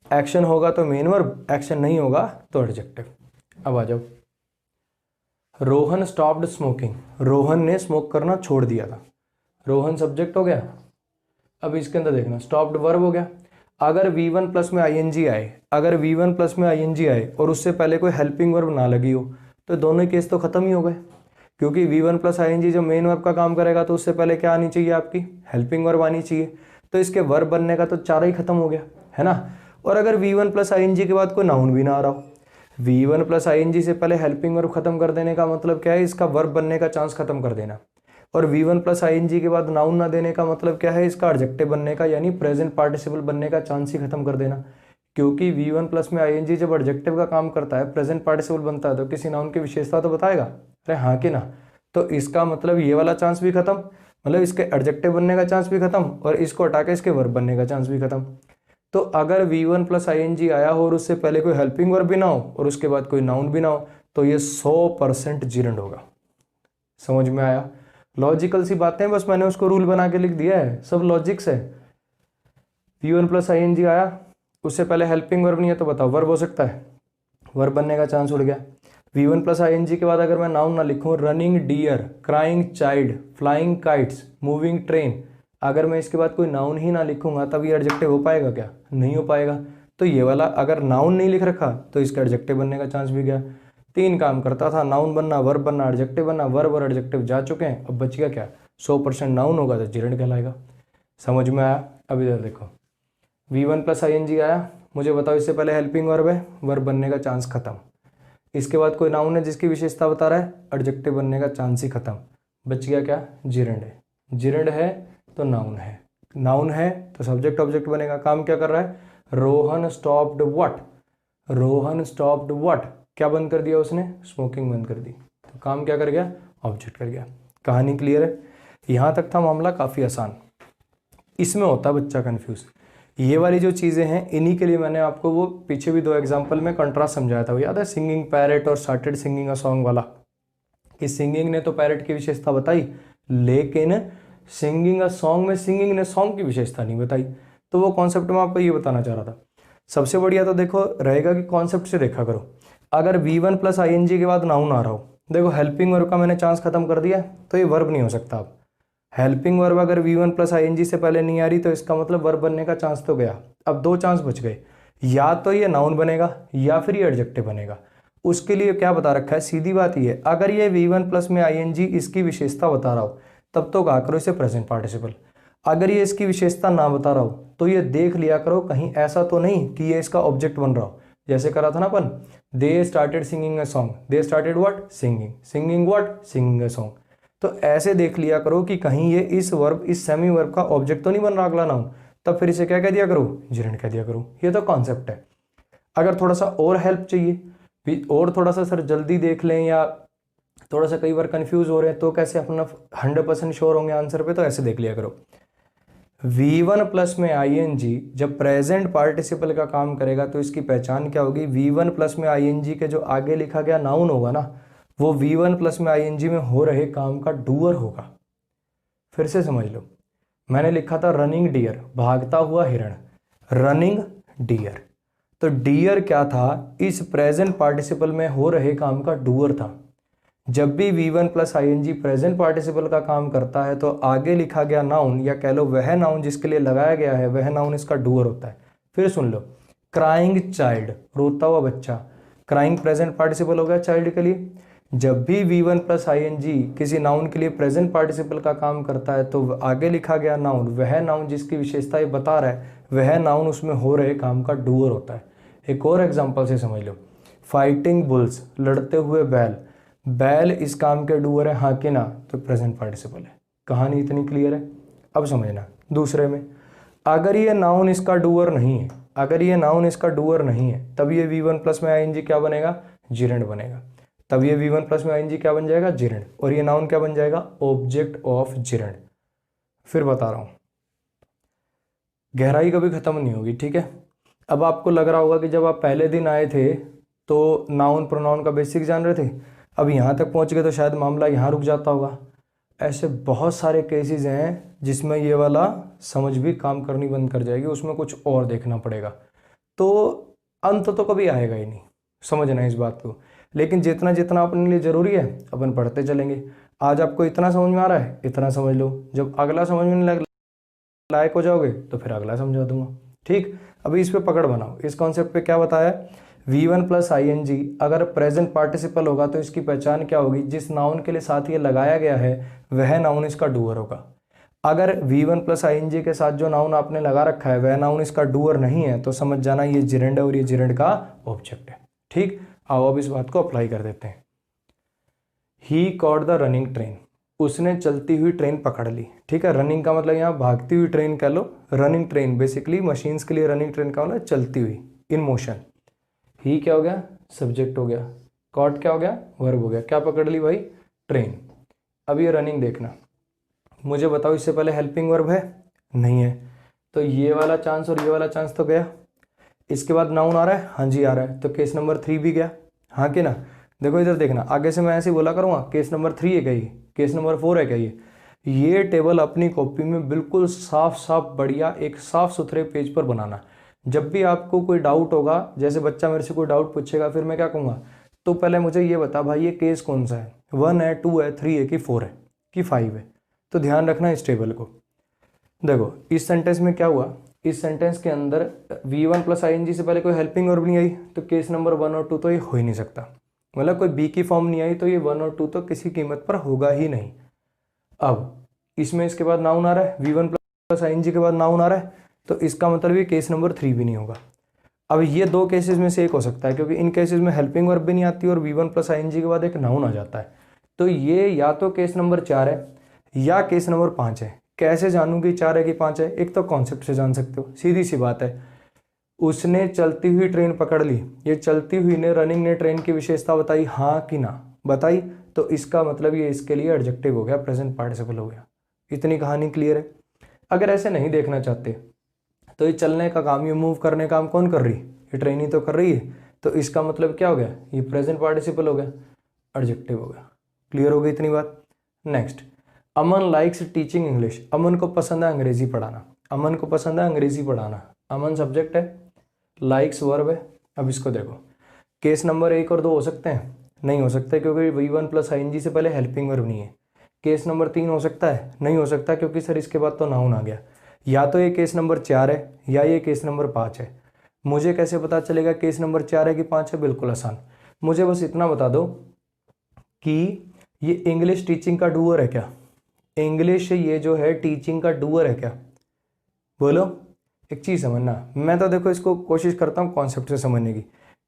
एक्शन होगा तो मेन वर्ब, एक्शन नहीं होगा तो एडजेक्टिव। अब आ जाओ, रोहन स्टॉप्ड स्मोकिंग, रोहन ने स्मोक करना छोड़ दिया था। रोहन सब्जेक्ट हो गया। अब इसके अंदर देखना, स्टॉप्ड वर्ब हो गया। अगर V1 प्लस में ING आए, अगर V1 प्लस में ING आए और उससे पहले कोई हेल्पिंग वर्ब ना लगी हो, तो दोनों केस तो खत्म ही हो गए, क्योंकि V1 प्लस ING जब मेन वर्ब का काम करेगा तो उससे पहले क्या आनी चाहिए, आपकी हेल्पिंग वर्ब आनी चाहिए। तो इसके वर्ब बनने का तो चारा ही खत्म हो गया, है ना। और अगर V1 प्लस ING के बाद कोई नाउन भी ना आ रहा हो, V1 प्लस ING से पहले हेल्पिंग वर्ब खत्म कर देने का मतलब क्या है, इसका वर्ब बनने का चांस खत्म कर देना। और V1 प्लस ING के बाद नाउन ना देने का मतलब क्या है, इसका एडजेक्टिव बनने का यानी प्रेजेंट पार्टिसिपल बनने का चांस ही खत्म कर देना। क्योंकि V1 प्लस में ING जब एडजेक्टिव का काम करता है, प्रेजेंट पार्टिसिपल बनता है, तो किसी नाउन की विशेषता तो बताएगा, अरे हाँ कि ना। तो इसका मतलब ये वाला चांस भी खत्म, मतलब इसके एडजेक्टिव बनने का चांस भी खत्म, और इसको हटा के इसके वर्ब बनने का चांस भी खत्म। तो अगर V1 प्लस ING आया हो और उससे पहले कोई हेल्पिंग वर्ब भी ना हो और उसके बाद कोई नाउन भी ना हो, तो ये 100% जीरंड होगा। समझ में आया। लॉजिकल सी बातें, बस मैंने उसको रूल बना के लिख दिया है, सब लॉजिक्स है। V1 प्लस ING आया, उससे पहले हेल्पिंग वर्ब नहीं है, तो बताओ वर्ब हो सकता है, वर्ब बनने का चांस उड़ गया। V1 प्लस ING के बाद अगर मैं नाउन ना लिखूं, running deer, crying child, flying kites, moving train, अगर मैं इसके बाद कोई नाउन ही ना लिखूंगा तब ये एडजेक्टिव हो पाएगा क्या, नहीं हो पाएगा। तो ये वाला अगर नाउन नहीं लिख रखा तो इसका एडजेक्टिव बनने का चांस भी गया। 3 काम करता था, नाउन बनना, वर्ब बनना, एडजेक्टिव बनना, वर्ब और एडजेक्टिव जा चुके हैं, अब बच गया क्या, 100% नाउन होगा तो जिरंड कहलाएगा। समझ में आया। अब इधर देखो, V1 प्लस ING आया, मुझे बताओ इससे पहले हेल्पिंग वर्ब है, वर्ब बनने का चांस खत्म। इसके बाद कोई नाउन है जिसकी विशेषता बता रहा है, एडजेक्टिव बनने का चांस ही खत्म। बच गया क्या, जिरंड है। जिरंड है तो नाउन है, नाउन है तो सब्जेक्ट ऑब्जेक्ट बनेगा। काम क्या कर रहा है, Rohan stopped what, Rohan stopped what, क्या बंद कर दिया उसने, स्मोकिंग बंद कर दी। तो काम क्या कर गया, ऑब्जेक्ट कर गया। कहानी क्लियर है। यहाँ तक था मामला काफ़ी आसान। इसमें होता बच्चा कंफ्यूज। ये वाली जो चीज़ें हैं इन्हीं के लिए मैंने आपको वो पीछे भी 2 एग्जाम्पल में कंट्रास्ट समझाया था, वो याद है, सिंगिंग पैरेट और स्टार्टेड सिंगिंग अ सॉन्ग वाला। कि सिंगिंग ने तो पैरेट की विशेषता बताई, लेकिन सिंगिंग अ सॉन्ग में सिंगिंग ने सॉन्ग की विशेषता नहीं बताई। तो वो कॉन्सेप्ट में आपको ये बताना चाह रहा था। सबसे बढ़िया तो देखो रहेगा कि कॉन्सेप्ट से देखा करो। अगर V1 प्लस ING के बाद नाउन आ रहा हो, देखो हेल्पिंग वर्ब का मैंने चांस खत्म कर दिया, तो ये वर्ब नहीं हो सकता। अब हेल्पिंग वर्ब अगर V1 प्लस ING से पहले नहीं आ रही तो इसका मतलब वर्ब बनने का चांस तो गया। अब 2 चांस बच गए, या तो ये नाउन बनेगा या फिर ये एडजेक्टिव बनेगा। उसके लिए क्या बता रखा है, सीधी बात ये है, अगर ये V1 प्लस में ING इसकी विशेषता बता रहा हो तब तो कहा करो इसे प्रेजेंट पार्टिसिपल। अगर ये इसकी विशेषता ना बता रहा हो तो ये देख लिया करो कहीं ऐसा तो नहीं कि ये इसका ऑब्जेक्ट बन रहा हो। जैसे करा था ना अपन, they started singing a song, they started what, singing, singing what, singing a song. तो ऐसे देख लिया करो कि कहीं ये इस वर्ब, इस सेमी वर्ब का ऑब्जेक्ट तो नहीं बन रहा अगला नाउन, तब फिर इसे क्या कह दिया करो, जिरंड कह दिया करो। ये तो कॉन्सेप्ट है। अगर थोड़ा सा और हेल्प चाहिए और थोड़ा सा सर जल्दी देख लें, या थोड़ा सा कई बार कंफ्यूज हो रहे हैं तो कैसे अपना 100% श्योर होंगे आंसर पे, तो ऐसे देख लिया करो। V1 प्लस में ING जब प्रेजेंट पार्टिसिपल का काम करेगा तो इसकी पहचान क्या होगी, V1 प्लस में ING के जो आगे लिखा गया नाउन होगा ना, वो V1 प्लस में ING में हो रहे काम का डूअर होगा। फिर से समझ लो, मैंने लिखा था रनिंग डियर, भागता हुआ हिरण, रनिंग डियर। तो डियर क्या था, इस प्रेजेंट पार्टिसिपल में हो रहे काम का डूअर था। जब भी V1 प्लस आई प्रेजेंट पार्टिसिपल का काम करता है तो आगे लिखा गया नाउन, या कह लो वह नाउन जिसके लिए लगाया गया है, वह नाउन इसका डूअर होता है। फिर सुन लो, क्राइंग चाइल्ड, रोता हुआ बच्चा, क्राइंग प्रेजेंट पार्टिसिपल हो गया चाइल्ड के लिए। जब भी V1 प्लस आई किसी नाउन के लिए प्रेजेंट पार्टिसिपल का काम करता है तो आगे लिखा गया नाउन, वह नाउन जिसकी विशेषता ये बता रहा है, वह नाउन उसमें हो रहे काम का डूअर होता है। एक और एग्जांपल से समझ लो, फाइटिंग बुल्स, लड़ते हुए बैल, बैल इस काम के डूअर है, हाँ कि ना, तो प्रेजेंट पार्टिसिपल है। कहानी इतनी क्लियर है। अब समझना दूसरे में, अगर ये नाउन इसका डूअर नहीं है, अगर ये नाउन इसका डूअर नहीं है, तब ये V1 प्लस में आई क्या बनेगा, जिरेंड बनेगा। तब ये V1 प्लस में आई क्या बन जाएगा, जिरेंड। और ये नाउन क्या बन जाएगा, ऑब्जेक्ट ऑफ जिरेंड। फिर बता रहा हूं, गहराई कभी खत्म नहीं होगी, ठीक है। अब आपको लग रहा होगा कि जब आप पहले दिन आए थे तो नाउन प्रोनाउन का बेसिक जान रहे थे, अब यहाँ तक पहुँच गए तो शायद मामला यहाँ रुक जाता होगा। ऐसे बहुत सारे केसेस हैं जिसमें ये वाला समझ भी काम करनी बंद कर जाएगी, उसमें कुछ और देखना पड़ेगा। तो अंत तो कभी आएगा ही नहीं, समझना इस बात को। लेकिन जितना जितना अपने लिए ज़रूरी है अपन पढ़ते चलेंगे। आज आपको इतना समझ में आ रहा है, इतना समझ लो, जब अगला समझ में लायक हो जाओगे तो फिर अगला समझा दूंगा, ठीक। अभी इस पे पकड़ बनाओ, इस कॉन्सेप्ट पे क्या बताया, V1 प्लस आई अगर प्रेजेंट पार्टिसिपल होगा तो इसकी पहचान क्या होगी, जिस नाउन के लिए साथ ये लगाया गया है वह नाउन इसका डूअर होगा। अगर V1 प्लस आई के साथ जो नाउन आपने लगा रखा है वह नाउन इसका डूअर नहीं है तो समझ जाना ये जिरेंड है और ये जिरेंड का ऑब्जेक्ट है, ठीक। आओ अब इस बात को अप्लाई कर देते हैं। ही कॉट द रनिंग ट्रेन, उसने चलती हुई ट्रेन पकड़ ली, ठीक है। रनिंग का मतलब यहाँ भागती हुई ट्रेन कह लो, रनिंग ट्रेन बेसिकली मशीन्स के लिए रनिंग ट्रेन का मतलब चलती हुई, इन मोशन। ही क्या हो गया, सब्जेक्ट हो गया, कॉट क्या हो गया, वर्ब हो गया। क्या पकड़ ली भाई, ट्रेन। अब ये रनिंग देखना, मुझे बताओ इससे पहले हेल्पिंग वर्ब है, नहीं है, तो ये वाला चांस और ये वाला चांस तो गया। इसके बाद नाउन आ रहा है, हाँ जी आ रहा है, तो केस नंबर 3 भी गया, हाँ कि ना। देखो इधर देखना, आगे से मैं ऐसे ही बोला करूँगा, केस नंबर 3 है क्या ये, केस नंबर 4 है क्या ये टेबल अपनी कॉपी में बिल्कुल साफ साफ बढ़िया एक साफ सुथरे पेज पर बनाना। जब भी आपको कोई डाउट होगा, जैसे बच्चा मेरे से कोई डाउट पूछेगा, फिर मैं क्या कहूँगा, तो पहले मुझे ये बता भाई ये केस कौन सा है, 1 है, 2 है, 3 है कि 4 है कि 5 है। तो ध्यान रखना इस टेबल को। देखो इस सेंटेंस में क्या हुआ, इस सेंटेंस के अंदर V1 प्लस आई से पहले कोई हेल्पिंग वर्ब नहीं आई, तो केस नंबर 1 और 2 तो ये हो ही नहीं सकता। मतलब कोई बी की फॉर्म नहीं आई तो ये 1 और 2 तो किसी कीमत पर होगा ही नहीं। अब इसमें इसके बाद नाउन आ रहा है, V1 प्लस आई के बाद नाउन आ रहा है, तो इसका मतलब ये केस नंबर 3 भी नहीं होगा। अब ये दो केसेस में से एक हो सकता है, क्योंकि इन केसेस में हेल्पिंग वर्ब भी नहीं आती और V1 प्लस आई के बाद एक नाउन आ जाता है। तो ये या तो केस नंबर 4 है या केस नंबर 5 है। कैसे जानूँ कि 4 है कि 5 है, एक तो कॉन्सेप्ट से जान सकते हो, सीधी सी बात है। उसने चलती हुई ट्रेन पकड़ ली, ये चलती हुई ने, रनिंग ने ट्रेन की विशेषता बताई, हाँ कि ना बताई, तो इसका मतलब ये इसके लिए एडजेक्टिव हो गया, प्रेजेंट पार्टिसिपल हो गया। इतनी कहानी क्लियर है। अगर ऐसे नहीं देखना चाहते तो ये चलने का काम, ये मूव करने का काम कौन कर रही, ये ट्रेन ही तो कर रही है, तो इसका मतलब क्या हो गया, ये प्रेजेंट पार्टिसिपल हो गया, एडजेक्टिव हो गया। क्लियर हो गई इतनी बात। नेक्स्ट, अमन लाइक्स टीचिंग इंग्लिश, अमन को पसंद है अंग्रेजी पढ़ाना, अमन को पसंद है अंग्रेजी पढ़ाना। अमन सब्जेक्ट है, लाइक्स वर्ब है। अब इसको देखो, केस नंबर 1 और 2 हो सकते हैं, नहीं हो सकते क्योंकि V1 प्लस आई से पहले हेल्पिंग वर्ब नहीं है। केस नंबर 3 हो सकता है, नहीं हो सकता क्योंकि सर इसके बाद तो नाउन आ गया। या तो ये केस नंबर 4 है या ये केस नंबर 5 है। मुझे कैसे पता चलेगा केस नंबर 4 है कि 5 है, बिल्कुल आसान, मुझे बस इतना बता दो कि ये इंग्लिश टीचिंग का डूअर है क्या, इंग्लिश ये जो है टीचिंग का डूअर है क्या, बोलो। एक चीज़ समझना, मैं तो देखो इसको कोशिश करता हूँ कॉन्सेप्ट से समझने की।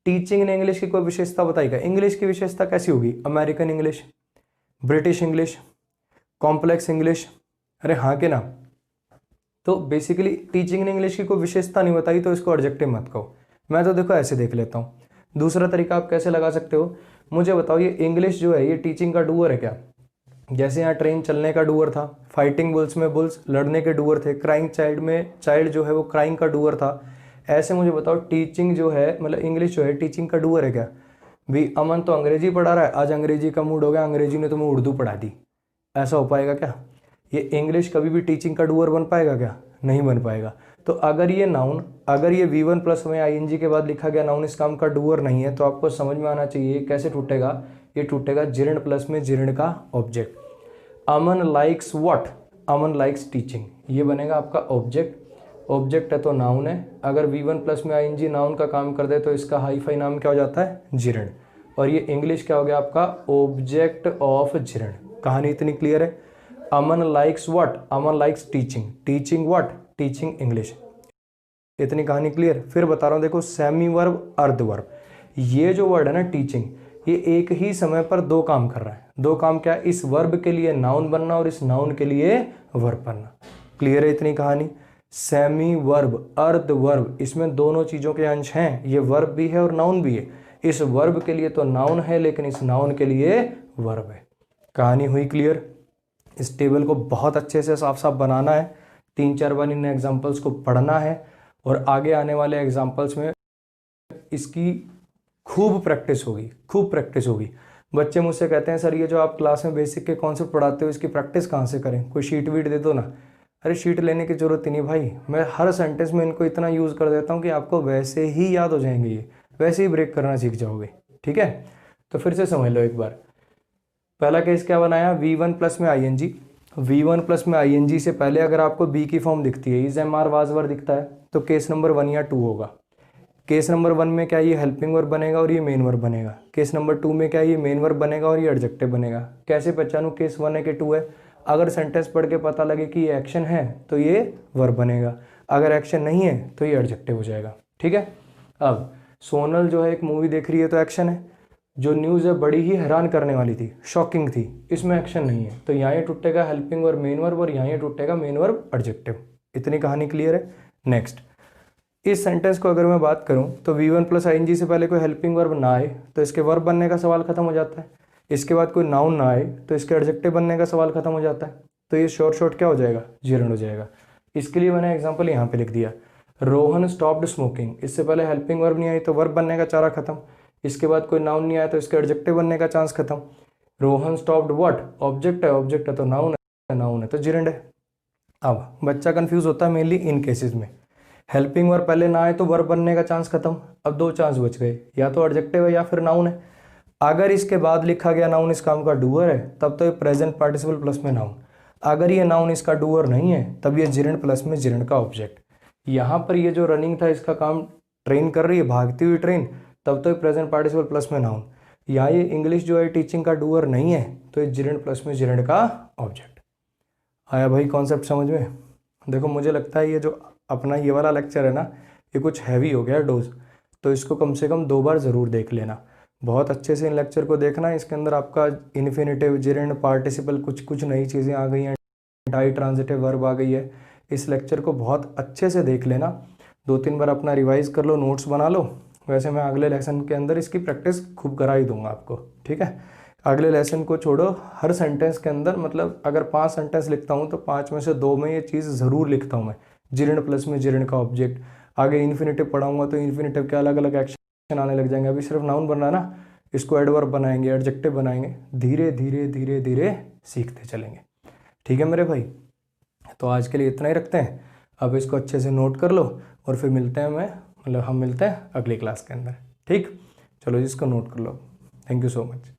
टीचिंग ने इंग्लिश की कोई विशेषता बताएगा, इंग्लिश की विशेषता कैसी होगी, American English, British English, complex English, अरे हाँ के ना। तो बेसिकली टीचिंग ने इंग्लिश की कोई विशेषता नहीं बताई तो इसको एडजेक्टिव मत कहो। मैं तो देखो ऐसे देख लेता हूँ। दूसरा तरीका आप कैसे लगा सकते हो, मुझे बताओ ये इंग्लिश जो है ये टीचिंग का डूअर है क्या। जैसे यहाँ ट्रेन चलने का डूअर था, फाइटिंग बुल्स में बुल्स लड़ने के डूअर थे, क्राइंग चाइल्ड में चाइल्ड जो है वो क्राइंग का डूअर था। ऐसे मुझे बताओ टीचिंग जो है मतलब इंग्लिश जो है टीचिंग का डूअर है क्या। भी अमन तो अंग्रेजी पढ़ा रहा है, आज अंग्रेजी का मूड हो गया, अंग्रेजी ने तुम्हें उर्दू पढ़ा दी, ऐसा हो पाएगा क्या। ये इंग्लिश कभी भी टीचिंग का डूअर बन पाएगा क्या? नहीं बन पाएगा। तो अगर ये नाउन, अगर ये V1 प्लस में ING के बाद लिखा गया नाउन इस काम का डूअर नहीं है, तो आपको समझ में आना चाहिए कैसे टूटेगा। ये टूटेगा जिरण प्लस में जिरण का object. Aman likes what? Aman likes teaching, ये बनेगा आपका ऑब्जेक्ट। ऑब्जेक्ट है तो नाउन है। अगर V1 प्लस में ING नाउन का काम कर दे तो इसका हाईफाई नाम क्या हो जाता है? जिरण। और ये इंग्लिश क्या हो गया आपका? Object of gerund. कहानी इतनी क्लियर है। Aman likes what? Aman likes teaching. Teaching what? Teaching English. इतनी कहानी क्लियर। फिर बता रहा हूँ, देखो सेमी वर्ब, अर्ध वर्ब, ये जो वर्ड है ना टीचिंग, ये एक ही समय पर दो काम कर रहा है। दो काम क्या? इस वर्ब के लिए नाउन बनना और इस नाउन के लिए वर्ब बनना। क्लियर है इतनी कहानी। सेमी वर्ब, अर्ध वर्ब, इसमें दोनों चीजों के अंश हैं। ये वर्ब भी है और नाउन भी है। इस वर्ब के लिए तो नाउन है लेकिन इस नाउन के लिए वर्ब है। कहानी हुई क्लियर। इस टेबल को बहुत अच्छे से साफ साफ बनाना है, 3-4 बार इन एग्जाम्पल्स को पढ़ना है और आगे आने वाले एग्जाम्पल्स में इसकी खूब प्रैक्टिस होगी, खूब प्रैक्टिस होगी। बच्चे मुझसे कहते हैं सर ये जो आप क्लास में बेसिक के कॉन्सेप्ट पढ़ाते हो इसकी प्रैक्टिस कहाँ से करें? कोई शीट वीट दे दो ना। अरे शीट लेने की जरूरत ही नहीं भाई, मैं हर सेंटेंस में इनको इतना यूज़ कर देता हूँ कि आपको वैसे ही याद हो जाएंगे, ये वैसे ही ब्रेक करना सीख जाओगे। ठीक है, तो फिर से समझ लो एक बार। पहला केस क्या बनाया? V1 प्लस में ING। V1 प्लस में ING से पहले अगर आपको बी की फॉर्म दिखती है, is am are was were दिखता है, तो केस नंबर 1 या 2 होगा। केस नंबर 1 में क्या ये हेल्पिंग वर्ब बनेगा और ये मेन वर्ब बनेगा। केस नंबर 2 में क्या ये मेन वर्ब बनेगा और ये एडजेक्टिव बनेगा। कैसे पहचानूं केस 1 है कि 2 है? अगर सेंटेंस पढ़ के पता लगे कि ये एक्शन है तो ये वर्ब बनेगा, अगर एक्शन नहीं है तो ये एडजेक्टिव हो जाएगा। ठीक है। अब सोनल जो है एक मूवी देख रही है तो एक्शन है। जो न्यूज़ है बड़ी ही हैरान करने वाली थी, शॉकिंग थी, इसमें एक्शन नहीं है, तो यहाँ ये टूटेगा हेल्पिंग वर्ब मेन वर्ब और यहाँ ये टूटेगा मेन वर्ब एडजेक्टिव। इतनी कहानी क्लियर है। नेक्स्ट, इस सेंटेंस को अगर मैं बात करूं तो V1 प्लस ING से पहले कोई हेल्पिंग वर्ब ना आए तो इसके वर्ब बनने का सवाल खत्म हो जाता है। इसके बाद कोई नाउन ना आए तो इसके एडजेक्टिव बनने का सवाल खत्म हो जाता है। तो ये शॉर्ट क्या हो जाएगा? जिरण हो जाएगा। इसके लिए मैंने एग्जाम्पल यहाँ पे लिख दिया, रोहन स्टॉप्ड स्मोकिंग। इससे पहले हेल्पिंग वर्ब नहीं आई तो वर्ब बनने का चारा खत्म। इसके बाद कोई नाउन नहीं आया तो इसके एडजेक्टिव बनने का चांस खत्म। Rohan stopped what? ऑब्जेक्ट है, ऑब्जेक्ट है तो नाउन है, नाउन है तो जिरंड है। अब बच्चा कंफ्यूज होता है मेनली इन केसेस में। हेल्पिंग वर्ब पहले ना आए तो वर्ब बनने का चांस खत्म। अब 2 चांस बच गए, या तो एडजेक्टिव है या फिर नाउन है। अगर इसके बाद लिखा गया नाउन इस काम का डूअर है तब तो ये प्रेजेंट पार्टिसिपल प्लस में नाउन। अगर ये नाउन इसका डूअर नहीं है तब ये जिरण प्लस में जिरण का ऑब्जेक्ट। यहाँ पर ये जो रनिंग था इसका काम ट्रेन कर रही है, भागती हुई ट्रेन, तब तो ये प्रेजेंट पार्टिसिपल प्लस में नाउन। यहाँ ये इंग्लिश जो है टीचिंग का डूअर नहीं है तो ये जिरण प्लस में जिरण का ऑब्जेक्ट। आया भाई कॉन्सेप्ट समझ में? देखो मुझे लगता है ये जो अपना ये वाला लेक्चर है ना ये कुछ हैवी हो गया डोज, तो इसको कम से कम 2 बार ज़रूर देख लेना। बहुत अच्छे से इन लेक्चर को देखना। इसके अंदर आपका इन्फिनेटिव, जिरण, पार्टिसिपल, कुछ नई चीज़ें आ गई हैं, डाई ट्रांजिटिव वर्ब आ गई है। इस लेक्चर को बहुत अच्छे से देख लेना, 2-3 बार अपना रिवाइज कर लो, नोट्स बना लो। वैसे मैं अगले लेसन के अंदर इसकी प्रैक्टिस खूब करा ही दूंगा आपको। ठीक है, अगले लेसन को छोड़ो, हर सेंटेंस के अंदर मतलब अगर 5 सेंटेंस लिखता हूँ तो 5 में से 2 में ये चीज़ ज़रूर लिखता हूँ मैं, जिरण प्लस में जिरण का ऑब्जेक्ट। आगे इन्फिनेटिव पढ़ाऊंगा तो इन्फिनेटिव के अलग अलग एक्शन आने लग जाएंगे। अभी सिर्फ नाउन बनना है ना, इसको एडवर्ब बनाएंगे, एडजेक्टिव बनाएंगे, धीरे धीरे धीरे धीरे सीखते चलेंगे। ठीक है मेरे भाई, तो आज के लिए इतना ही रखते हैं। अब इसको अच्छे से नोट कर लो और फिर मिलते हैं हम मिलते हैं अगली क्लास के अंदर। ठीक, चलो इसको नोट कर लो। Thank you so much.